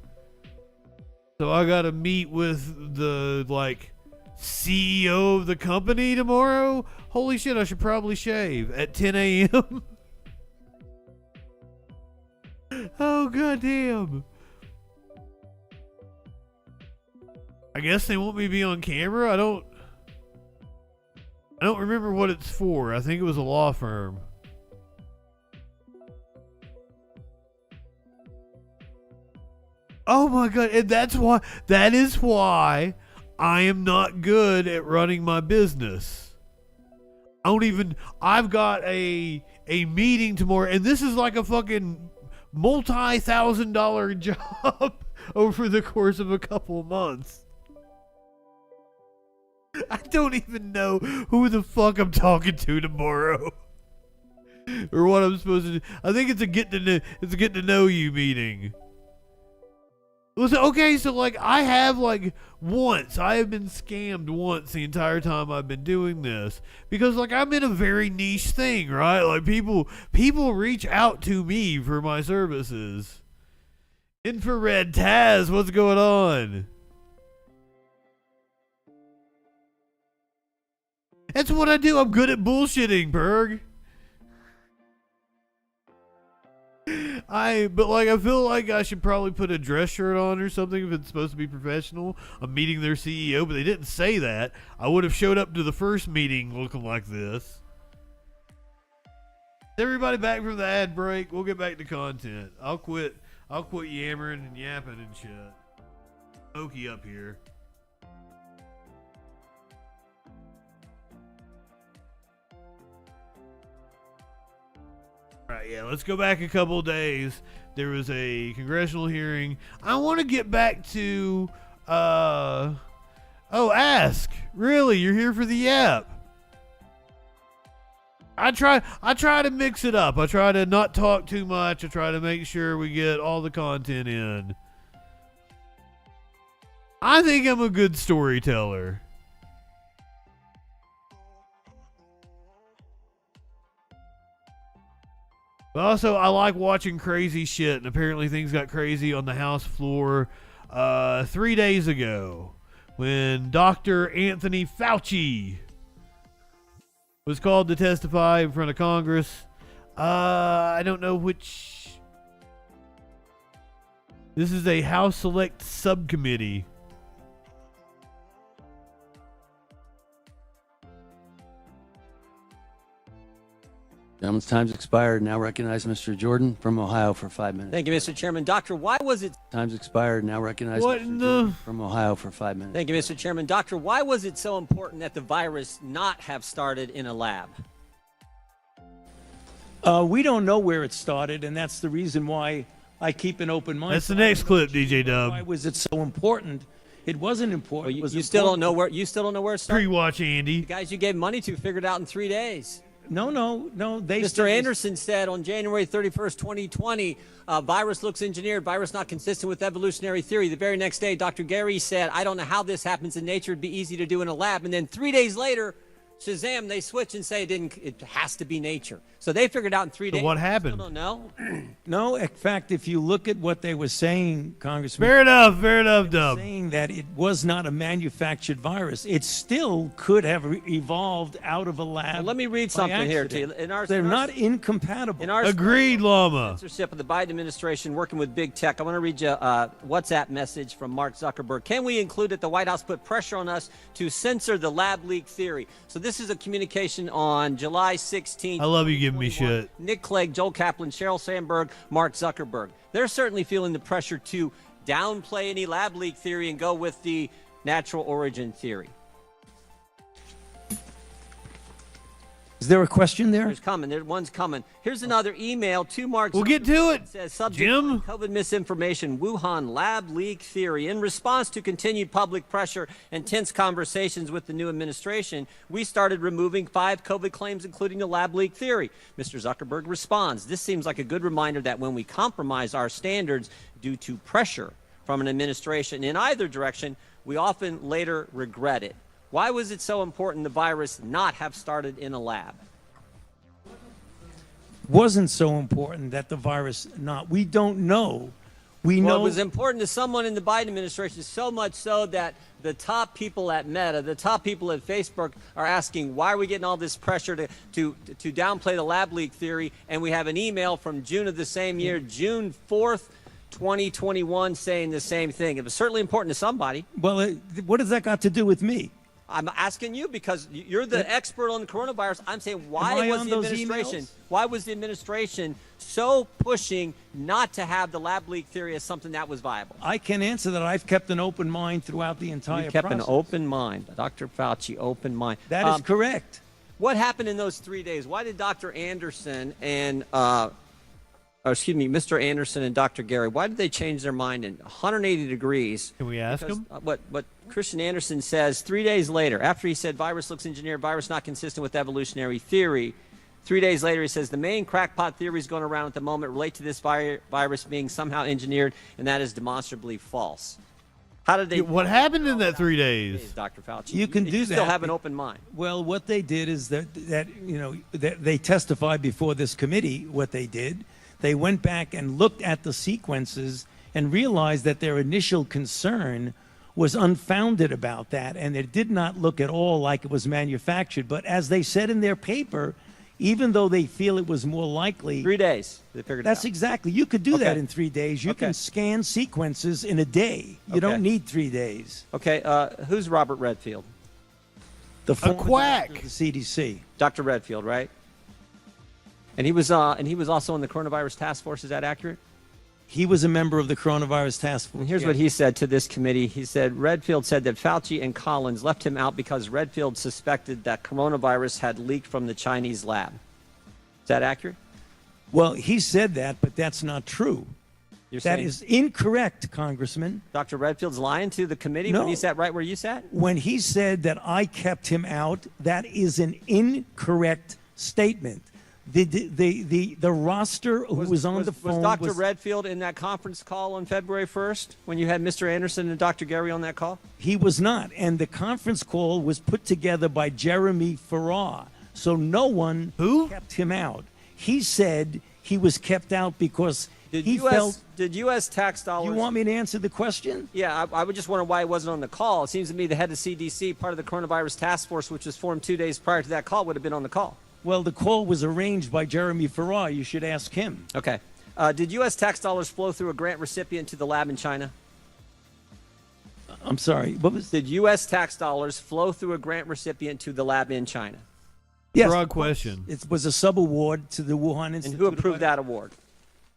So I got to meet with the, like, CEO of the company tomorrow? Holy shit, I should probably shave at 10 a.m. Oh, goddamn. I guess they want me to be on camera? I don't remember what it's for. I think it was a law firm. Oh my god, and that is why I am not good at running my business. I've got a meeting tomorrow, and this is like a fucking multi-$1,000 job over the course of a couple of months. I don't even know who the fuck I'm talking to tomorrow. Or what I'm supposed to do. I think it's a get to know you meeting. Okay, so like I have been scammed once the entire time I've been doing this, because like I'm in a very niche thing, right? Like people reach out to me for my services. Infrared Taz, what's going on? That's what I do. I'm good at bullshitting, Berg. I feel like I should probably put a dress shirt on or something if it's supposed to be professional. I'm meeting their CEO, but they didn't say that. I would have showed up to the first meeting looking like this. Is everybody back from the ad break? We'll get back to content. I'll quit yammering and yapping and shit. Smokey up here. Right, yeah, let's go back a couple of days. There was a congressional hearing. I want to get back to, Ask. Really, you're here for the yap. I try to mix it up. I try to not talk too much. I try to make sure we get all the content in. I think I'm a good storyteller. But also, I like watching crazy shit, and apparently things got crazy on the House floor 3 days ago when Dr. Anthony Fauci was called to testify in front of Congress. I don't know which. This is a House Select Subcommittee. Gentleman's time's expired. Now recognize Mr. Jordan from Ohio for 5 minutes. Thank you, Mr. Chairman. Doctor, why was it... Time's expired. Now recognize Mr. Jordan from Ohio for 5 minutes. Thank you, Mr. Chairman. Doctor, why was it so important that the virus not have started in a lab? We don't know where it started, and that's the reason why I keep an open mind. That's the next clip, DJ Dub. Why was it so important? It wasn't important. Well, you still don't know where it started? Pre-watch, Andy. The guys you gave money to figured it out in 3 days. No. Mr. Anderson said on January 31st, 2020, virus looks engineered, virus not consistent with evolutionary theory. The very next day, Dr. Gary said, I don't know how this happens in nature. It'd be easy to do in a lab. And then 3 days later, Shazam, they switch and say it has to be nature. So they figured out in 3 days. So what happened? I don't know. No, in fact, if you look at what they were saying, Congressman. Fair enough, Dub. Saying that it was not a manufactured virus. It still could have evolved out of a lab. Well, let me read something here to you. They're not incompatible. Agreed, Llama. Censorship of the Biden administration working with big tech. I want to read you a WhatsApp message from Mark Zuckerberg. Can we include that the White House put pressure on us to censor the lab leak theory? So this is a communication on July 16th. I love you giving me shit. Nick Clegg, Joel Kaplan, Sheryl Sandberg, Mark Zuckerberg. They're certainly feeling the pressure to downplay any lab leak theory and go with the natural origin theory. Is there a question there? There's coming. One's coming. Here's another email to Mark. We'll get to it. Says, subject Jim. COVID misinformation, Wuhan lab leak theory. In response to continued public pressure and tense conversations with the new administration, we started removing 5 COVID claims, including the lab leak theory. Mr. Zuckerberg responds, this seems like a good reminder that when we compromise our standards due to pressure from an administration in either direction, we often later regret it. Why was it so important the virus not have started in a lab? Wasn't so important that the virus not. We don't know We Well, know it was important to someone in the Biden administration, so much so that the top people at Meta, the top people at Facebook are asking, why are we getting all this pressure to downplay the lab leak theory? And we have an email from June of the same year, June 4th, 2021, saying the same thing. It was certainly important to somebody. Well, what has that got to do with me? I'm asking you because you're the expert on the coronavirus. I'm saying, why was the administration so pushing not to have the lab leak theory as something that was viable? I can answer that. I've kept an open mind throughout the entire You kept process. an open mind, Dr. Fauci, open mind. That is correct. What happened in those 3 days? Why did Dr. Anderson and Mr. Anderson and Dr. Gary, why did they change their mind in 180 degrees? Can we ask Because, him? What Christian Anderson says 3 days later, after he said virus looks engineered, virus not consistent with evolutionary theory, 3 days later he says the main crackpot theories going around at the moment relate to this virus being somehow engineered, and that is demonstrably false. How did they? What happened in that 3 days? Dr. Fauci? You can do that. Still have an open mind. Well, what they did is that they testified before this committee. What they did, they went back and looked at the sequences and realized that their initial concern was unfounded about that, and it did not look at all like it was manufactured. But as they said in their paper, even though they feel it was more likely, 3 days they figured that's it out. exactly. You could do that Okay. in 3 days. You Okay. can scan sequences in a day. You don't need 3 days. Okay, who's Robert Redfield? The former quack. director of the CDC. Dr. Redfield, right? And he was also in the coronavirus task force. Is that accurate? He was a member of the coronavirus task force. And here's what he said to this committee. He said Redfield said that Fauci and Collins left him out because Redfield suspected that coronavirus had leaked from the Chinese lab. Is that accurate? Well, he said that, but that's not true. You're That saying is incorrect, Congressman. Dr. Redfield's lying to the committee No. when he sat right where you sat? When he said that I kept him out, that is an incorrect statement. The roster who was on the phone Was Dr. Redfield in that conference call on February 1st when you had Mr. Anderson and Dr. Gary on that call? He was not, and the conference call was put together by Jeremy Farrar, so no one kept him out. He said he was kept out because he felt. Did U.S. tax dollars? You want me to answer the question? Yeah, I would just wonder why he wasn't on the call. It seems to me the head of CDC, part of the coronavirus task force, which was formed 2 days prior to that call, would have been on the call. Well, the call was arranged by Jeremy Farrar. You should ask him. Okay. Did U.S. tax dollars flow through a grant recipient to the lab in China? I'm sorry. What was? Did U.S. tax dollars flow through a grant recipient to the lab in China? Yes. Broad question. It was a sub-award to the Wuhan Institute. And who approved that award?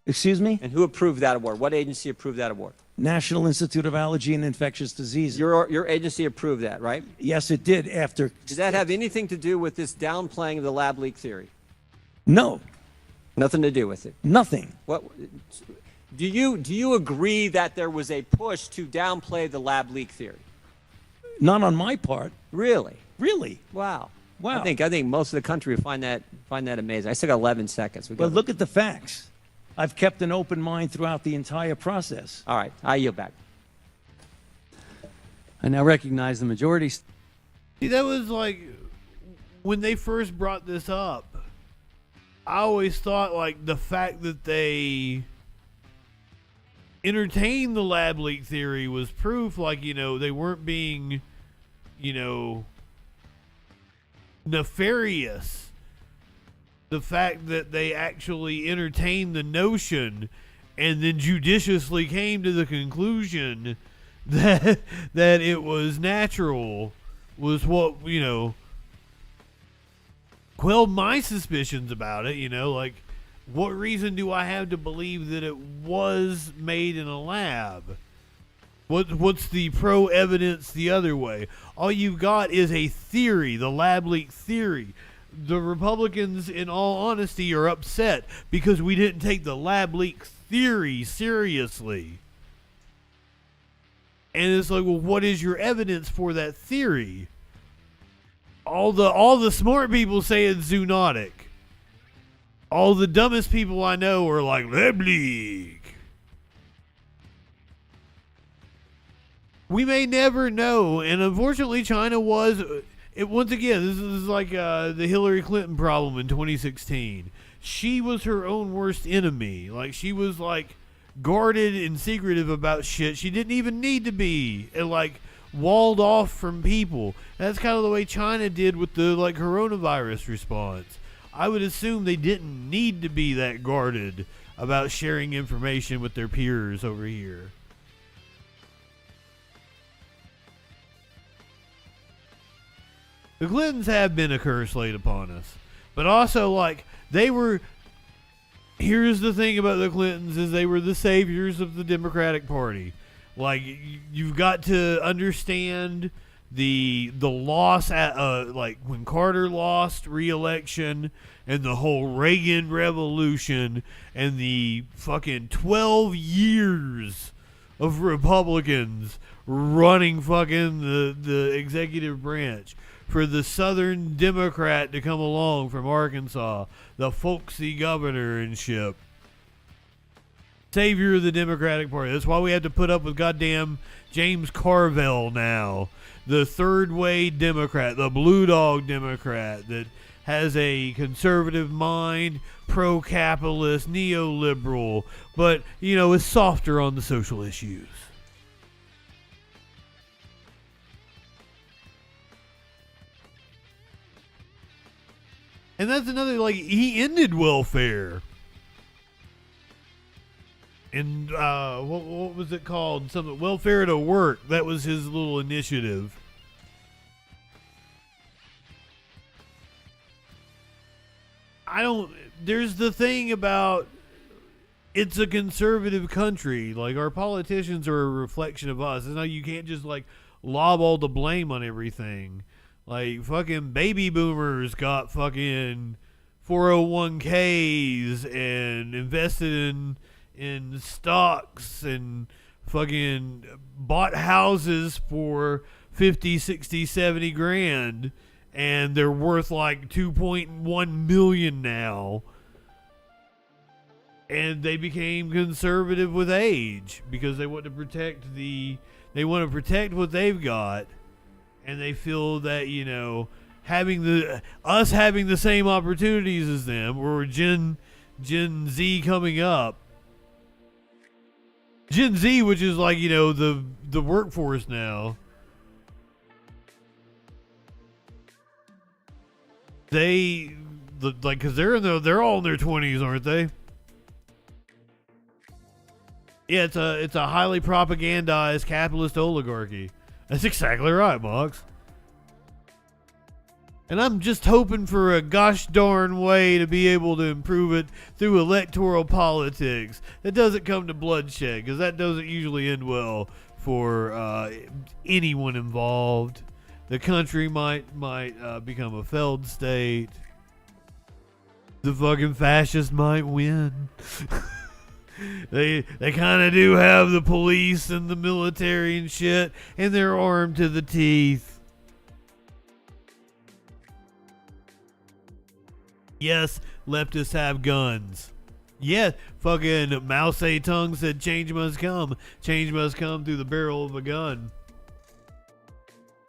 Excuse me? And who approved that award? What agency approved that award? National Institute of Allergy and Infectious Diseases. Your agency approved that, right? Yes, it did. After. Did that have anything to do with this downplaying of the lab leak theory? No. Nothing to do with it. Nothing. What do you agree that there was a push to downplay the lab leak theory? Not on my part. Really? Really? Wow. Wow. I think most of the country would find that amazing. I still got 11 seconds. But look at the facts. I've kept an open mind throughout the entire process. All right, I yield back. I now recognize the majority. See, that was like when they first brought this up. I always thought like the fact that they entertained the lab leak theory was proof, like, they weren't being, nefarious. The fact that they actually entertained the notion and then judiciously came to the conclusion that it was natural was what, quelled my suspicions about it, like, what reason do I have to believe that it was made in a lab? What's the pro evidence the other way? All you've got is a theory, the lab leak theory. The Republicans, in all honesty, are upset because we didn't take the lab leak theory seriously. And it's like, well, what is your evidence for that theory? All the smart people say it's zoonotic. All the dumbest people I know are like, lab leak. We may never know, and unfortunately China was... once again, this is like the Hillary Clinton problem in 2016. She was her own worst enemy. Like, she was like guarded and secretive about shit she didn't even need to be, and like walled off from people. That's kind of the way China did with the like coronavirus response. I would assume they didn't need to be that guarded about sharing information with their peers over here. The Clintons have been a curse laid upon us, but also like they were. Here's the thing about the Clintons is they were the saviors of the Democratic Party. Like you've got to understand the loss at like when Carter lost re-election and the whole Reagan revolution and the fucking 12 years of Republicans running fucking the executive branch. For the Southern Democrat to come along from Arkansas, the folksy governor and shit. Savior of the Democratic Party. That's why we have to put up with goddamn James Carville now. The third way Democrat, the blue dog Democrat that has a conservative mind, pro-capitalist, neoliberal, but, you know, is softer on the social issues. And that's another, like, he ended welfare. And, what was it called? Something, welfare to work. That was his little initiative. There's the thing about, it's a conservative country. Like, our politicians are a reflection of us. And now you can't just, like, lob all the blame on everything. Like, fucking baby boomers got fucking 401ks and invested in stocks and fucking bought houses for 50, 60, 70 grand. And they're worth like 2.1 million now. And they became conservative with age because they want to protect what they've got. And they feel that, you know, having the same opportunities as them, or Gen Z coming up. Gen Z, which is like, you know, the workforce now. Because they're all in their 20s, aren't they? Yeah, it's a highly propagandized capitalist oligarchy. That's exactly right, Mox. And I'm just hoping for a gosh darn way to be able to improve it through electoral politics that doesn't come to bloodshed, because that doesn't usually end well for anyone involved. The country might become a failed state. The fucking fascists might win. They kind of do have the police and the military and shit, and they're armed to the teeth. Yes, leftists have guns. Yeah, fucking Mao Zedong said change must come. Change must come through the barrel of a gun.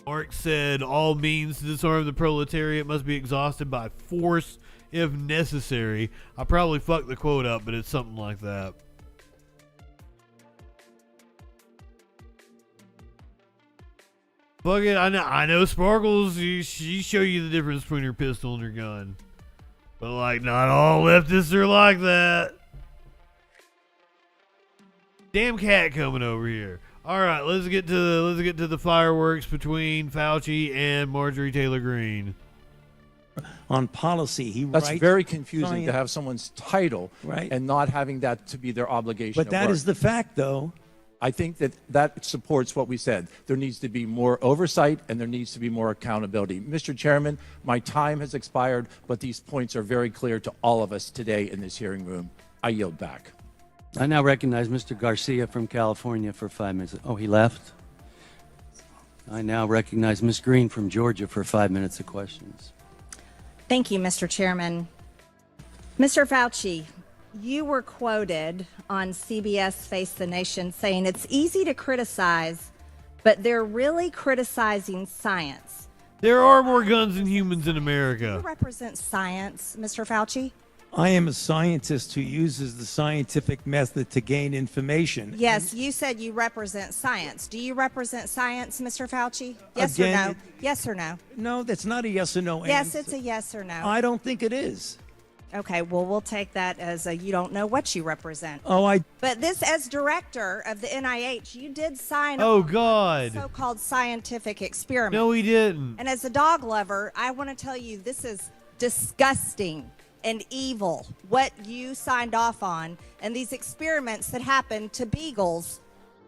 Marx said all means to disarm the proletariat must be exhausted by force if necessary. I probably fucked the quote up, but it's something like that. Fuck it, I know Sparkles, she show you the difference between her pistol and her gun. But like, not all leftists are like that. Damn cat coming over here. All right, let's get to the fireworks between Fauci and Marjorie Taylor Greene. On policy, That's writes very confusing science- to have someone's title and not having that to be their obligation. But at that work. is the fact, though. I think that supports what we said. There needs to be more oversight and there needs to be more accountability. Mr. Chairman, my time has expired, but these points are very clear to all of us today in this hearing room. I yield back. I now recognize Mr. Garcia from California for 5 minutes. Oh, he left? I now recognize Ms. Green from Georgia for 5 minutes of questions. Thank you, Mr. Chairman. Mr. Fauci, you were quoted on CBS Face the Nation saying it's easy to criticize, but they're really criticizing science. There are more guns than humans in America. Do you represent science, Mr. Fauci? I am a scientist who uses the scientific method to gain information. Yes, you said you represent science. Do you represent science, Mr. Fauci? Yes or Again, no? Yes or no? No, that's not a yes or no Yes, answer. it's a yes or no. I don't think it is. Okay, well, we'll take that as a you don't know what you represent. Oh, But this, as director of the NIH, you did sign Oh, on God. so-called scientific experiment. No, he didn't. And as a dog lover, I want to tell you this is disgusting and evil, what you signed off on, and these experiments that happened to beagles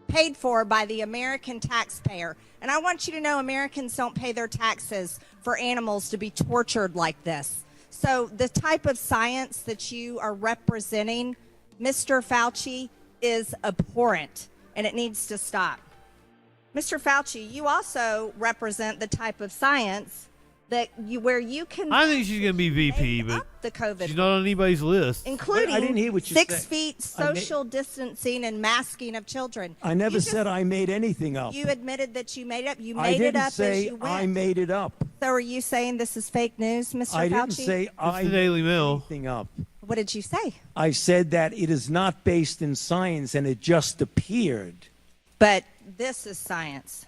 paid for by the American taxpayer. And I want you to know Americans don't pay their taxes for animals to be tortured like this. So the type of science that you are representing, Mr. Fauci, is abhorrent, and it needs to stop. Mr. Fauci, you also represent the type of science that where you can. I think she's going to be VP, but the COVID, she's not on anybody's list. including I didn't hear what you 6 said. feet I ma- social distancing and masking of children. I never said I made anything up. You admitted that you made it up. You I made it didn't up say as you went. I made it up. So are you saying this is fake news, Mr. Fauci? I didn't say I the Daily made Mail. anything up. What did you say? I said that it is not based in science and it just appeared. But this is science.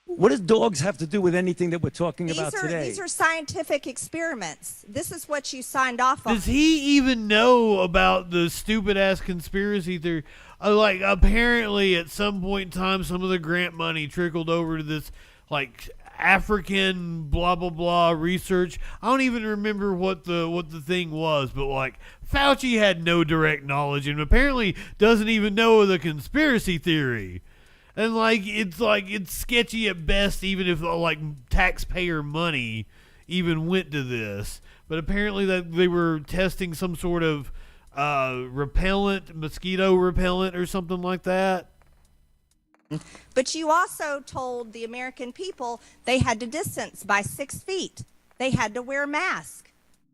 What does dogs have to do with anything that we're talking about today? These are scientific experiments. This is what you signed off on. Does he even know about the stupid ass conspiracy theory? Like, apparently, at some point in time, some of the grant money trickled over to this, like, African blah blah blah research. I don't even remember what the thing was, but like Fauci had no direct knowledge and apparently doesn't even know the conspiracy theory. And it's sketchy at best, even if like taxpayer money even went to this. But apparently that they were testing some sort of repellent, mosquito repellent or something like that. But you also told the American people they had to distance by 6 feet. They had to wear masks.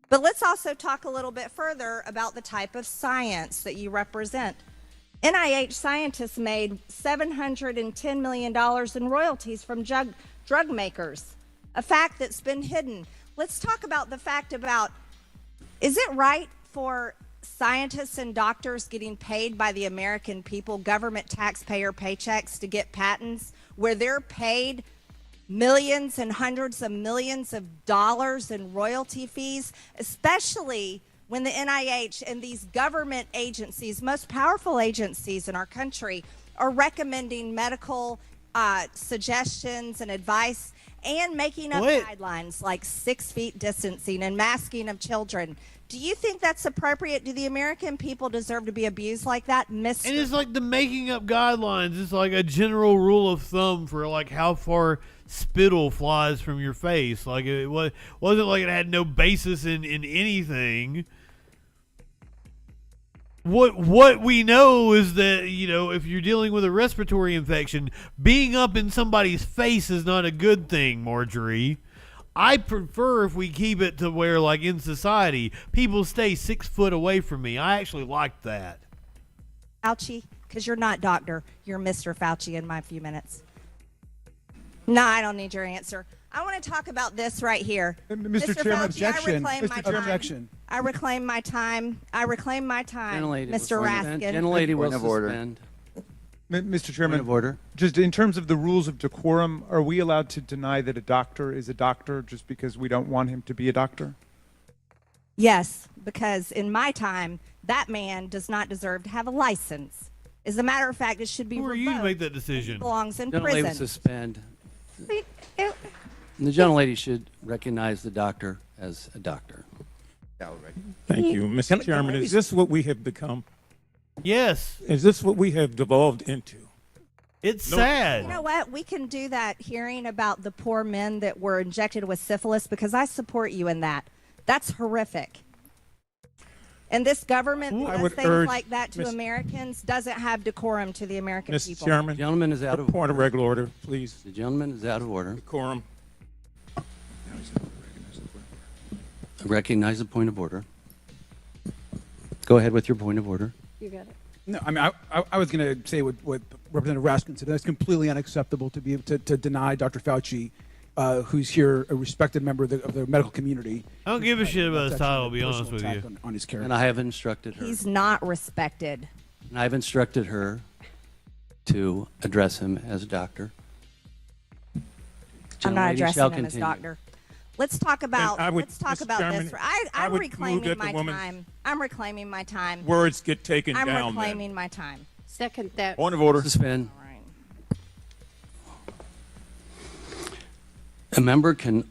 But let's also talk a little bit further about the type of science that you represent. NIH scientists made $710 million in royalties from drug makers, a fact that's been hidden. Let's talk about the fact about, is it right for scientists and doctors getting paid by the American people, government taxpayer paychecks to get patents where they're paid millions and hundreds of millions of dollars in royalty fees, especially when the NIH and these government agencies, most powerful agencies in our country, are recommending medical suggestions and advice and making up guidelines like 6 feet distancing and masking of children. Do you think that's appropriate? Do the American people deserve to be abused like that, Mr.? And it's like the making up guidelines. It's like a general rule of thumb for like how far spittle flies from your face. Like it wasn't like it had no basis in anything. What we know is that, you know, if you're dealing with a respiratory infection, being up in somebody's face is not a good thing, Marjorie. I prefer if we keep it to where, like in society, people stay 6 foot away from me. I actually like that. Fauci, because you're not doctor. You're Mr. Fauci in my few minutes. No, I don't need your answer. I want to talk about this right here. Mr. Chairman, Fauci, objection. I reclaim Mr. my Chairman, time. objection. I reclaim my time. I reclaim my time, Gentlelady will Mr. suspend. Raskin. Gentlelady will Point of order. suspend. Mr. Chairman, Point of order. just in terms of the rules of decorum, are we allowed to deny that a doctor is a doctor just because we don't want him to be a doctor? Yes, because in my time, that man does not deserve to have a license. As a matter of fact, it should be Who are revoked. you to make that decision? He belongs in Gentlelady will prison. suspend. And the gentlelady should recognize the doctor as a doctor. Thank you, Mr. Chairman. Is this what we have become? Yes. Is this what we have devolved into? It's sad. You know what? We can do that hearing about the poor men that were injected with syphilis because I support you in that. That's horrific. And this government that does things like that to Americans doesn't have decorum to the American Mr. people. Chairman, The gentleman is out of point of regular order, please. The gentleman is out of order. Decorum. I recognize the point of order. Go ahead with your point of order. You got it. No, I mean, I was going to say what Representative Raskin said. That's completely unacceptable to be to deny Dr. Fauci who's here, a respected member of the medical community. I don't give a shit about his title, to be honest with you. On his character. And I have instructed her. He's not respected. And I've instructed her to address him as doctor. I'm not Gentlelady addressing shall him as continue. doctor. Let's talk about. Let's talk Mr. about Chairman, this. I I'm would move reclaiming that the my woman- time. I'm reclaiming my time. Words get taken I'm down. reclaiming my time. Second that. Point of order. Suspend. A member can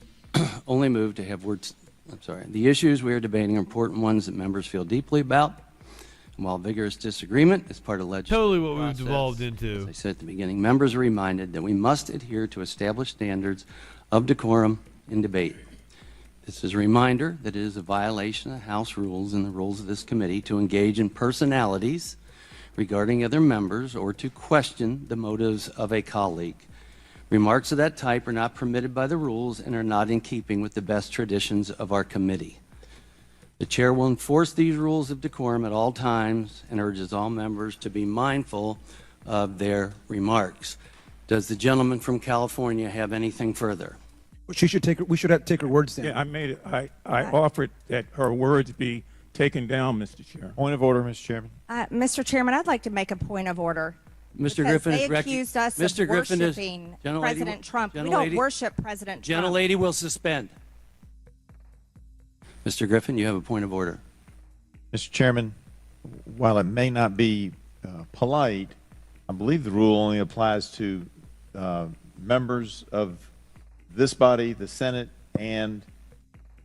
only move to have words. I'm sorry. The issues we are debating are important ones that members feel deeply about. And while vigorous disagreement is part of legislative Totally what we've process, devolved into. as I said at the beginning, members are reminded that we must adhere to established standards of decorum in debate. This is a reminder that it is a violation of House rules and the rules of this committee to engage in personalities regarding other members or to question the motives of a colleague. Remarks of that type are not permitted by the rules and are not in keeping with the best traditions of our committee. The chair will enforce these rules of decorum at all times and urges all members to be mindful of their remarks. Does the gentleman from California have anything further? We should have to take her words down. Yeah, I made it. I offered that her words be taken down, Mr. Chair. Point of order, Mr. Chairman. Mr. Chairman, I'd like to make a point of order. Mr. Because Griffin they is accused us Mr. of Griffin is worshiping Gentlelady President will- Trump. We Gentlelady- don't worship President Trump. Gentlelady will suspend. Mr. Griffin, you have a point of order. Mr. Chairman, while it may not be polite, I believe the rule only applies to members of this body, the Senate, and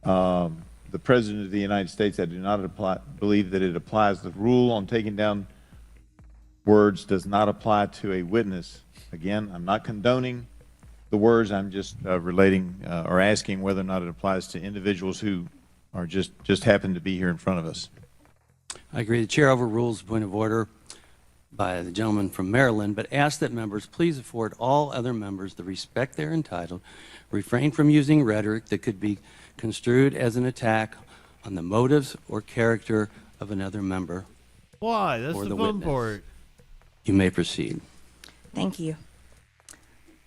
the President of the United States. I do not believe that it applies. The rule on taking down words does not apply to a witness. Again, I'm not condoning the words. I'm just relating or asking whether or not it applies to individuals who are just happen to be here in front of us. I agree. The chair overrules the point of order by the gentleman from Maryland, but asks that members please afford all other members the respect they're entitled, refrain from using rhetoric that could be construed as an attack on the motives or character of another member. Why? That's or the the fun witness. part. You may proceed. Thank you.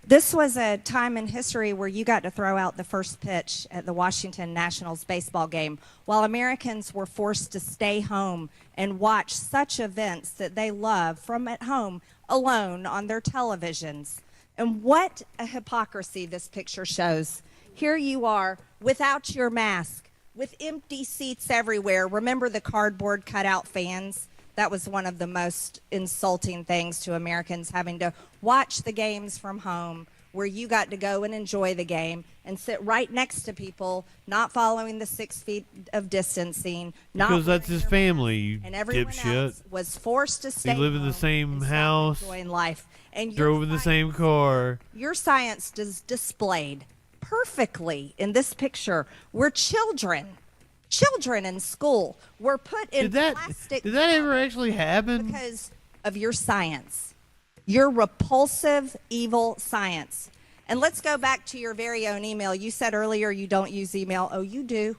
This was a time in history where you got to throw out the first pitch at the Washington Nationals baseball game while Americans were forced to stay home and watch such events that they love from at home alone on their televisions. And what a hypocrisy this picture shows. Here you are without your mask, with empty seats everywhere. Remember the cardboard cutout fans? That was one of the most insulting things to Americans, having to watch the games from home where you got to go and enjoy the game and sit right next to people not following the 6 feet of distancing. Not Because that's his family, you and everyone dipshit. else was forced to stay They live in the same house, enjoying life. And drove in the same car. your science is displayed perfectly in this picture where children in school were put in plastic. Did that ever actually happen? Because of your science, your repulsive, evil science. And let's go back to your very own email. You said earlier you don't use email. Oh, you do.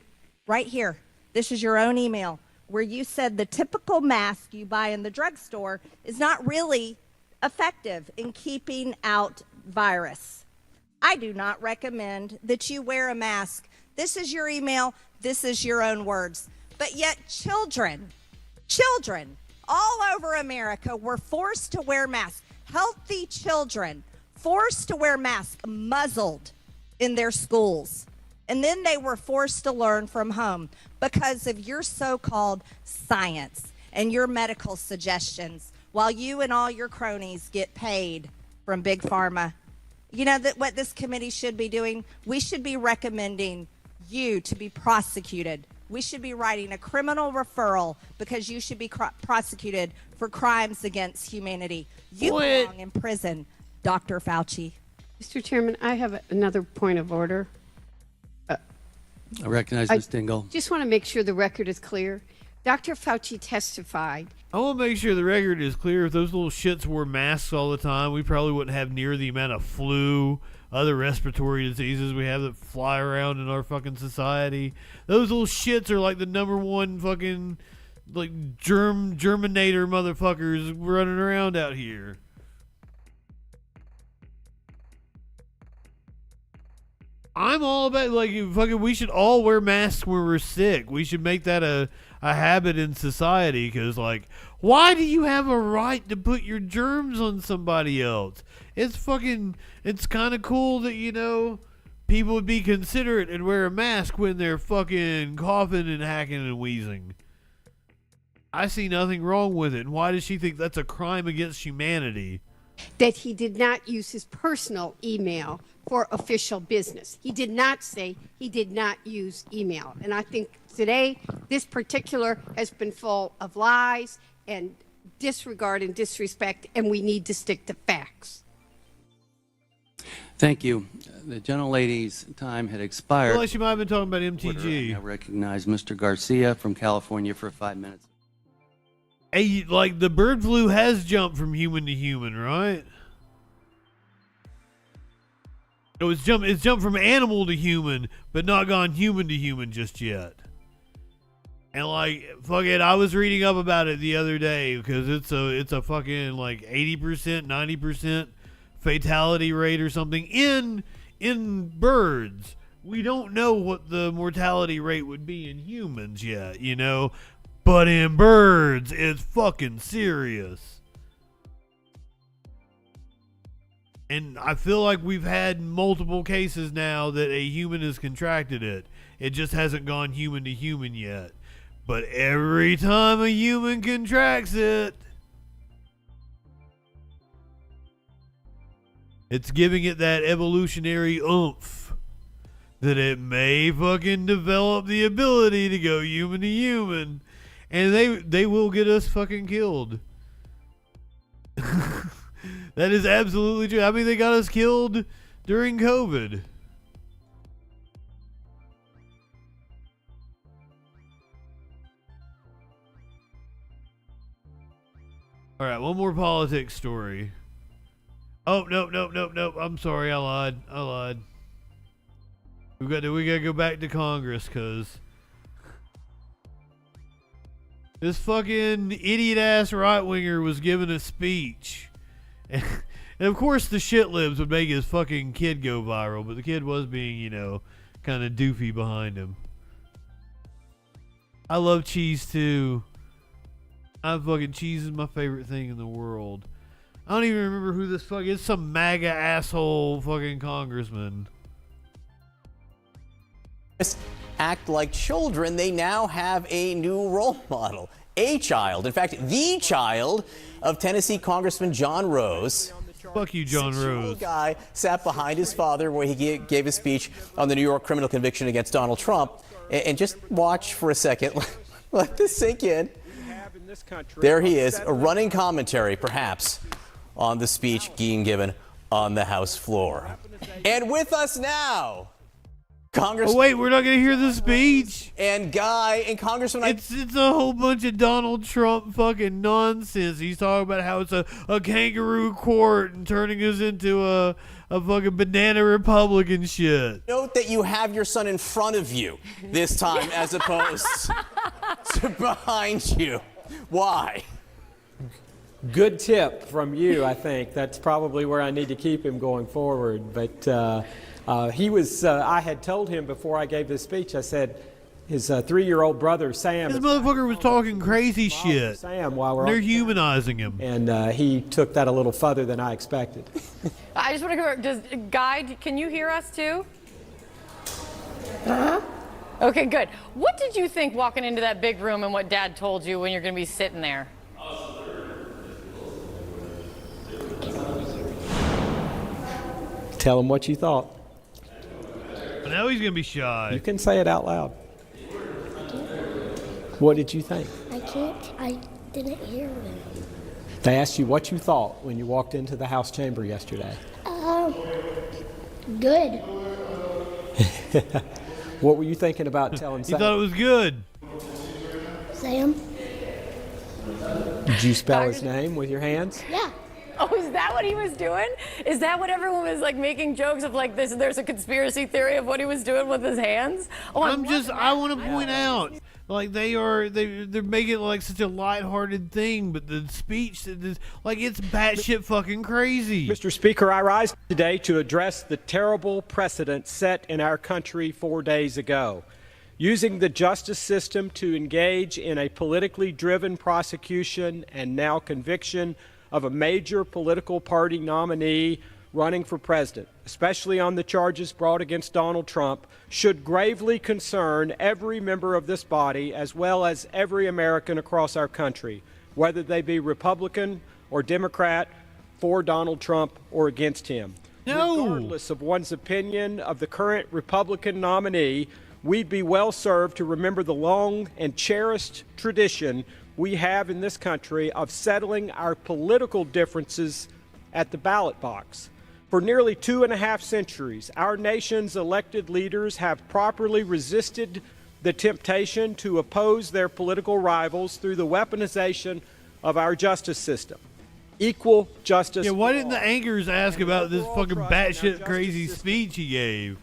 Right here. This is your own email where you said the typical mask you buy in the drugstore is not really effective in keeping out virus. I do not recommend that you wear a mask. This is your email. This is your own words. But yet children all over America were forced to wear masks. Healthy children forced to wear masks, muzzled in their schools. And then they were forced to learn from home because of your so-called science and your medical suggestions, while you and all your cronies get paid from Big Pharma. You know that what this committee should be doing? We should be recommending you to be prosecuted. We should be writing a criminal referral because you should be prosecuted for crimes against humanity. You belong in prison, Dr. Fauci. Mr. Chairman, I have another point of order. I recognize Ms. Dingell. Just want to make sure the record is clear. Dr. Fauci testified. I want to make sure the record is clear. If those little shits wore masks all the time, we probably wouldn't have near the amount of flu, other respiratory diseases we have that fly around in our fucking society. Those little shits are like the #1 fucking like germinator motherfuckers running around out here. I'm all about, like, fucking, we should all wear masks when we're sick. We should make that a habit in society, because, like, why do you have a right to put your germs on somebody else? It's kind of cool that, you know, people would be considerate and wear a mask when they're fucking coughing and hacking and wheezing. I see nothing wrong with it. And why does she think that's a crime against humanity? That he did not use his personal email for official business. He did not say he did not use email. And I think today, this particular has been full of lies and disregard and disrespect, and we need to stick to facts. Thank you. The gentlelady's time had expired. Well, she might have been talking about MTG. I recognize Mr. Garcia from California for 5 minutes. Hey, like, the bird flu has jumped from human to human, right? No, it's jumped from animal to human, but not gone human to human just yet. And, like, fuck it, I was reading up about it the other day, because it's a fucking, like, 80%, 90% fatality rate or something in birds. We don't know what the mortality rate would be in humans yet, you know? But in birds, it's fucking serious. And I feel like we've had multiple cases now that a human has contracted it. It just hasn't gone human to human yet. But every time a human contracts it, it's giving it that evolutionary oomph that it may fucking develop the ability to go human to human. And they will get us fucking killed. That is absolutely true. I mean, they got us killed during COVID. All right, one more politics story. Oh, nope. I'm sorry, I lied. We gotta go back to Congress, because this fucking idiot-ass right-winger was giving a speech. And of course the shit libs would make his fucking kid go viral, but the kid was being, you know, kind of doofy behind him. I love cheese too. Cheese is my favorite thing in the world. I don't even remember who this fuck is. Some MAGA asshole fucking congressman. Act like children, they now have a new role model. A child, in fact, the child of Tennessee Congressman John Rose. Fuck you, John Rose. The guy sat behind his father where he gave a speech on the New York criminal conviction against Donald Trump. And just watch for a second. Let this sink in. There he is, a running commentary, perhaps, on the speech being given on the House floor. And with us now, Congressman. Oh wait, we're not gonna hear the speech. And Congressman. It's a whole bunch of Donald Trump fucking nonsense. He's talking about how it's a kangaroo court and turning us into a fucking banana Republican shit. Note that you have your son in front of you this time as opposed to behind you. Why? Good tip from you, I think. That's probably where I need to keep him going forward. But I had told him before I gave this speech, I said, his 3-year-old brother, Sam. This motherfucker was talking crazy shit. Sam, while they're humanizing him. And he took that a little further than I expected. I just want to go, Guy, can you hear us too? Okay, good. What did you think walking into that big room and what Dad told you when you're going to be sitting there? Tell him what you thought. Now he's going to be shy. You can say it out loud. What did you think? I didn't hear them. They asked you what you thought when you walked into the House chamber yesterday. Good. What were you thinking about telling Sam? You thought it was good. Sam? Did you spell his name with your hands? Yeah. Oh, is that what he was doing? Is that what everyone was like making jokes of, like this? There's a conspiracy theory of what he was doing with his hands. Oh, I want to point out Like they're making it like such a lighthearted thing, but the speech is like it's batshit fucking crazy. Mr. Speaker, I rise today to address the terrible precedent set in our country 4 days ago. Using the justice system to engage in a politically driven prosecution and now conviction of a major political party nominee running for president, especially on the charges brought against Donald Trump, should gravely concern every member of this body as well as every American across our country, whether they be Republican or Democrat, for Donald Trump or against him. No. Regardless of one's opinion of the current Republican nominee, we'd be well served to remember the long and cherished tradition we have in this country of settling our political differences at the ballot box. For nearly 2.5 centuries, our nation's elected leaders have properly resisted the temptation to oppose their political rivals through the weaponization of our justice system. Equal justice. Yeah, why didn't the anchors ask about this fucking batshit crazy speech he gave?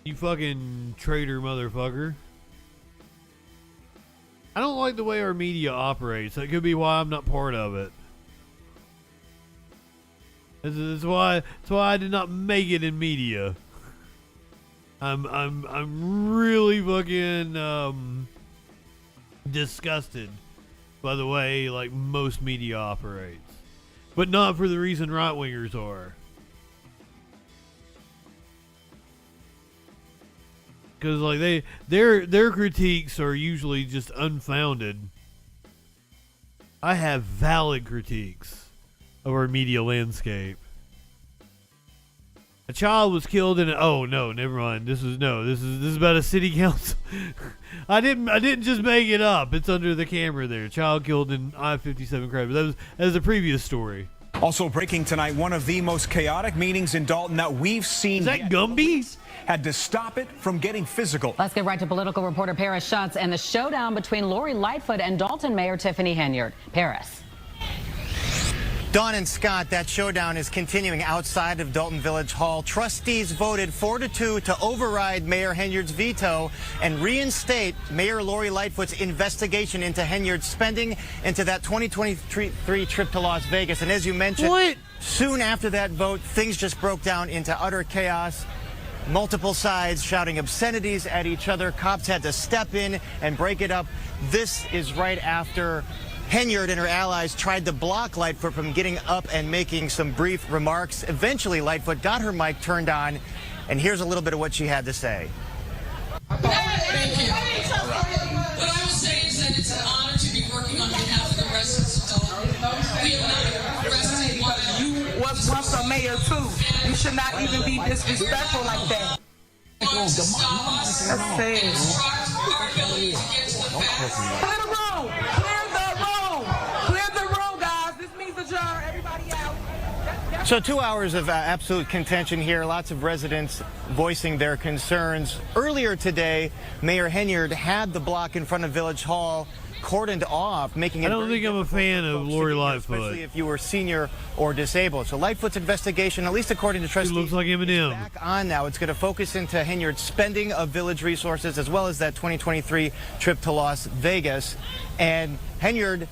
You fucking traitor motherfucker. I don't like the way our media operates. That could be why I'm not part of it. That's why I did not make it in media. I'm really fucking disgusted by the way like most media operates, but not for the reason right wingers are. Because like their critiques are usually just unfounded. I have valid critiques of our media landscape. A child was killed in oh no, never mind. This is about a city council. I didn't just make it up. It's under the camera there. Child killed in I-57 crash. That was a previous story. Also breaking tonight, one of the most chaotic meetings in Dalton that we've seen. Is that Gumby? Had to stop it from getting physical. Let's get right to political reporter Paris Schutz and the showdown between Lori Lightfoot and Dalton Mayor Tiffany Henyard. Paris. Dawn and Scott, that showdown is continuing outside of Dalton Village Hall. Trustees voted 4-2 to override Mayor Henyard's veto and reinstate Mayor Lori Lightfoot's investigation into Henyard's spending into that 2023 trip to Las Vegas. And as you mentioned, soon after that vote, things just broke down into utter chaos. Multiple sides shouting obscenities at each other. Cops had to step in and break it up. This is right after Henyard and her allies tried to block Lightfoot from getting up and making some brief remarks. Eventually, Lightfoot got her mic turned on, and here's a little bit of what she had to say. Thank you. What I will say is that it's an honor to be working on behalf of the residents of Dalton. We have not arrested one of you. You was once a mayor, too. You should not even be disrespectful like that. That's sad. Clear the room. Clear the room, guys. This means adjourn. Everybody out. So 2 hours of absolute contention here. Lots of residents voicing their concerns. Earlier today, Mayor Henyard had the block in front of Village Hall cordoned off, making it. I don't think I'm a fan of Lori Lightfoot, especially if you were senior or disabled. So Lightfoot's investigation, at least according to trustees, looks like Eminem. Is back on now. It's going to focus into Henyard's spending of village resources as well as that 2023 trip to Las Vegas. And Henyard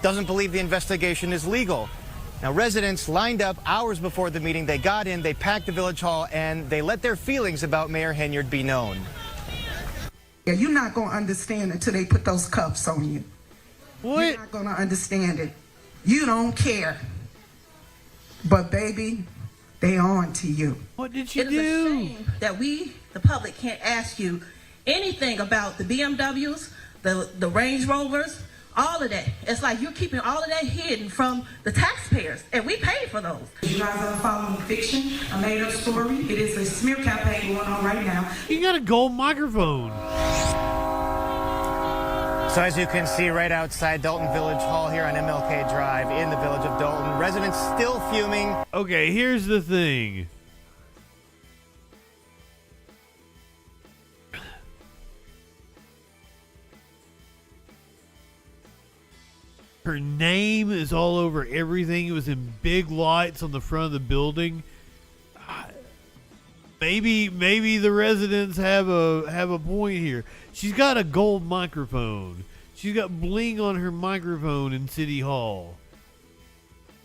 doesn't believe the investigation is legal. Now, residents lined up hours before the meeting. They got in, they packed the Village Hall, and they let their feelings about Mayor Henyard be known. Yeah, you're not going to understand until they put those cuffs on you. What? You're not going to understand it. You don't care. But, baby, they on to you. What did you do? It is a shame that we, the public, can't ask you anything about the BMWs, the Range Rovers, all of that. It's like you're keeping all of that hidden from the taxpayers, and we pay for those. You guys are following fiction, a made-up story. It is a smear campaign going on right now. You got a gold microphone. So as you can see right outside Dalton Village Hall here on MLK Drive in the village of Dalton, residents still fuming. Okay, here's the thing. Her name is all over everything. It was in big lights on the front of the building. maybe the residents have a point here. She's got a gold microphone. She's got bling on her microphone in City Hall.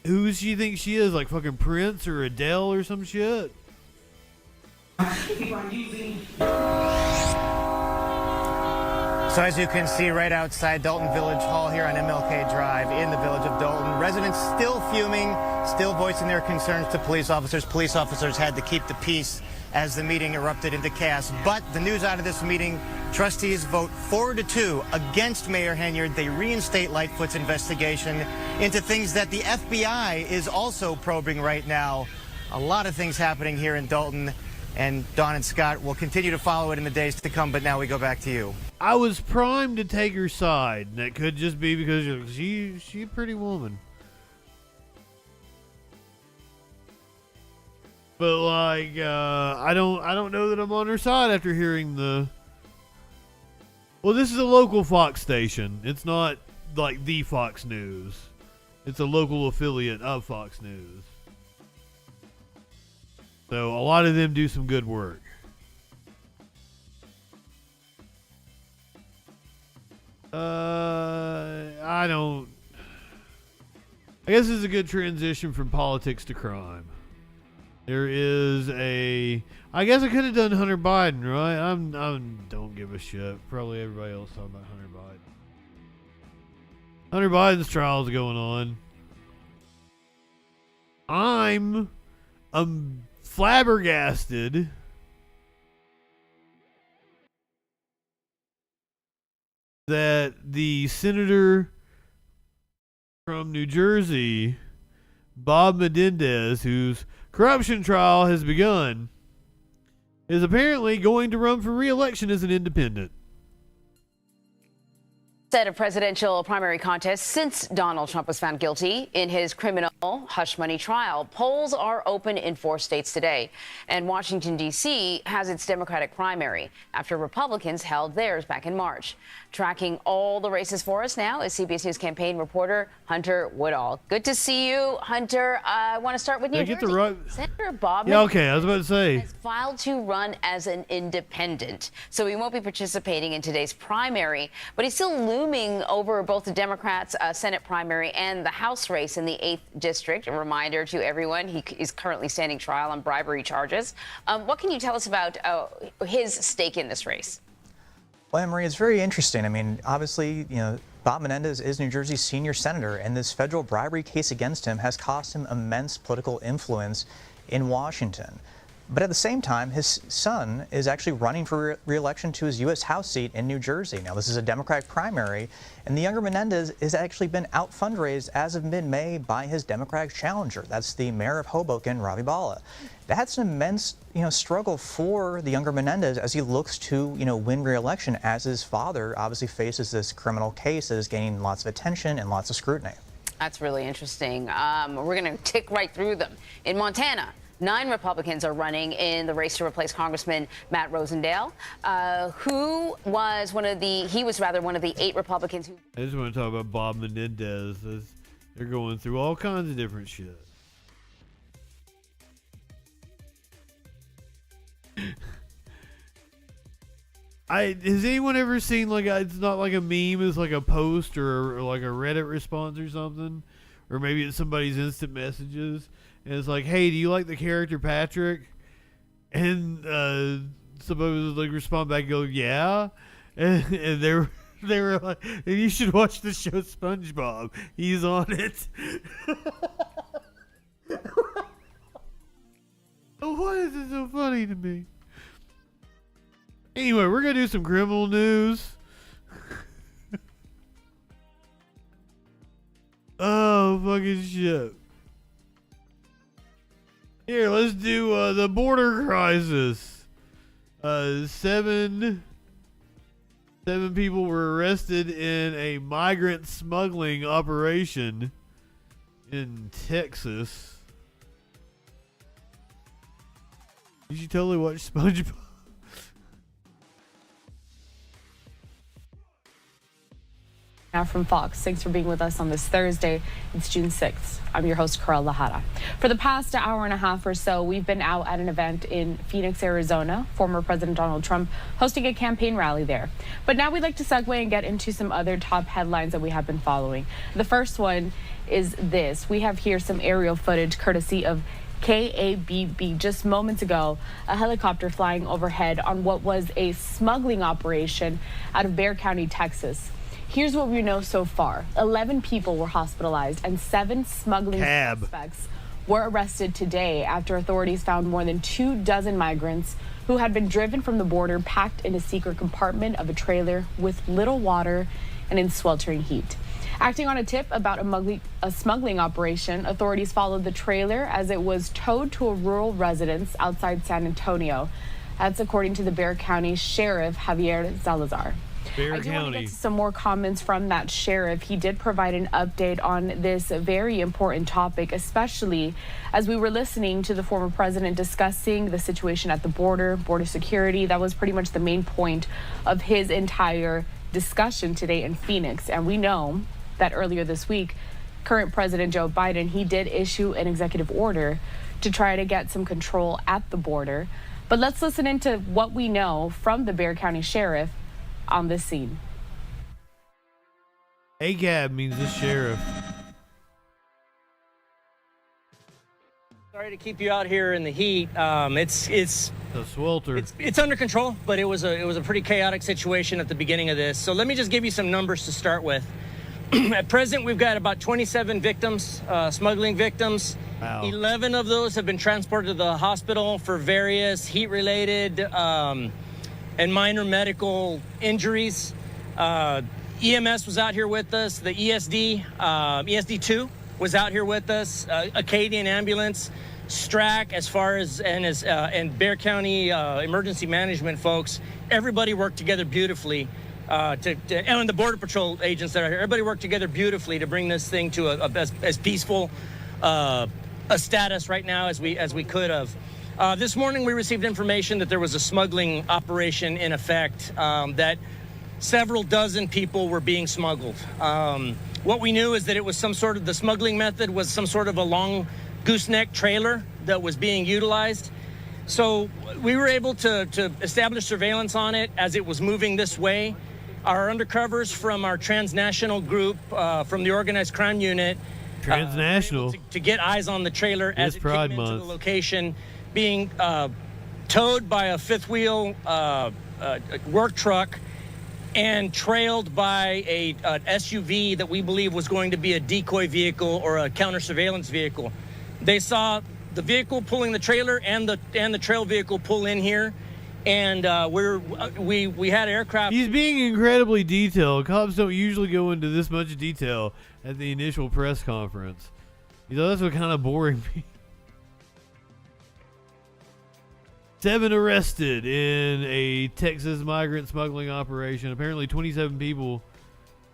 Who does she think she is? Like fucking Prince or Adele or some shit? So as you can see right outside Dalton Village Hall here on MLK Drive in the village of Dalton, residents still fuming, still voicing their concerns to police officers. Police officers had to keep the peace as the meeting erupted into chaos. But the news out of this meeting, trustees vote 4-2 against Mayor Henyard. They reinstate Lightfoot's investigation into things that the FBI is also probing right now. A lot of things happening here in Dalton. And Dawn and Scott will continue to follow it in the days to come, but now we go back to you. I was primed to take her side, and that could just be because she's a pretty woman. But like, I don't know that I'm on her side after hearing the. Well, this is a local Fox station. It's not like the Fox News. It's a local affiliate of Fox News. So a lot of them do some good work. I guess it's a good transition from politics to crime. There is I guess I could have done Hunter Biden, right? I'm don't give a shit. Probably everybody else talking about Hunter Biden. Hunter Biden's trial is going on. I'm flabbergasted that the senator from New Jersey, Bob Menendez, whose corruption trial has begun, is apparently going to run for re-election as an independent. Set a presidential primary contest since Donald Trump was found guilty in his criminal hush money trial. Polls are open in 4 states today, and Washington, D.C. has its Democratic primary after Republicans held theirs back in March. Tracking all the races for us now is CBS News campaign reporter Hunter Woodall. Good to see you, Hunter. I want to start with New Jersey. Senator Bob okay, I was about to say. has filed to run as an independent, so he won't be participating in today's primary, but he's still looming over both the Democrats' Senate primary and the House race in the 8th district. A reminder to everyone, he is currently standing trial on bribery charges. What can you tell us about his stake in this race? Well, Marie, it's very interesting. I mean, obviously, Bob Menendez is New Jersey's senior senator, and this federal bribery case against him has cost him immense political influence in Washington. But at the same time, his son is actually running for re-election to his U.S. House seat in New Jersey. Now, this is a Democratic primary, and the younger Menendez has actually been out-fundraised as of mid-May by his Democratic challenger. That's the mayor of Hoboken, Ravi Bala. That's an immense, struggle for the younger Menendez as he looks to, win re-election, as his father obviously faces this criminal case that is gaining lots of attention and lots of scrutiny. That's really interesting. We're going to tick right through them. In Montana, 9 Republicans are running in the race to replace Congressman Matt Rosendale, who was one of the 8 Republicans who. I just want to talk about Bob Menendez. They're going through all kinds of different shit. Has anyone ever seen it's not like a meme, it's like a post or like a Reddit response or something, or maybe it's somebody's instant messages, and it's like, hey, do you like the character Patrick? And somebody would respond back and go, yeah, and they were like, and you should watch the show SpongeBob, he's on it. Why is it so funny to me? Anyway, we're going to do some criminal news. Oh, fucking shit. Here, let's do the border crisis. 7 people were arrested in a migrant smuggling operation in Texas. You should totally watch SpongeBob. 1.5 from Fox. Thanks for being with us on this Thursday. It's June 6th. I'm your host, Karel Lahara. For the past hour and a half or so, we've been out at an event in Phoenix, Arizona, former President Donald Trump hosting a campaign rally there. But now we'd like to segue and get into some other top headlines that we have been following. The first one is this. We have here some aerial footage courtesy of KABB. Just moments ago, a helicopter flying overhead on what was a smuggling operation out of Bexar County, Texas. Here's what we know so far. 11 people were hospitalized and 7 smuggling suspects were arrested today after authorities found more than 24 migrants who had been driven from the border packed in a secret compartment of a trailer with little water and in sweltering heat. Acting on a tip about a smuggling operation, authorities followed the trailer as it was towed to a rural residence outside San Antonio. That's according to the Bexar County Sheriff Javier Salazar. I do want to get to some more comments from that sheriff. He did provide an update on this very important topic, especially as we were listening to the former president discussing the situation at the border security. That was pretty much the main point of his entire discussion today in Phoenix. And we know that earlier this week, current President Joe Biden, he did issue an executive order to try to get some control at the border. But let's listen into what we know from the Bexar County Sheriff on this scene. ACAB means the sheriff. Sorry to keep you out here in the heat. It's the swelter. It's under control, but it was a pretty chaotic situation at the beginning of this. So let me just give you some numbers to start with. At present, we've got about 27 victims, smuggling victims. Wow. 11 of those have been transported to the hospital for various heat-related and minor medical injuries. EMS was out here with us. The ESD2 was out here with us. Acadian Ambulance, STRAC, as far as and Bexar County Emergency Management folks. Everybody worked together beautifully. And the Border Patrol agents that are here, everybody worked together beautifully to bring this thing to as peaceful a status right now as we could have. This morning we received information that there was a smuggling operation in effect, that several dozen people were being smuggled. What we knew is that it was the smuggling method was some sort of a long gooseneck trailer that was being utilized. So we were able to establish surveillance on it as it was moving this way. Our undercovers from our transnational group, from the organized crime unit, transnational, to get eyes on the trailer as it came into the location, being towed by a fifth wheel work truck and trailed by an SUV that we believe was going to be a decoy vehicle or a counter surveillance vehicle. They saw the vehicle pulling the trailer and the trail vehicle pull in here. And we had aircraft. He's being incredibly detailed. Cops don't usually go into this much detail at the initial press conference. You know, that's what kind of boring me. 7 arrested in a Texas migrant smuggling operation. Apparently 27 people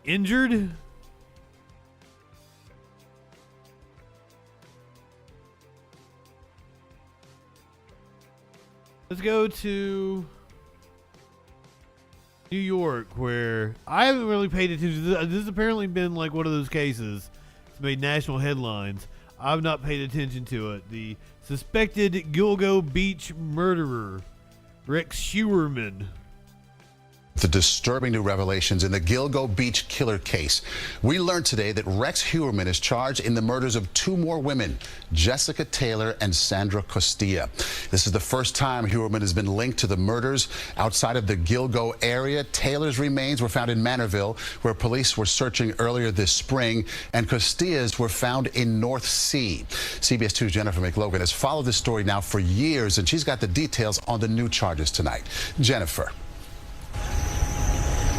injured. Let's go to New York, where I haven't really paid attention. This has apparently been like one of those cases. It's made national headlines. I've not paid attention to it. The suspected Gilgo Beach murderer, Rex Schuerman. The disturbing new revelations in the Gilgo Beach killer case. We learned today that Rex Schuerman is charged in the murders of 2 more women, Jessica Taylor and Sandra Costilla. This is the first time Schuerman has been linked to the murders outside of the Gilgo area. Taylor's remains were found in Manorville, where police were searching earlier this spring, and Costilla's were found in North Sea. CBS 2's Jennifer McLogan has followed this story now for years, and she's got the details on the new charges tonight. Jennifer.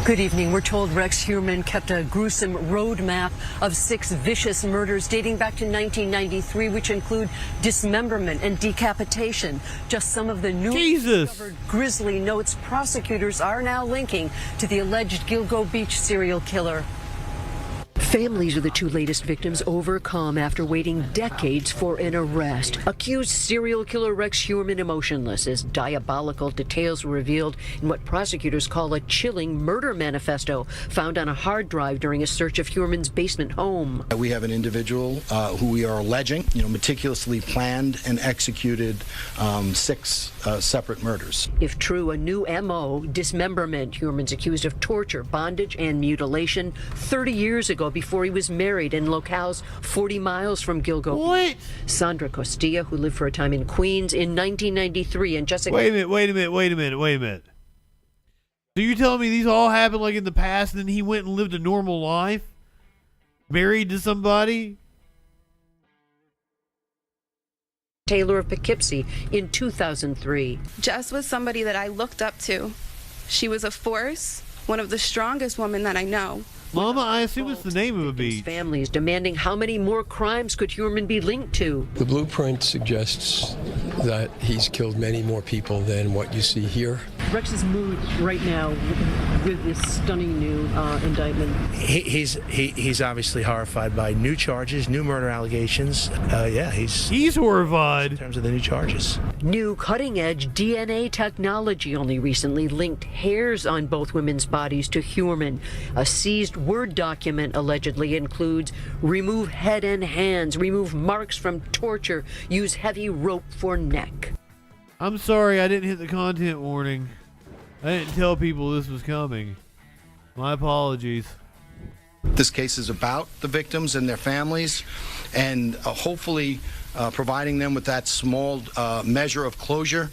Good evening. We're told Rex Schuerman kept a gruesome roadmap of 6 vicious murders dating back to 1993, which include dismemberment and decapitation. Just some of the newly discovered grisly notes prosecutors are now linking to the alleged Gilgo Beach serial killer. Families of the two latest victims overcome after waiting decades for an arrest. Accused serial killer Rex Heuermann emotionless as diabolical details were revealed in what prosecutors call a chilling murder manifesto found on a hard drive during a search of Heuermann's basement home. We have an individual who we are alleging, meticulously planned and executed 6 separate murders. If true, a new M.O., dismemberment. Heuermann's accused of torture, bondage, and mutilation 30 years ago before he was married in locales 40 miles from Gilgo. What? Sandra Costilla, who lived for a time in Queens in 1993, and Jessica... Wait a minute. So you telling me these all happened like in the past and then he went and lived a normal life? Married to somebody? Taylor of Poughkeepsie in 2003. Jess was somebody that I looked up to. She was a force, one of the strongest women that I know. Mama, I assume it's the name of a beach. Families demanding how many more crimes could Heuermann be linked to. The blueprint suggests that he's killed many more people than what you see here. Rex's mood right now with this stunning new indictment. He's obviously horrified by new charges, new murder allegations. He's horrified in terms of the new charges. New cutting-edge DNA technology only recently linked hairs on both women's bodies to Heuermann. A seized Word document allegedly includes remove head and hands, remove marks from torture, use heavy rope for neck. I'm sorry I didn't hit the content warning. I didn't tell people this was coming. My apologies. This case is about the victims and their families, and hopefully providing them with that small measure of closure.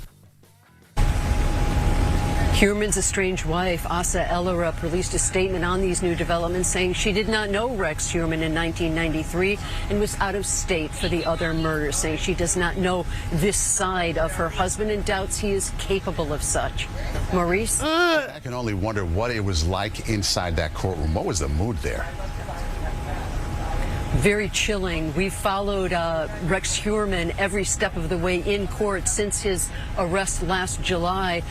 Heuermann's estranged wife, Asa Ellerup, released a statement on these new developments saying she did not know Rex Heuermann in 1993 and was out of state for the other murders, saying she does not know this side of her husband and doubts he is capable of such. Maurice? I can only wonder what it was like inside that courtroom. What was the mood there? Very chilling. We've followed Rex Heuermann every step of the way in court since his arrest last July.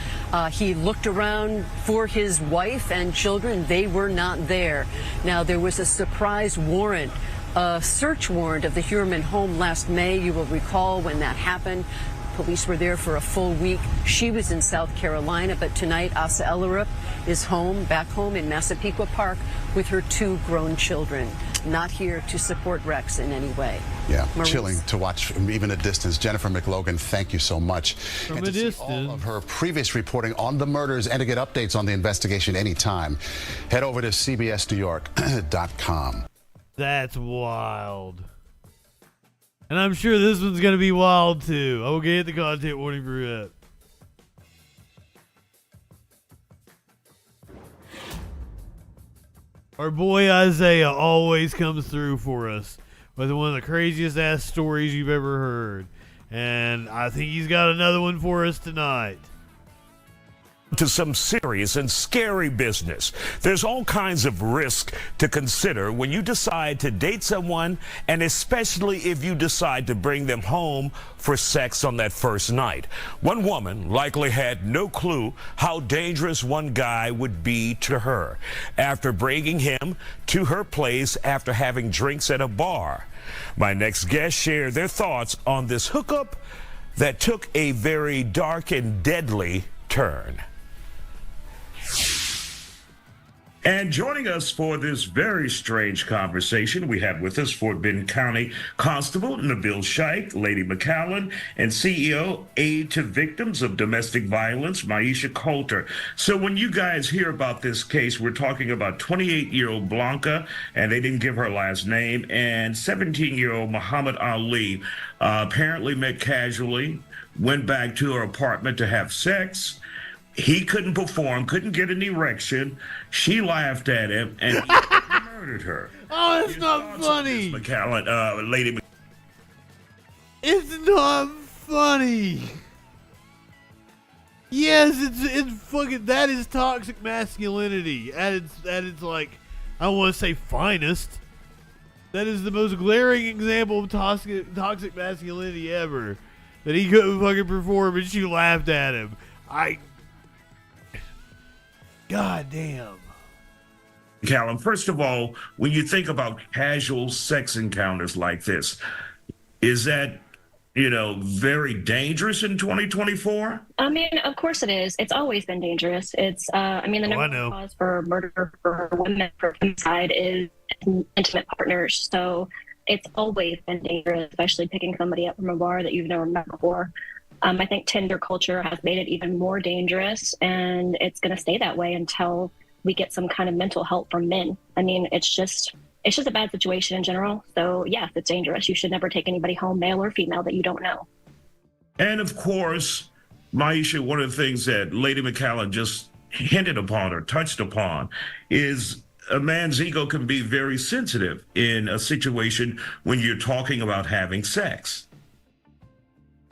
He looked around for his wife and children. They were not there. Now, there was a surprise warrant, a search warrant of the Heuermann home last May. You will recall when that happened. Police were there for a full week. She was in South Carolina, but tonight Asa Ellerup is back home in Massapequa Park with her 2 grown children. Not here to support Rex in any way. Yeah, Maurice? Chilling to watch from even a distance. Jennifer McLogan, thank you so much. From and a to distance. see all of her previous reporting on the murders and to get updates on the investigation anytime, head over to cbsnewyork.com. That's wild. And I'm sure this one's going to be wild too. I will get the content warning for that. Our boy Isaiah always comes through for us with one of the craziest ass stories you've ever heard. And I think he's got another one for us tonight. To some serious and scary business. There's all kinds of risk to consider when you decide to date someone, and especially if you decide to bring them home for sex on that first night. One woman likely had no clue how dangerous one guy would be to her after bringing him to her place after having drinks at a bar. My next guest shared their thoughts on this hookup that took a very dark and deadly turn. And joining us for this very strange conversation, we have with us Fort Bend County Constable Nabil Shaikh, Lady McCallan, and CEO Aid to Victims of Domestic Violence, Maisha Coulter. So when you guys hear about this case, we're talking about 28-year-old Blanca, and they didn't give her last name, and 17-year-old Muhammad Ali apparently met casually, went back to her apartment to have sex. He couldn't perform, couldn't get an erection. She laughed at him and he murdered her. Oh, it's not funny. McCallan, Lady. It's not funny. Yes, it's fucking. That is toxic masculinity at its like, I want to say finest. That is the most glaring example of toxic masculinity ever. That he couldn't fucking perform and she laughed at him. God damn. Callum, first of all, when you think about casual sex encounters like this, is that, very dangerous in 2024? I mean, of course it is. It's always been dangerous. It's, the number one cause for murder for women for femicide is intimate partners. So it's always been dangerous, especially picking somebody up from a bar that you've never met before. I think Tinder culture has made it even more dangerous, and it's going to stay that way until we get some kind of mental help from men. I mean, it's just a bad situation in general. So yes, it's dangerous. You should never take anybody home, male or female, that you don't know. And of course, Maisha, one of the things that Lady McCallum just hinted upon or touched upon is a man's ego can be very sensitive in a situation when you're talking about having sex.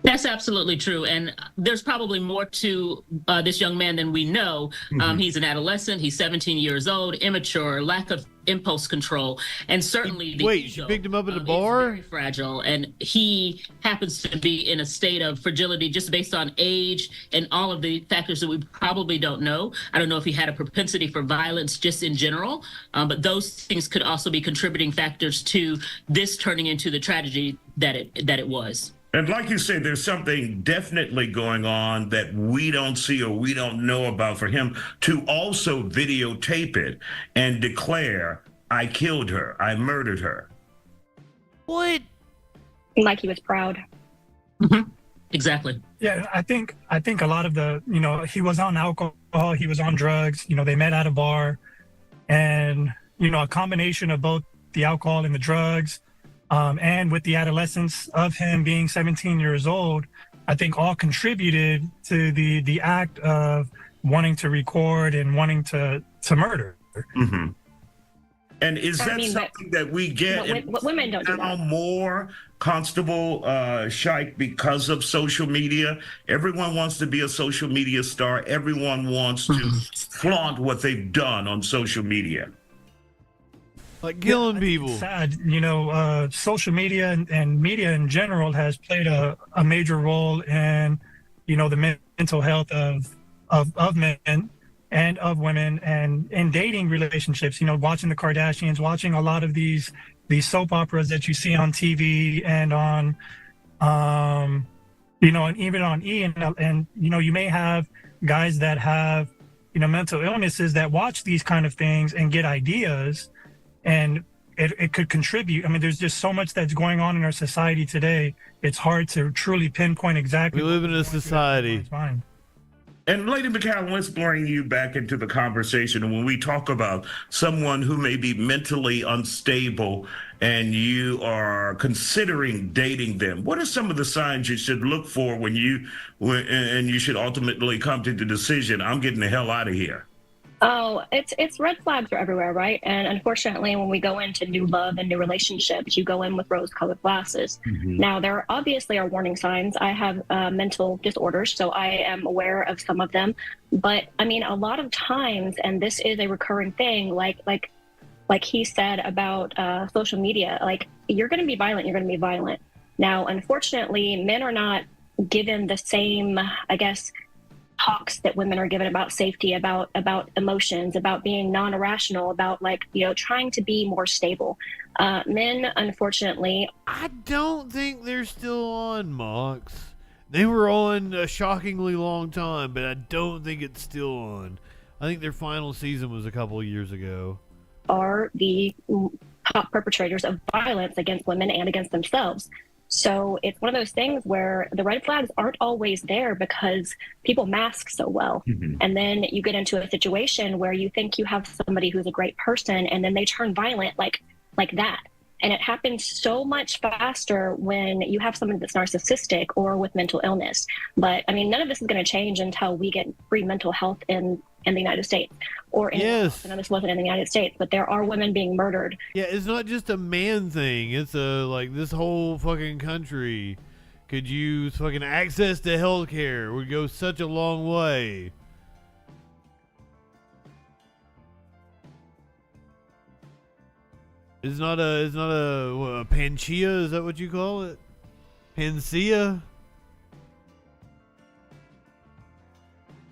That's absolutely true. And there's probably more to this young man than we know. He's an adolescent. He's 17 years old, immature, lack of impulse control. And certainly she picked him up at the bar? Very fragile. And he happens to be in a state of fragility just based on age and all of the factors that we probably don't know. I don't know if he had a propensity for violence just in general, but those things could also be contributing factors to this turning into the tragedy that it was. And like you said, there's something definitely going on that we don't see or we don't know about for him to also videotape it and declare, I killed her, I murdered her. What? Like he was proud. Exactly. Yeah, I think a lot of the, he was on alcohol, he was on drugs, they met at a bar, and, a combination of both the alcohol and the drugs, and with the adolescence of him being 17 years old, I think all contributed to the act of wanting to record and wanting to murder. Mm-hmm. And is that something that we get women don't do that. More, Constable Shike, because of social media? Everyone wants to be a social media star. Everyone wants to flaunt what they've done on social media. Like killing people. It's sad, social media and media in general has played a major role in, the mental health of men and of women and in dating relationships. Watching the Kardashians, watching a lot of these soap operas that you see on TV and on, and even on E! And you may have guys that have, mental illnesses that watch these kind of things and get ideas. And it could contribute. I mean, there's just so much that's going on in our society today. It's hard to truly pinpoint exactly. We live in a society. And Lady McCallum, let's bring you back into the conversation. And when we talk about someone who may be mentally unstable and you are considering dating them, what are some of the signs you should look for when you should ultimately come to the decision, I'm getting the hell out of here? Oh, it's red flags are everywhere, right? And unfortunately, when we go into new love and new relationships, you go in with rose-colored glasses. Now, there obviously are warning signs. I have mental disorders, so I am aware of some of them. But I mean, a lot of times, and this is a recurring thing, like he said about social media, like you're going to be violent, you're going to be violent. Now, unfortunately, men are not given the same, I guess, talks that women are given about safety, about emotions, about being non-irrational, about trying to be more stable. Men, unfortunately, I don't think they're still on, Mox. They were on a shockingly long time, but I don't think it's still on. I think their final season was a couple of years ago. Are the top perpetrators of violence against women and against themselves. So it's one of those things where the red flags aren't always there because people mask so well. And then you get into a situation where you think you have somebody who's a great person and then they turn violent like that. And it happens so much faster when you have someone that's narcissistic or with mental illness. But I mean, none of this is going to change until we get free mental health in the United States. Or in I know this wasn't in the United States, but there are women being murdered. Yeah, it's not just a man thing. It's this whole fucking country could use fucking access to healthcare would go such a long way. It's not a panacea, is that what you call it? Panacea?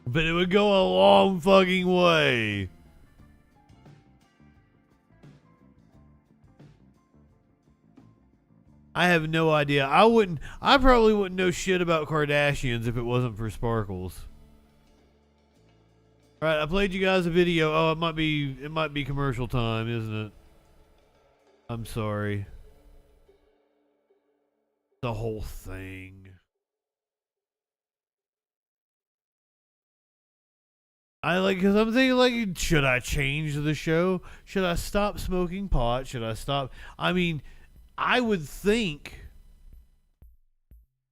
But it would go a long fucking way. I have no idea. I probably wouldn't know shit about Kardashians if it wasn't for Sparkles. All right, I played you guys a video. Oh, it might be commercial time, isn't it? I'm sorry. The whole thing. Because I'm thinking, like, should I change the show? Should I stop smoking pot? Should I stop? I mean, I would think.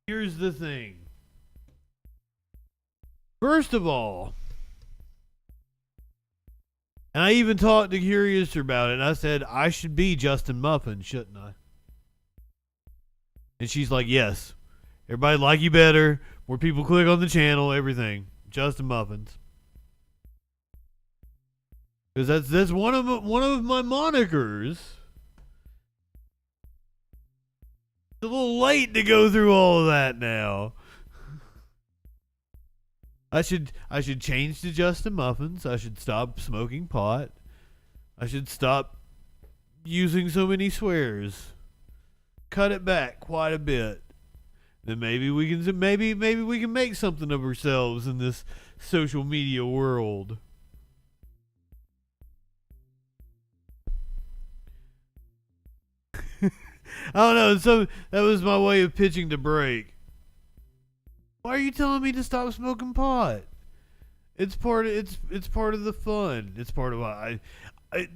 Here's the thing. First of all, and I even talked to Curious about it, and I said, I should be Justin Muffin, shouldn't I? And she's like, yes. Everybody like you better. More people click on the channel, everything. Justin Muffins. Because that's one of my monikers. It's a little late to go through all of that now. I should change to Justin Muffins. I should stop smoking pot. I should stop using so many swears. Cut it back quite a bit. Then maybe we can make something of ourselves in this social media world. I don't know. So that was my way of pitching to break. Why are you telling me to stop smoking pot? It's part of the fun. It's part of why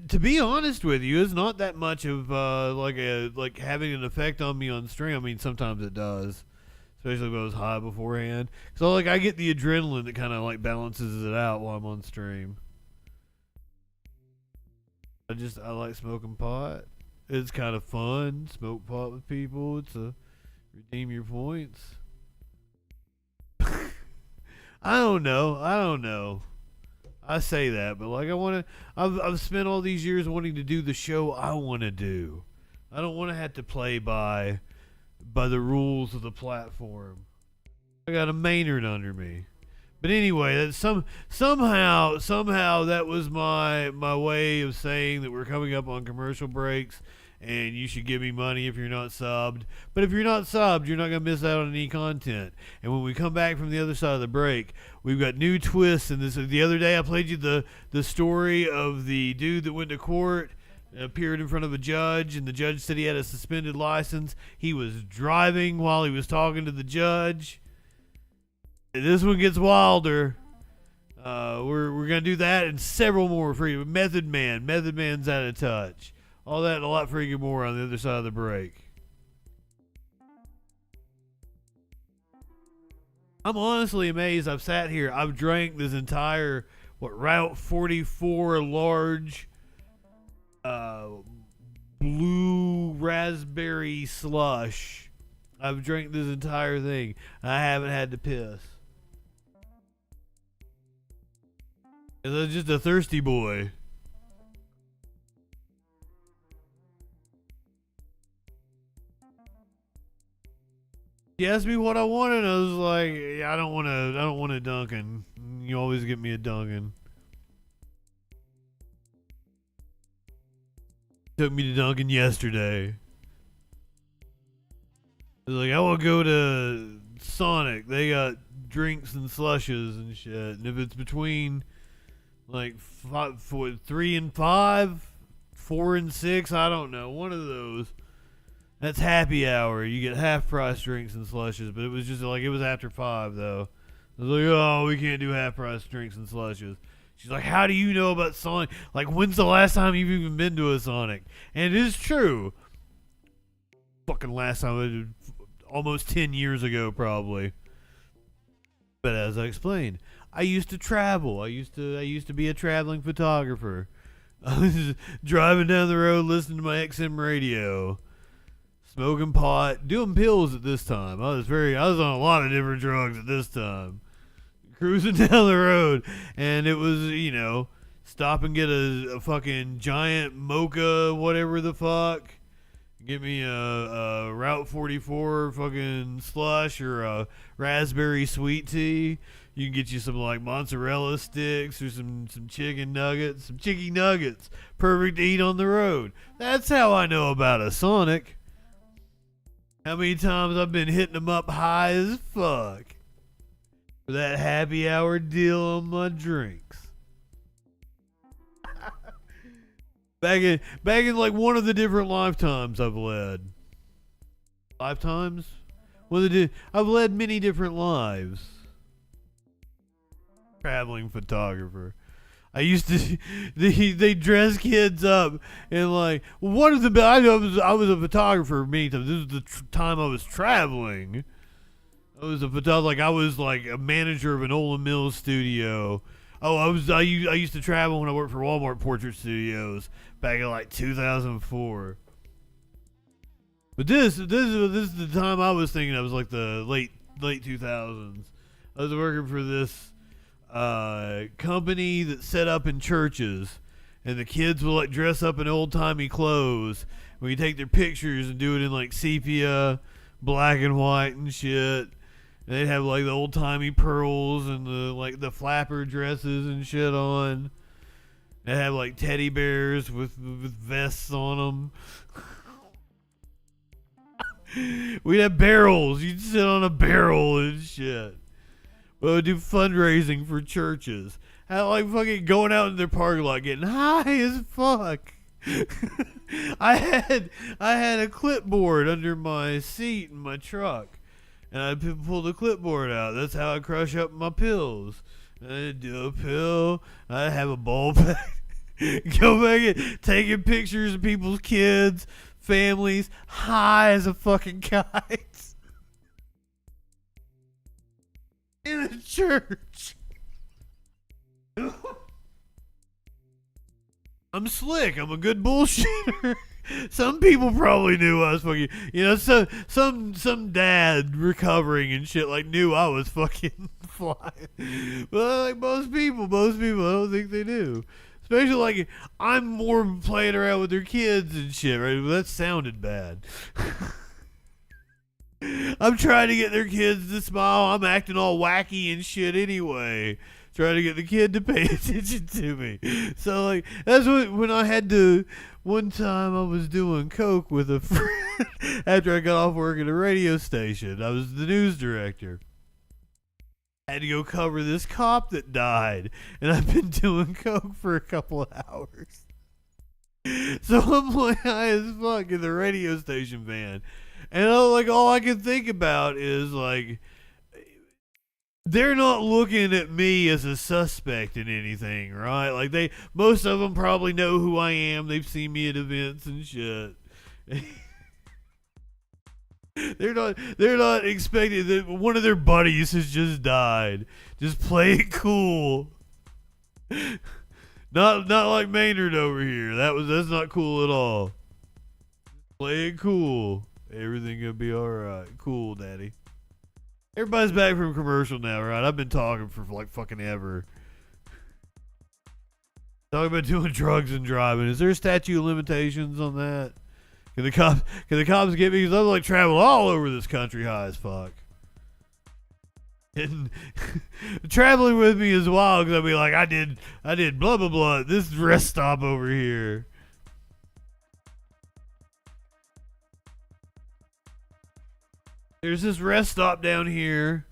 to be honest with you, it's not that much of like having an effect on me on stream. I mean, sometimes it does, especially if I was high beforehand. So like I get the adrenaline that kind of like balances it out while I'm on stream. I like smoking pot. It's kind of fun. Smoke pot with people. It's a redeem your points. I don't know. I say that, but like I've spent all these years wanting to do the show I want to do. I don't want to have to play by the rules of the platform. I got a Maynard under me. But anyway, that's somehow that was my way of saying that we're coming up on commercial breaks and you should give me money if you're not subbed. But if you're not subbed, you're not going to miss out on any content. And when we come back from the other side of the break, we've got new twists in this. The other day I played you the story of the dude that went to court, appeared in front of a judge, and the judge said he had a suspended license. He was driving while he was talking to the judge. This one gets wilder. We're gonna do that and several more for you. Method Man's out of touch. All that and a lot freaking more on the other side of the break. I'm honestly amazed. I've sat here. I've drank this entire Route 44 large blue raspberry slush. I've drank this entire thing. I haven't had to piss. I'm just a thirsty boy. She asked me what I wanted, and I was like, yeah, I don't want a Dunkin'. You always get me a Dunkin'. Took me to Dunkin' yesterday. I was like, I want to go to Sonic. They got drinks and slushes and shit. And if it's between like 3 and 5, 4 and 6, I don't know. One of those. That's happy hour. You get half price drinks and slushes. But it was just like, it was after 5 though. I was like, oh, we can't do half price drinks and slushes. She's like, how do you know about Sonic? Like, when's the last time you've even been to a Sonic? And it is true. Fucking last time, almost 10 years ago, probably. But as I explained, I used to travel. I used to be a traveling photographer. I was driving down the road, listening to my XM radio, smoking pot, doing pills at this time. I was on a lot of different drugs at this time. Cruising down the road, and it was, stop and get a fucking giant mocha, whatever the fuck. Get me a Route 44 fucking slush or a raspberry sweet tea. You can get you some like mozzarella sticks or some chicken nuggets, some chicky nuggets. Perfect to eat on the road. That's how I know about a Sonic. How many times I've been hitting them up high as fuck for that happy hour deal on my drinks. back in like one of the different lifetimes I've led. Lifetimes? I've led many different lives. Traveling photographer. I used to, they dress kids up and like, one of the, I was a photographer many times. This was the time I was traveling. I was like a manager of an Olin Mills studio. Oh, I used to travel when I worked for Walmart Portrait Studios back in like 2004. But this is the time I was thinking. I was like the late 2000s. I was working for this company that set up in churches, and the kids will like dress up in old-timey clothes. We take their pictures and do it in like sepia, black and white and shit. And they'd have like the old-timey pearls and the flapper dresses and shit on. They'd have like teddy bears with vests on them. We'd have barrels. You'd sit on a barrel and shit. We'll do fundraising for churches. How like fucking going out in their parking lot getting high as fuck. I had a clipboard under my seat in my truck, and I pull the clipboard out. That's how I crush up my pills. I'd do a pill. I'd have a ball pack. Go back and taking pictures of people's kids, families, high as a fucking kite. In a church. I'm slick. I'm a good bullshitter. Some people probably knew I was fucking, some dad recovering and shit like knew I was fucking flying. But like most people, I don't think they do. Especially like I'm more playing around with their kids and shit, right? Well, that sounded bad. I'm trying to get their kids to smile. I'm acting all wacky and shit anyway. Trying to get the kid to pay attention to me. So like that's when I had to. One time I was doing coke with a friend after I got off work at a radio station. I was the news director. I had to go cover this cop that died, and I've been doing coke for a couple of hours. So I'm like high as fuck in the radio station van. And all I can think about is like, they're not looking at me as a suspect in anything, right? Like most of them probably know who I am. They've seen me at events and shit. They're not expecting that one of their buddies has just died. Just play it cool. Not like Maynard over here. That's not cool at all. Play it cool. Everything gonna be alright. Cool, daddy. Everybody's back from commercial now, right? I've been talking for like fucking ever. Talking about doing drugs and driving. Is there a statute of limitations on that? Can the cops get me? Because I'm like traveling all over this country high as fuck. And traveling with me is wild because I'll be like, I did blah blah blah. This rest stop over here. There's this rest stop down here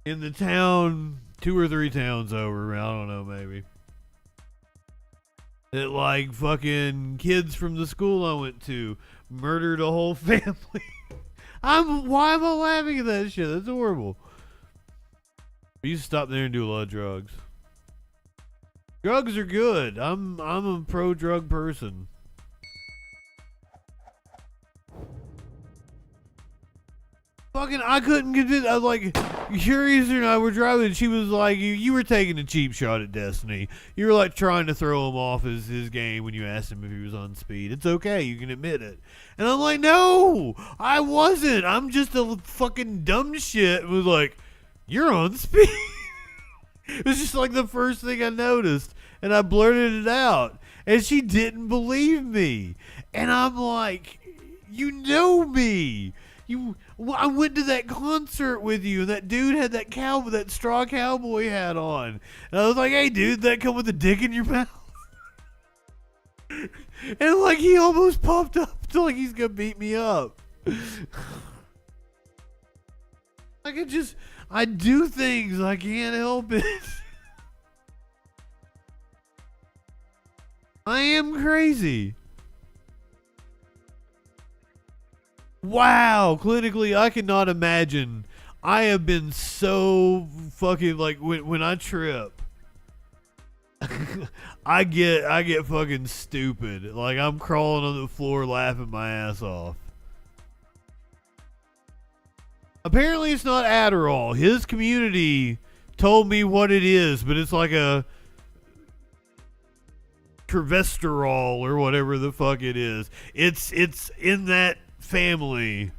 in the town, 2 or 3 towns over. I don't know, maybe. That like fucking kids from the school I went to murdered a whole family. Why am I laughing at that shit? That's horrible. I used to stop there and do a lot of drugs. Drugs are good. I'm a pro-drug person. Fucking, I couldn't convince. I was like, Curious and I were driving, and she was like, you were taking a cheap shot at Destiny. You were like trying to throw him off his game when you asked him if he was on speed. It's okay, you can admit it. And I'm like, no, I wasn't. I'm just a fucking dumb shit. It was like, you're on speed. It was just like the first thing I noticed, and I blurted it out, and she didn't believe me. And I'm like, you know me. I went to that concert with you, and that dude had that straw cowboy hat on. And I was like, hey, dude, that come with a dick in your mouth? And like he almost popped up to like he's gonna beat me up. I do things. I can't help it. I am crazy. Wow, clinically, I cannot imagine. I have been so fucking, like, when I trip, I get fucking stupid. Like, I'm crawling on the floor laughing my ass off. Apparently it's not Adderall. His community told me what it is, but it's like a Trevesterol or whatever the fuck it is. It's in that family.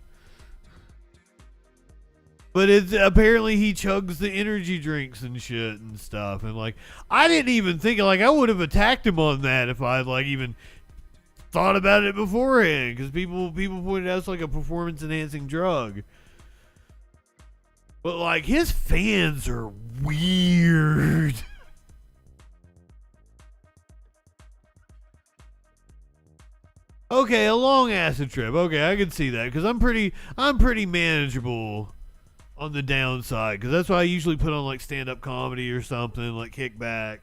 But it's apparently he chugs the energy drinks and shit and stuff. And like, I didn't even think, like, I would have attacked him on that if I like even thought about it beforehand. Because people pointed out it's like a performance enhancing drug. But like, his fans are weird. Okay, a long acid trip. Okay, I can see that because I'm pretty manageable on the downside, because that's why I usually put on like stand-up comedy or something, like Kickback.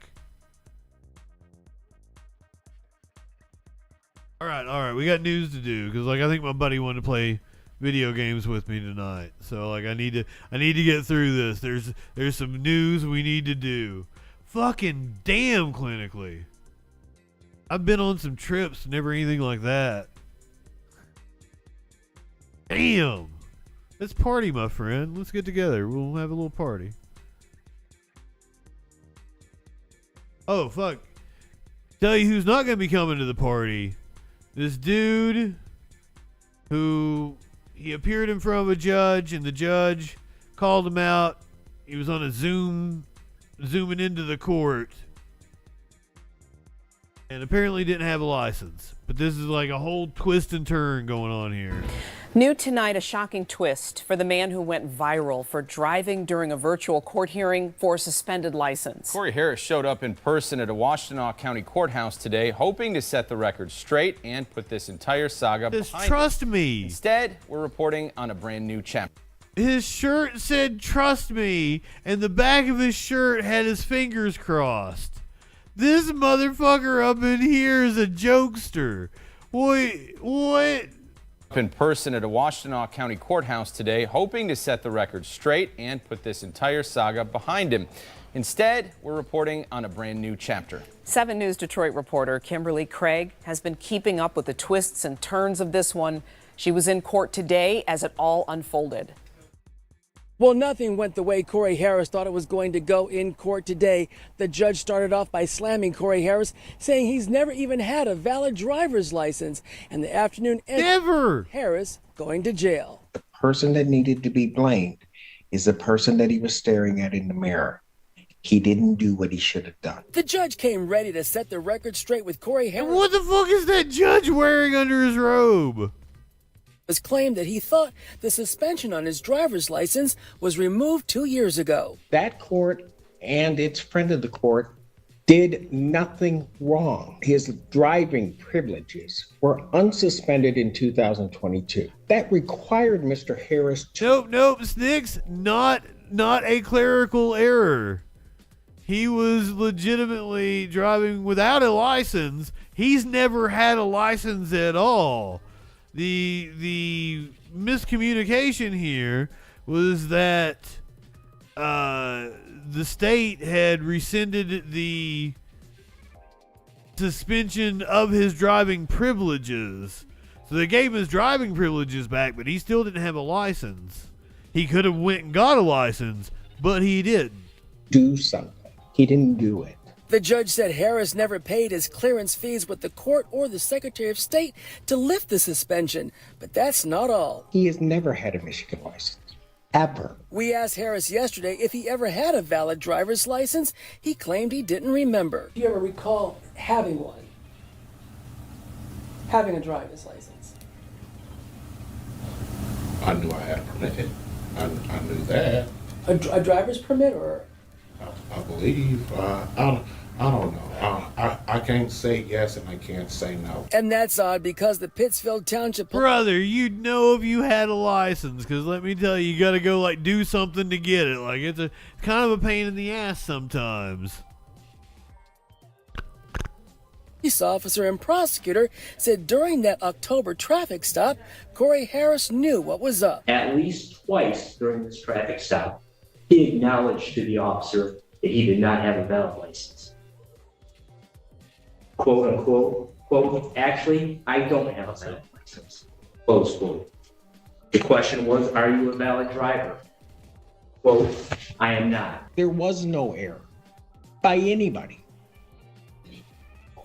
All right, we got news to do, because like I think my buddy wanted to play video games with me tonight, so like I need to get through this. There's some news we need to do. Fucking damn, clinically. I've been on some trips, never anything like that. Damn. Let's party, my friend. Let's get together. We'll have a little party. Oh, fuck. Tell you who's not going to be coming to the party. This dude who he appeared in front of a judge, and the judge called him out. He was on a zooming into the court, and apparently didn't have a license. But this is like a whole twist and turn going on here. New tonight, a shocking twist for the man who went viral for driving during a virtual court hearing for a suspended license. Corey Harris showed up in person at a Washtenaw County courthouse today, hoping to set the record straight and put this entire saga behind trust him. me. Instead, we're reporting on a brand new chapter. His shirt said "trust me," and the back of his shirt had his fingers crossed. This motherfucker up in here is a jokester. Wait, what? In person at a Washtenaw County courthouse today, hoping to set the record straight and put this entire saga behind him. Instead, we're reporting on a brand new chapter. 7 News Detroit reporter Kimberly Craig has been keeping up with the twists and turns of this one. She was in court today as it all unfolded. Well, nothing went the way Corey Harris thought it was going to go in court today. The judge started off by slamming Corey Harris, saying he's never even had a valid driver's license. And the afternoon ended. Never! Harris going to jail. The person that needed to be blamed is the person that he was staring at in the mirror. He didn't do what he should have done. The judge came ready to set the record straight with Corey Harris. And what the fuck is that judge wearing under his robe? Was claimed that he thought the suspension on his driver's license was removed 2 years ago. That court and its friend of the court did nothing wrong. His driving privileges were unsuspended in 2022. That required Mr. Harris to... Nope, Snicks, not a clerical error. He was legitimately driving without a license. He's never had a license at all. The miscommunication here was that the state had rescinded the suspension of his driving privileges. So they gave him his driving privileges back, but he still didn't have a license. He could have went and got a license, but he didn't. Do something. He didn't do it. The judge said Harris never paid his clearance fees with the court or the Secretary of State to lift the suspension. But that's not all. He has never had a Michigan license. Ever. We asked Harris yesterday if he ever had a valid driver's license. He claimed he didn't remember. Do you ever recall having one? Having a driver's license? I knew I had a permit. I knew that. A driver's permit, or? I believe. I don't know. I can't say yes and I can't say no. And that's odd because the Pittsfield Township... Brother, you'd know if you had a license, because let me tell you, you got to go, like, do something to get it. Like, it's a kind of a pain in the ass sometimes. Police officer and prosecutor said during that October traffic stop, Corey Harris knew what was up. At least twice during this traffic stop, he acknowledged to the officer that he did not have a valid license. Quote unquote, quote, actually, I don't have a valid license. Close quote. The question was, are you a valid driver? Quote, I am not. There was no error by anybody.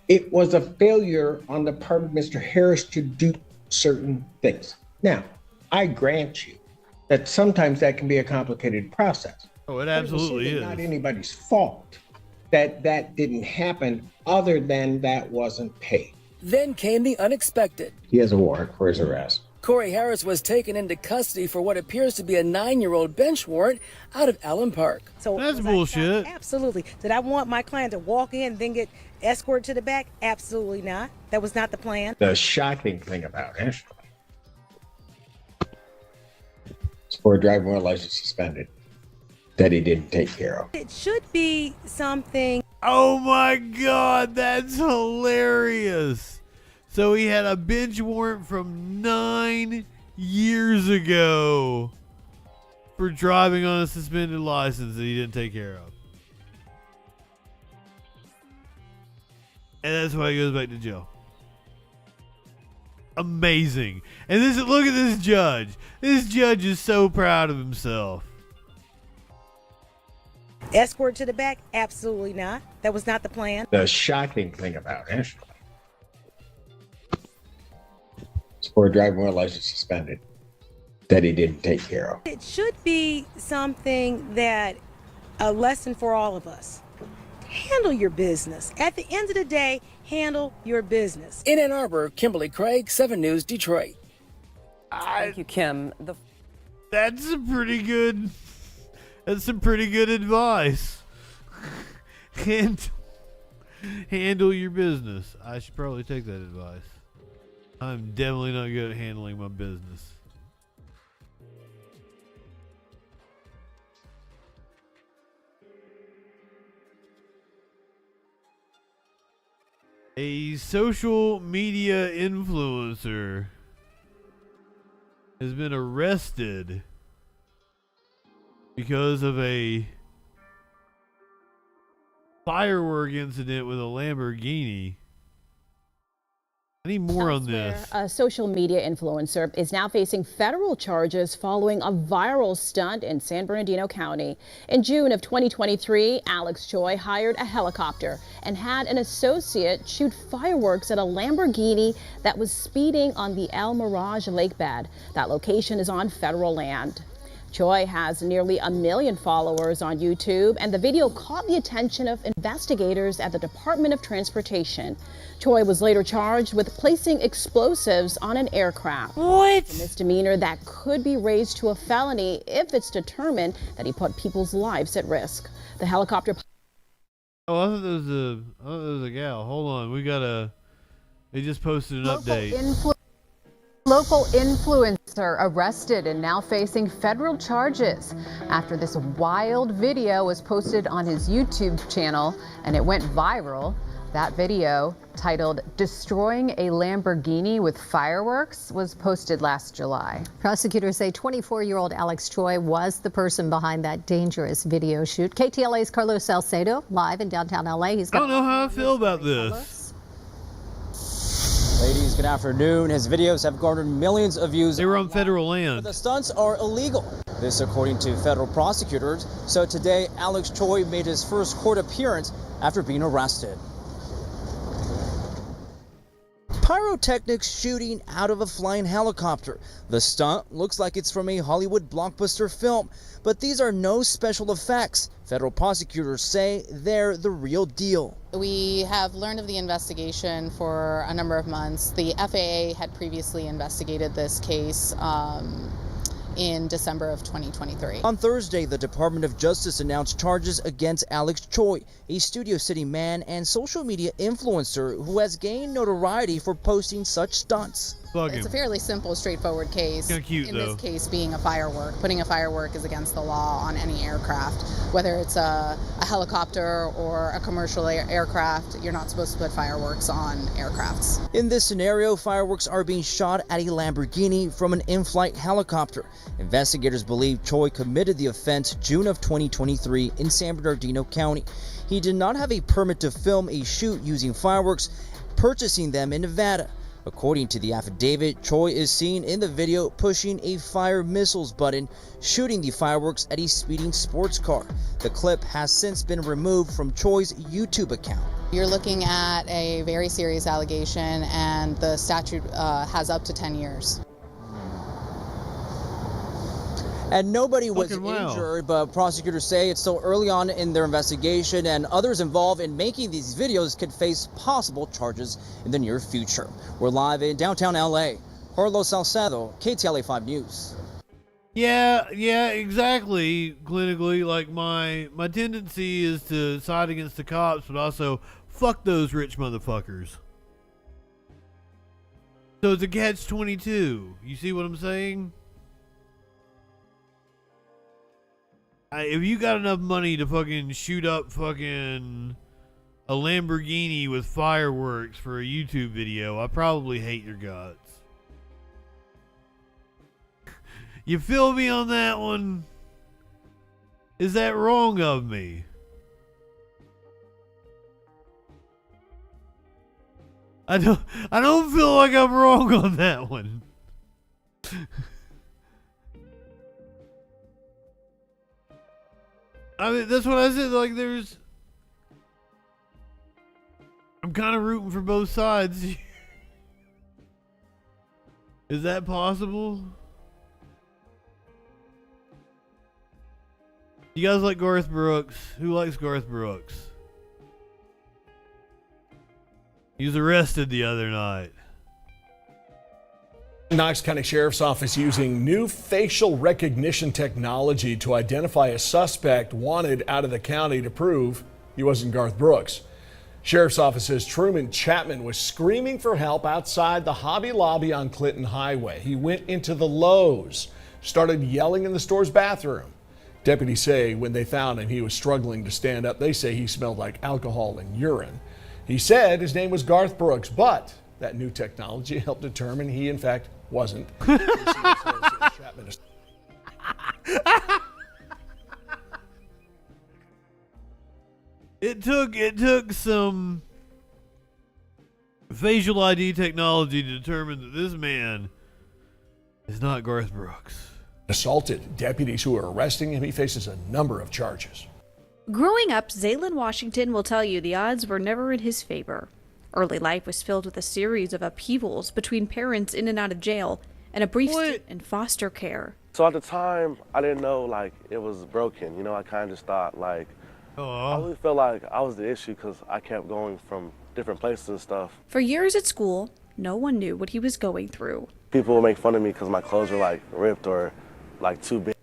It was a failure on the part of Mr. Harris to do certain things. Now, I grant you that sometimes that can be a complicated process. Oh, it absolutely is. Not anybody's fault that that didn't happen, other than that wasn't paid. Then came the unexpected. He has a warrant for his arrest. Corey Harris was taken into custody for what appears to be a 9-year-old bench warrant out of Allen Park. So that's bullshit. Absolutely. Did I want my client to walk in and then get escorted to the back? Absolutely not. That was not the plan. The shocking thing about it is for a driving while license suspended that he didn't take care of. It should be something. Oh my God, that's hilarious. So he had a bench warrant from 9 years ago for driving on a suspended license that he didn't take care of. And that's why he goes back to jail. Amazing. And look at this judge. This judge is so proud of himself. Escort to the back? Absolutely not. That was not the plan. The shocking thing about it is for a driving while license suspended that he didn't take care of. It should be something that a lesson for all of us. Handle your business. At the end of the day, handle your business. In Ann Arbor, Kimberly Craig, 7 News, Detroit. Thank you, Kim. That's some pretty good advice. Handle your business. I should probably take that advice. I'm definitely not good at handling my business. A social media influencer has been arrested because of a firework incident with a Lamborghini. I need more on this. A social media influencer is now facing federal charges following a viral stunt in San Bernardino County. In June of 2023, Alex Choi hired a helicopter and had an associate shoot fireworks at a Lamborghini that was speeding on the El Mirage lake bed. That location is on federal land. Choi has nearly 1 million followers on YouTube, and the video caught the attention of investigators at the Department of Transportation. Choi was later charged with placing explosives on an aircraft. What? A misdemeanor that could be raised to a felony if it's determined that he put people's lives at risk. The helicopter... Oh, I thought there was a gal. Hold on, they just posted an update. Local influencer arrested and now facing federal charges after this wild video was posted on his YouTube channel and it went viral. That video, titled "Destroying a Lamborghini with Fireworks," was posted last July. Prosecutors say 24-year-old Alex Choi was the person behind that dangerous video shoot. KTLA's Carlos Salcedo, live in downtown LA. I don't know how I feel about this. Ladies, good afternoon. His videos have garnered millions of views. They were on federal land. But the stunts are illegal. This according to federal prosecutors. So today, Alex Choi made his first court appearance after being arrested. Pyrotechnics shooting out of a flying helicopter. The stunt looks like it's from a Hollywood blockbuster film, but these are no special effects. Federal prosecutors say they're the real deal. We have learned of the investigation for a number of months. The FAA had previously investigated this case in December of 2023. On Thursday, the Department of Justice announced charges against Alex Choi, a Studio City man and social media influencer who has gained notoriety for posting such stunts. It's a fairly simple, straightforward case. Kinda cute, in though. this case, being a firework. Putting a firework is against the law on any aircraft, whether it's a helicopter or a commercial aircraft. You're not supposed to put fireworks on aircrafts. In this scenario, fireworks are being shot at a Lamborghini from an in-flight helicopter. Investigators believe Choi committed the offense June of 2023 in San Bernardino County. He did not have a permit to film a shoot using fireworks, purchasing them in Nevada. According to the affidavit, Choi is seen in the video pushing a fire missiles button, shooting the fireworks at a speeding sports car. The clip has since been removed from Choi's YouTube account. You're looking at a very serious allegation, and the statute has up to 10 years. And nobody was Fucking wow. injured, but prosecutors say it's still early on in their investigation, and others involved in making these videos could face possible charges in the near future. We're live in downtown LA. Carlos Salcedo, KTLA 5 News. Yeah, exactly. Clinically, like my tendency is to side against the cops, but also fuck those rich motherfuckers. So it's a catch-22. You see what I'm saying? If you got enough money to fucking shoot up fucking a Lamborghini with fireworks for a YouTube video, I probably hate your guts. You feel me on that one? Is that wrong of me? I don't feel like I'm wrong on that one. I mean, that's what I said. Like, I'm kind of rooting for both sides. Is that possible? You guys like Garth Brooks? Who likes Garth Brooks? He was arrested the other night. Knox County Sheriff's Office using new facial recognition technology to identify a suspect wanted out of the county to prove he wasn't Garth Brooks. Sheriff's Office says Truman Chapman was screaming for help outside the Hobby Lobby on Clinton Highway. He went into the Lowe's, started yelling in the store's bathroom. Deputies say when they found him, he was struggling to stand up. They say he smelled like alcohol and urine. He said his name was Garth Brooks, but that new technology helped determine he, in fact, wasn't. It took some facial ID technology to determine that this man is not Garth Brooks. Assaulted deputies who are arresting him. He faces a number of charges. Growing up, Zaylin Washington will tell you the odds were never in his favor. Early life was filled with a series of upheavals between parents in and out of jail and a brief stint in foster care. So at the time, I didn't know, like, it was broken. You know, I kind of just thought, like, I really felt like I was the issue because I kept going from different places and stuff. For years at school, no one knew what he was going through. People would make fun of me because my clothes were, like, ripped or, like, too big.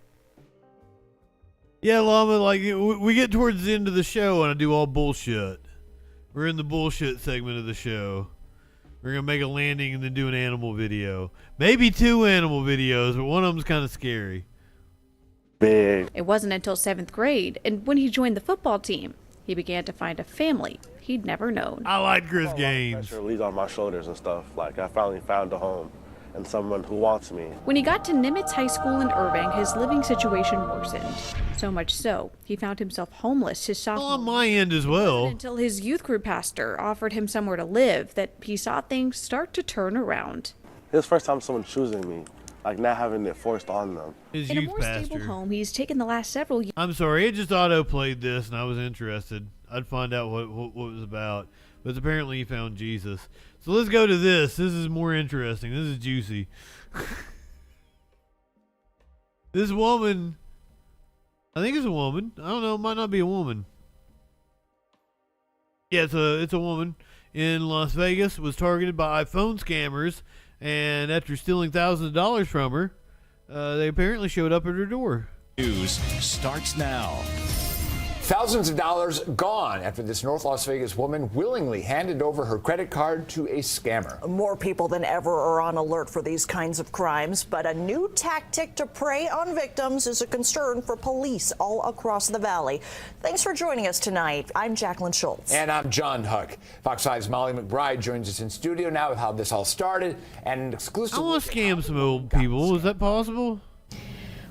Yeah, Llama, like, we get towards the end of the show and I do all bullshit. We're in the bullshit segment of the show. We're going to make a landing and then do an animal video. Maybe 2 animal videos, but one of them's kind of scary. Big. It wasn't until 7th grade, and when he joined the football team, he began to find a family he'd never known. I like Chris Gaines. Pressure leaves on my shoulders and stuff. Like, I finally found a home and someone who wants me. When he got to Nimitz High School in Irving, his living situation worsened. So much so, he found himself homeless his sophomore year. On my end as well. Until his youth group pastor offered him somewhere to live that he saw things start to turn around. It was the first time someone choosing me, like not having it forced on them. His In a youth more pastor. stable home, he's taken the last several years. I'm sorry, it just auto-played this and I was interested. I'd find out what it was about. But apparently he found Jesus. So let's go to this. This is more interesting. This is juicy. This woman, I think it's a woman. I don't know, it might not be a woman. Yeah, it's a woman in Las Vegas, was targeted by phone scammers, and after stealing thousands of dollars from her, they apparently showed up at her door. News starts now. Thousands of dollars gone after this North Las Vegas woman willingly handed over her credit card to a scammer. More people than ever are on alert for these kinds of crimes, but a new tactic to prey on victims is a concern for police all across the valley. Thanks for joining us tonight. I'm Jacqueline Schultz. And I'm John Huck. Fox 5's Molly McBride joins us in studio now with how this all started and an exclusive. I want to scam some old people. Is that possible?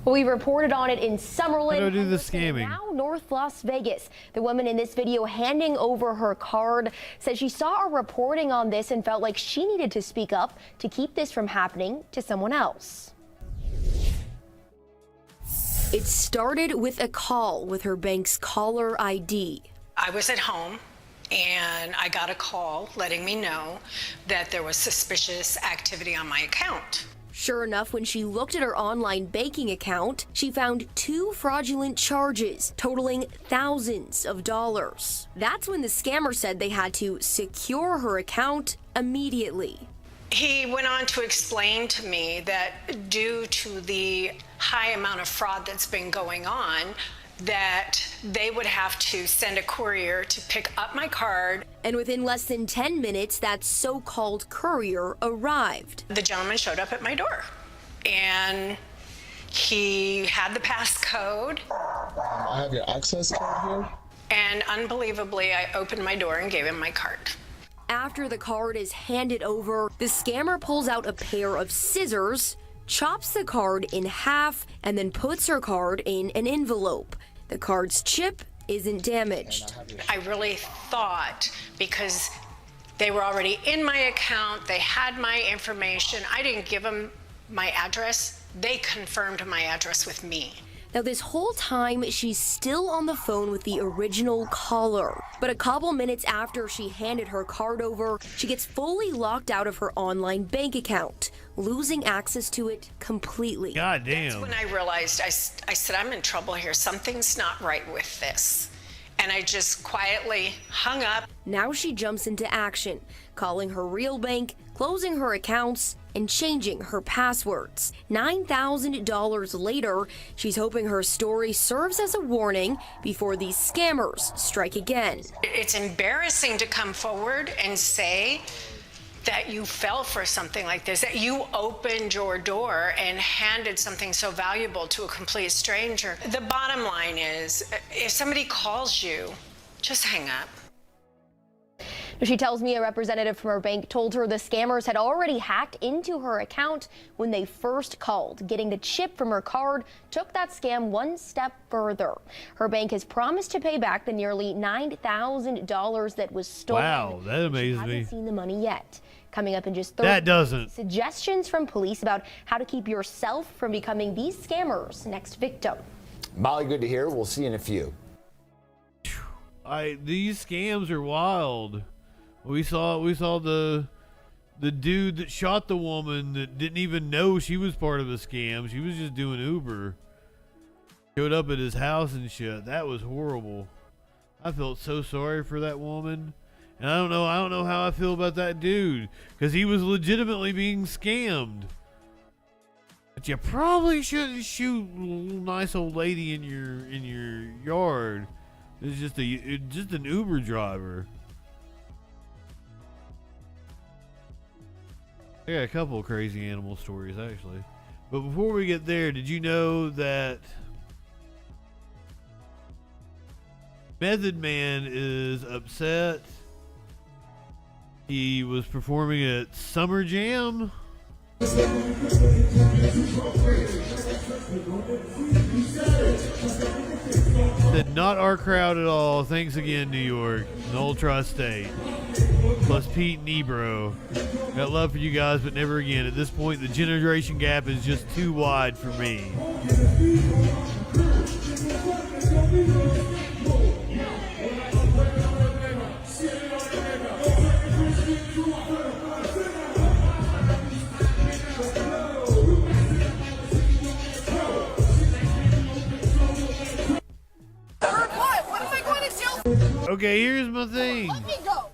Well, we reported on it in Summerlin. How do I do the scamming? Now North Las Vegas. The woman in this video handing over her card says she saw a reporting on this and felt like she needed to speak up to keep this from happening to someone else. It started with a call with her bank's caller ID. I was at home and I got a call letting me know that there was suspicious activity on my account. Sure enough, when she looked at her online banking account, she found 2 fraudulent charges totaling thousands of dollars. That's when the scammer said they had to secure her account immediately. He went on to explain to me that due to the high amount of fraud that's been going on, that they would have to send a courier to pick up my card. And within less than 10 minutes, that so-called courier arrived. The gentleman showed up at my door and he had the passcode. I have your access card here. And unbelievably, I opened my door and gave him my card. After the card is handed over, the scammer pulls out a pair of scissors, chops the card in half, and then puts her card in an envelope. The card's chip isn't damaged. I really thought, because they were already in my account, they had my information, I didn't give them my address, they confirmed my address with me. Now, this whole time, she's still on the phone with the original caller. But a couple minutes after she handed her card over, she gets fully locked out of her online bank account, losing access to it completely. God damn. That's when I realized, I said, I'm in trouble here. Something's not right with this. And I just quietly hung up. Now she jumps into action, calling her real bank, closing her accounts, and changing her passwords. $9,000 later, she's hoping her story serves as a warning before these scammers strike again. It's embarrassing to come forward and say that you fell for something like this, that you opened your door and handed something so valuable to a complete stranger. The bottom line is, if somebody calls you, just hang up. She tells me a representative from her bank told her the scammers had already hacked into her account when they first called. Getting the chip from her card took that scam one step further. Her bank has promised to pay back the nearly $9,000 that was stolen. Wow, that amazes she me. hasn't seen the money yet. Coming up in just 30 That doesn't. Suggestions from police about how to keep yourself from becoming these scammers' next victim. Molly, good to hear. We'll see you in a few. These scams are wild. We saw the dude that shot the woman that didn't even know she was part of a scam. She was just doing Uber. Showed up at his house and shit. That was horrible. I felt so sorry for that woman. And I don't know how I feel about that dude, because he was legitimately being scammed. But you probably shouldn't shoot a little nice old lady in your yard. It's just an Uber driver. I got a couple of crazy animal stories, actually. But before we get there, did you know that Method Man is upset? He was performing at Summer Jam. Said, not our crowd at all. Thanks again, New York. The whole tri-state. Plus Pete and Ebro. Got love for you guys, but never again. At this point, the generation gap is just too wide for me. Okay, here's my thing. Let me go.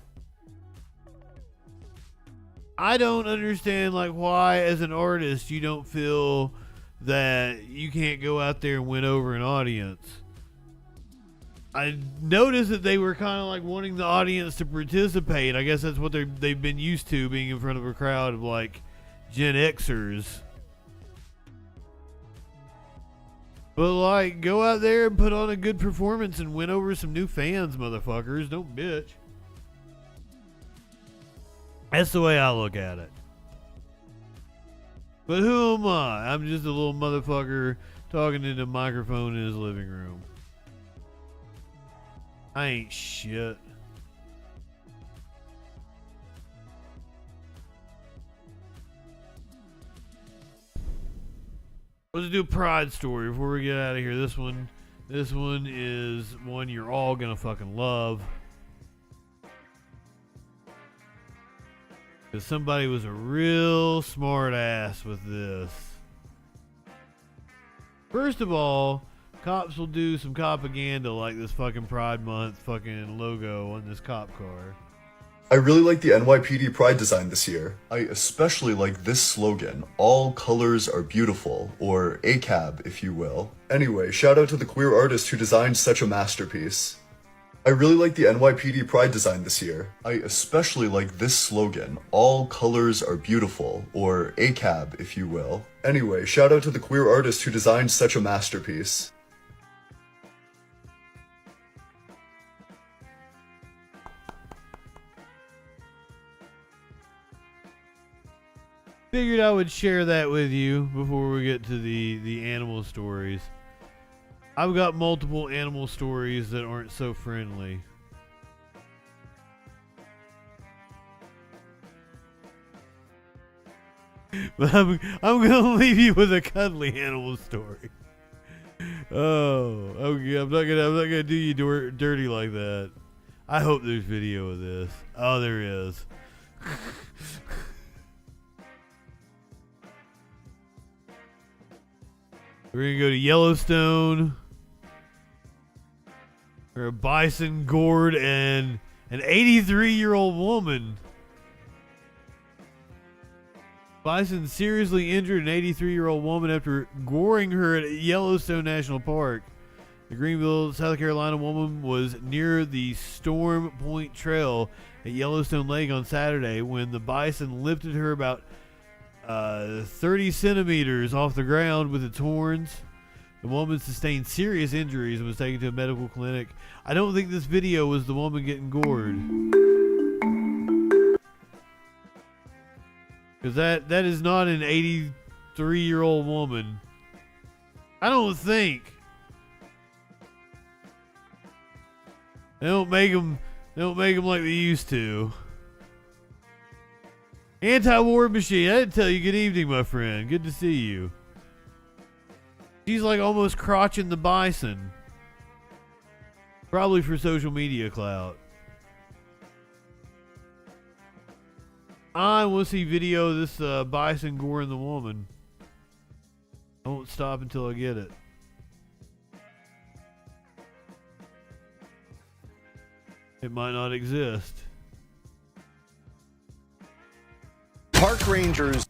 I don't understand, like, why as an artist you don't feel that you can't go out there and win over an audience. I noticed that they were kind of like wanting the audience to participate. I guess that's what they've been used to, being in front of a crowd of like Gen Xers. But like, go out there and put on a good performance and win over some new fans, motherfuckers. Don't bitch. That's the way I look at it. But who am I? I'm just a little motherfucker talking into a microphone in his living room. I ain't shit. Let's do a pride story before we get out of here. This one is one you're all gonna fucking love. Because somebody was a real smart ass with this. First of all, cops will do some propaganda like this fucking Pride Month fucking logo on this cop car. I really like the NYPD Pride design this year. I especially like this slogan, all colors are beautiful, or ACAB if you will. Anyway, shout out to the queer artist who designed such a masterpiece. I really like the NYPD Pride design this year. I especially like this slogan, all colors are beautiful, or ACAB if you will. Anyway, shout out to the queer artist who designed such a masterpiece. Figured I would share that with you before we get to the animal stories. I've got multiple animal stories that aren't so friendly. But I'm gonna leave you with a cuddly animal story. Oh, okay. I'm not gonna do you dirty like that. I hope there's video of this. Oh, there is. We're gonna go to Yellowstone, where a bison gored an 83-year-old woman. Bison seriously injured an 83-year-old woman after goring her at Yellowstone National Park. The Greenville, South Carolina woman was near the Storm Point Trail at Yellowstone Lake on Saturday when the bison lifted her about 30 centimeters off the ground with its horns. The woman sustained serious injuries and was taken to a medical clinic. I don't think this video was the woman getting gored. Because that is not an 83-year-old woman. I don't think. They don't make them like they used to. Anti-war machine. I didn't tell you. Good evening, my friend. Good to see you. She's like almost crotching the bison. Probably for social media clout. I want to see video of this bison goring the woman. I won't stop until I get it. It might not exist. Park rangers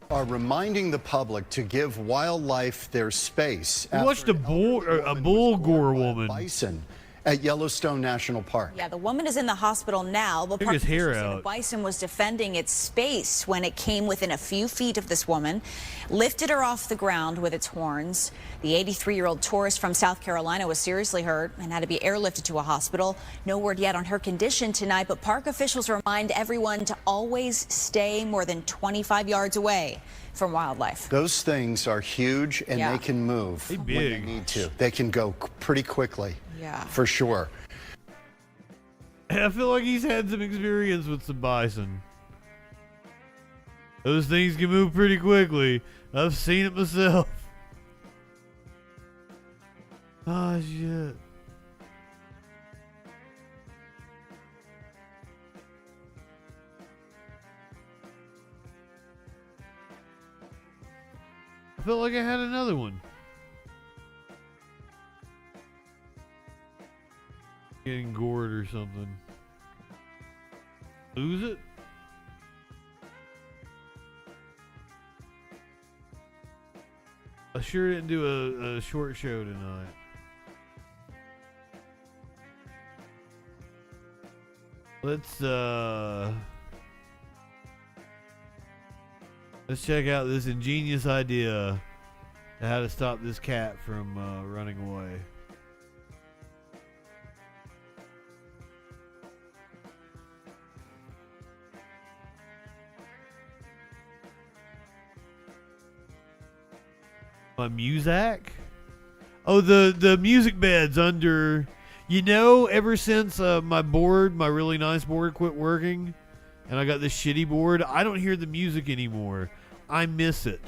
are reminding the public to give wildlife their space. We watched a bull gore woman. Bison at Yellowstone National Park. Yeah, the woman is in the hospital now. The Took his hair out. The bison was defending its space when it came within a few feet of this woman, lifted her off the ground with its horns. The 83-year-old tourist from South Carolina was seriously hurt and had to be airlifted to a hospital. No word yet on her condition tonight, but park officials remind everyone to always stay more than 25 yards away from wildlife. Those things are huge and they can move when they need to. They can go pretty quickly. Yeah. For sure. I feel like he's had some experience with some bison. Those things can move pretty quickly. I've seen it myself. Ah, shit. I felt like I had another one. Getting gored or something. Lose it? I sure didn't do a short show tonight. Let's check out this ingenious idea to how to stop this cat from running away. My Muzak? Oh, the music bed's under. You know, ever since my really nice board quit working, and I got this shitty board, I don't hear the music anymore. I miss it.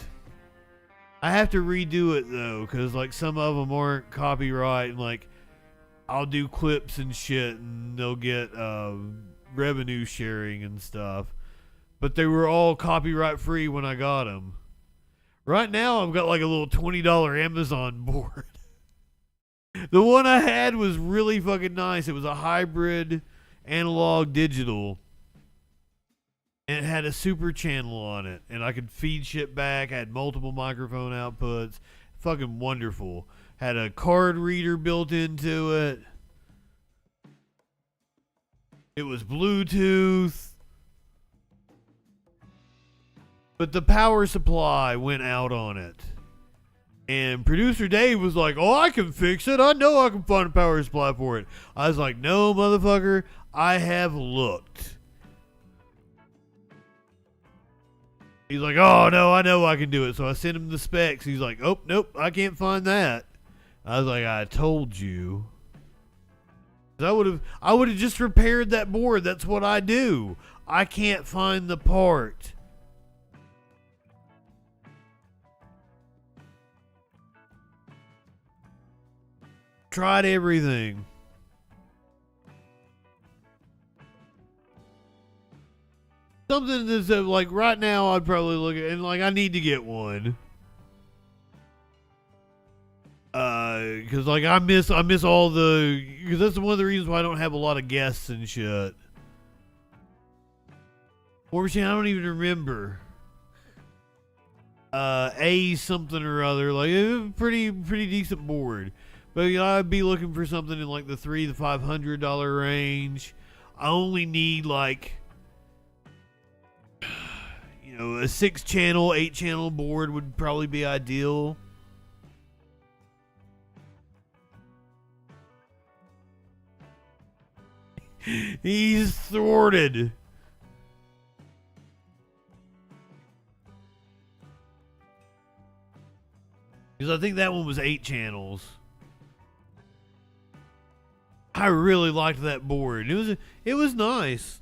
I have to redo it though, because like some of them aren't copyright, and like I'll do clips and shit, and they'll get revenue sharing and stuff. But they were all copyright free when I got them. Right now, I've got like a little $20 Amazon board. The one I had was really fucking nice. It was a hybrid analog digital. And it had a super channel on it. And I could feed shit back. I had multiple microphone outputs. Fucking wonderful. Had a card reader built into it. It was Bluetooth. But the power supply went out on it. And producer Dave was like, oh, I can fix it. I know I can find a power supply for it. I was like, no, motherfucker. I have looked. He's like, oh, no, I know I can do it. So I sent him the specs. He's like, oh, nope, I can't find that. I was like, I told you. I would have just repaired that board. That's what I do. I can't find the part. Tried everything. Something that's like right now I'd probably look at, and like I need to get one. Cause like I miss all the, cause that's one of the reasons why I don't have a lot of guests and shit. What was I don't even remember. A something or other, like it was pretty decent board. But you know, I'd be looking for something in like the $300 to $500 range. I only need like, you know, a 6-channel, 8-channel board would probably be ideal. He's thwarted. Because I think that one was 8 channels. I really liked that board. It was nice.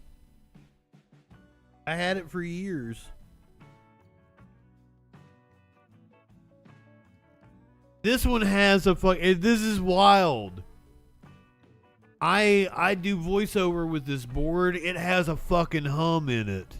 I had it for years. This one has a this is wild. I do voiceover with this board. It has a fucking hum in it.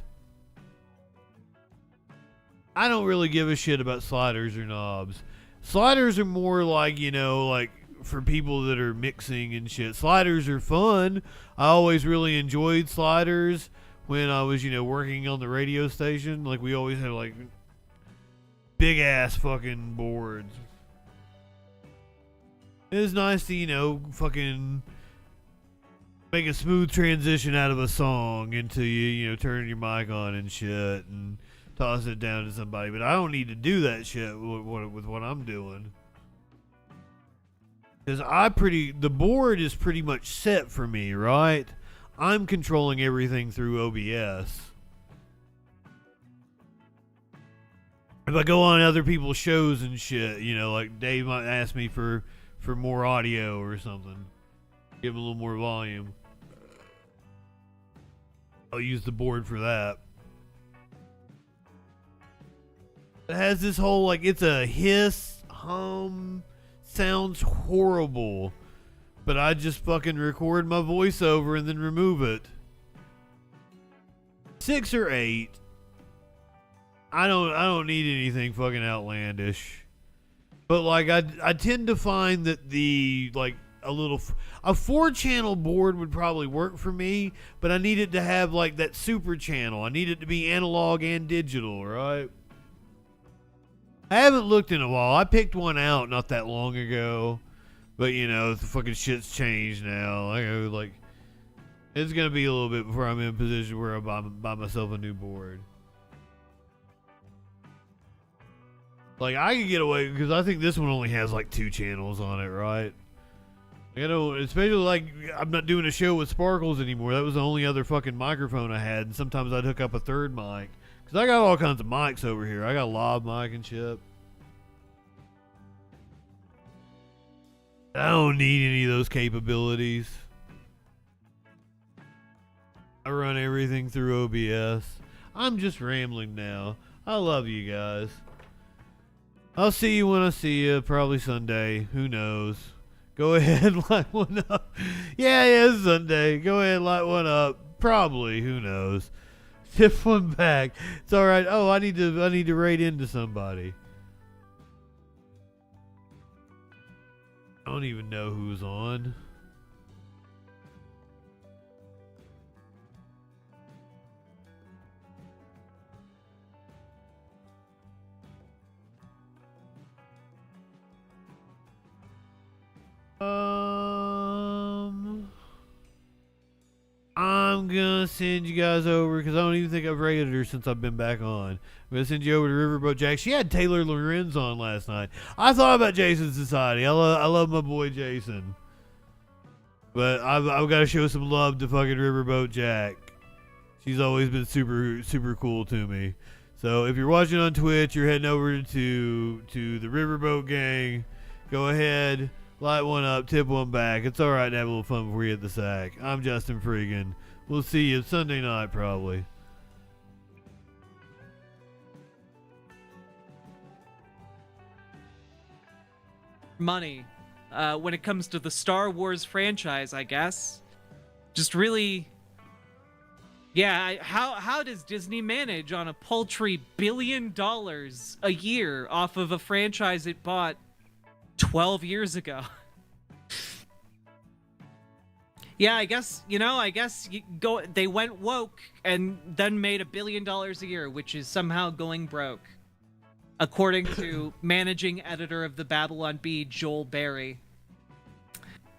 I don't really give a shit about sliders or knobs. Sliders are more like, you know, like for people that are mixing and shit. Sliders are fun. I always really enjoyed sliders when I was, you know, working on the radio station. Like we always had like big ass fucking boards. It was nice to, you know, fucking make a smooth transition out of a song into you know, turning your mic on and shit and toss it down to somebody. But I don't need to do that shit with what I'm doing. Because the board is pretty much set for me, right? I'm controlling everything through OBS. If I go on other people's shows and shit, you know, like Dave might ask me for more audio or something. Give him a little more volume. I'll use the board for that. It has this whole, like, it's a hiss, hum, sounds horrible. But I just fucking record my voiceover and then remove it. 6 or 8. I don't need anything fucking outlandish. But like I tend to find that the like a 4-channel board would probably work for me, but I need it to have like that super channel. I need it to be analog and digital, right? I haven't looked in a while. I picked one out not that long ago, but you know, the fucking shit's changed now. Like it's gonna be a little bit before I'm in a position where I buy myself a new board. Like I could get away because I think this one only has like 2 channels on it, right? You know, especially like I'm not doing a show with Sparkles anymore. That was the only other fucking microphone I had, and sometimes I'd hook up a third mic because I got all kinds of mics over here. I got a lav mic and shit. I don't need any of those capabilities. I run everything through OBS. I'm just rambling now. I love you guys. I'll see you when I see you, probably Sunday. Who knows? Go ahead, light one up. Yeah, it's Sunday. Go ahead, light one up. Probably. Who knows? Tip one back. It's all right. Oh, I need to raid into somebody. I don't even know who's on. I'm gonna send you guys over because I don't even think I've rated her since I've been back on. I'm gonna send you over to Riverboat Jack. She had Taylor Lorenz on last night. I thought about Jason Society. I love my boy Jason, but I've got to show some love to fucking Riverboat Jack. She's always been super cool to me. So if you're watching on Twitch, you're heading over to the Riverboat Gang. Go ahead. Light one up, tip one back. It's all right to have a little fun before you hit the sack. I'm JustinFREAKIN. We'll see you Sunday night, probably. Money. When it comes to the Star Wars franchise, I guess. Just really... Yeah, how does Disney manage on a paltry $1 billion a year off of a franchise it bought 12 years ago? Yeah, I guess they went woke and then made $1 billion a year, which is somehow going broke, according to managing editor of the Babylon Bee, Joel Berry.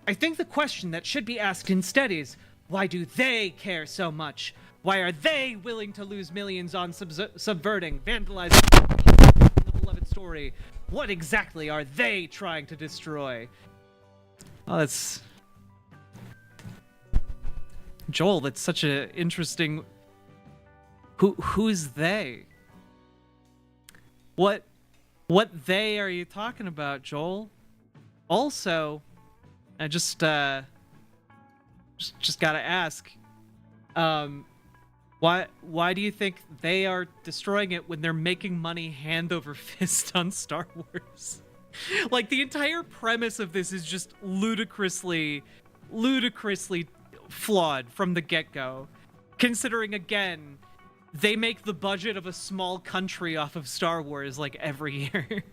I think the question that should be asked instead is, why do they care so much? Why are they willing to lose millions on subverting, vandalizing the beloved story? What exactly are they trying to destroy? Oh, that's... Joel, that's such an interesting... Who's they? What they are you talking about, Joel? Also, I just gotta ask, why do you think they are destroying it when they're making money hand over fist on Star Wars? Like, the entire premise of this is just ludicrously flawed from the get-go. Considering, again, they make the budget of a small country off of Star Wars, like, every year.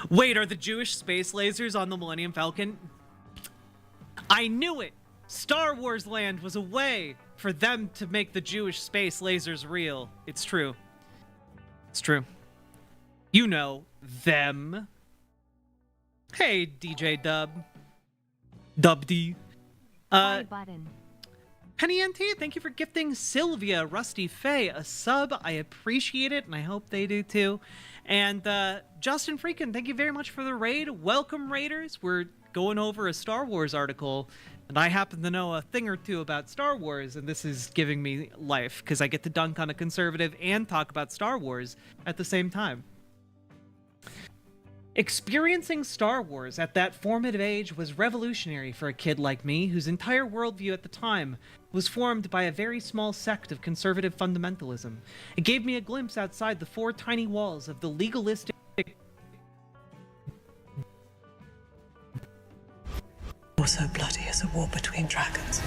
Wait, are the Jewish space lasers on the Millennium Falcon? I knew it! Star Wars Land was a way for them to make the Jewish space lasers real. It's true. It's true. You know them. Hey, DJ Dub. Dub D. Button. Penny NT, thank you for gifting Sylvia Rusty Faye a sub. I appreciate it, and I hope they do too. And JustinFREAKIN, thank you very much for the raid. Welcome, raiders. We're going over a Star Wars article, and I happen to know a thing or two about Star Wars, and this is giving me life, because I get to dunk on a conservative and talk about Star Wars at the same time. Experiencing Star Wars at that formative age was revolutionary for a kid like me, whose entire worldview at the time was formed by a very small sect of conservative fundamentalism. It gave me a glimpse outside the four tiny walls of the legalistic... So bloody as a war between dragons.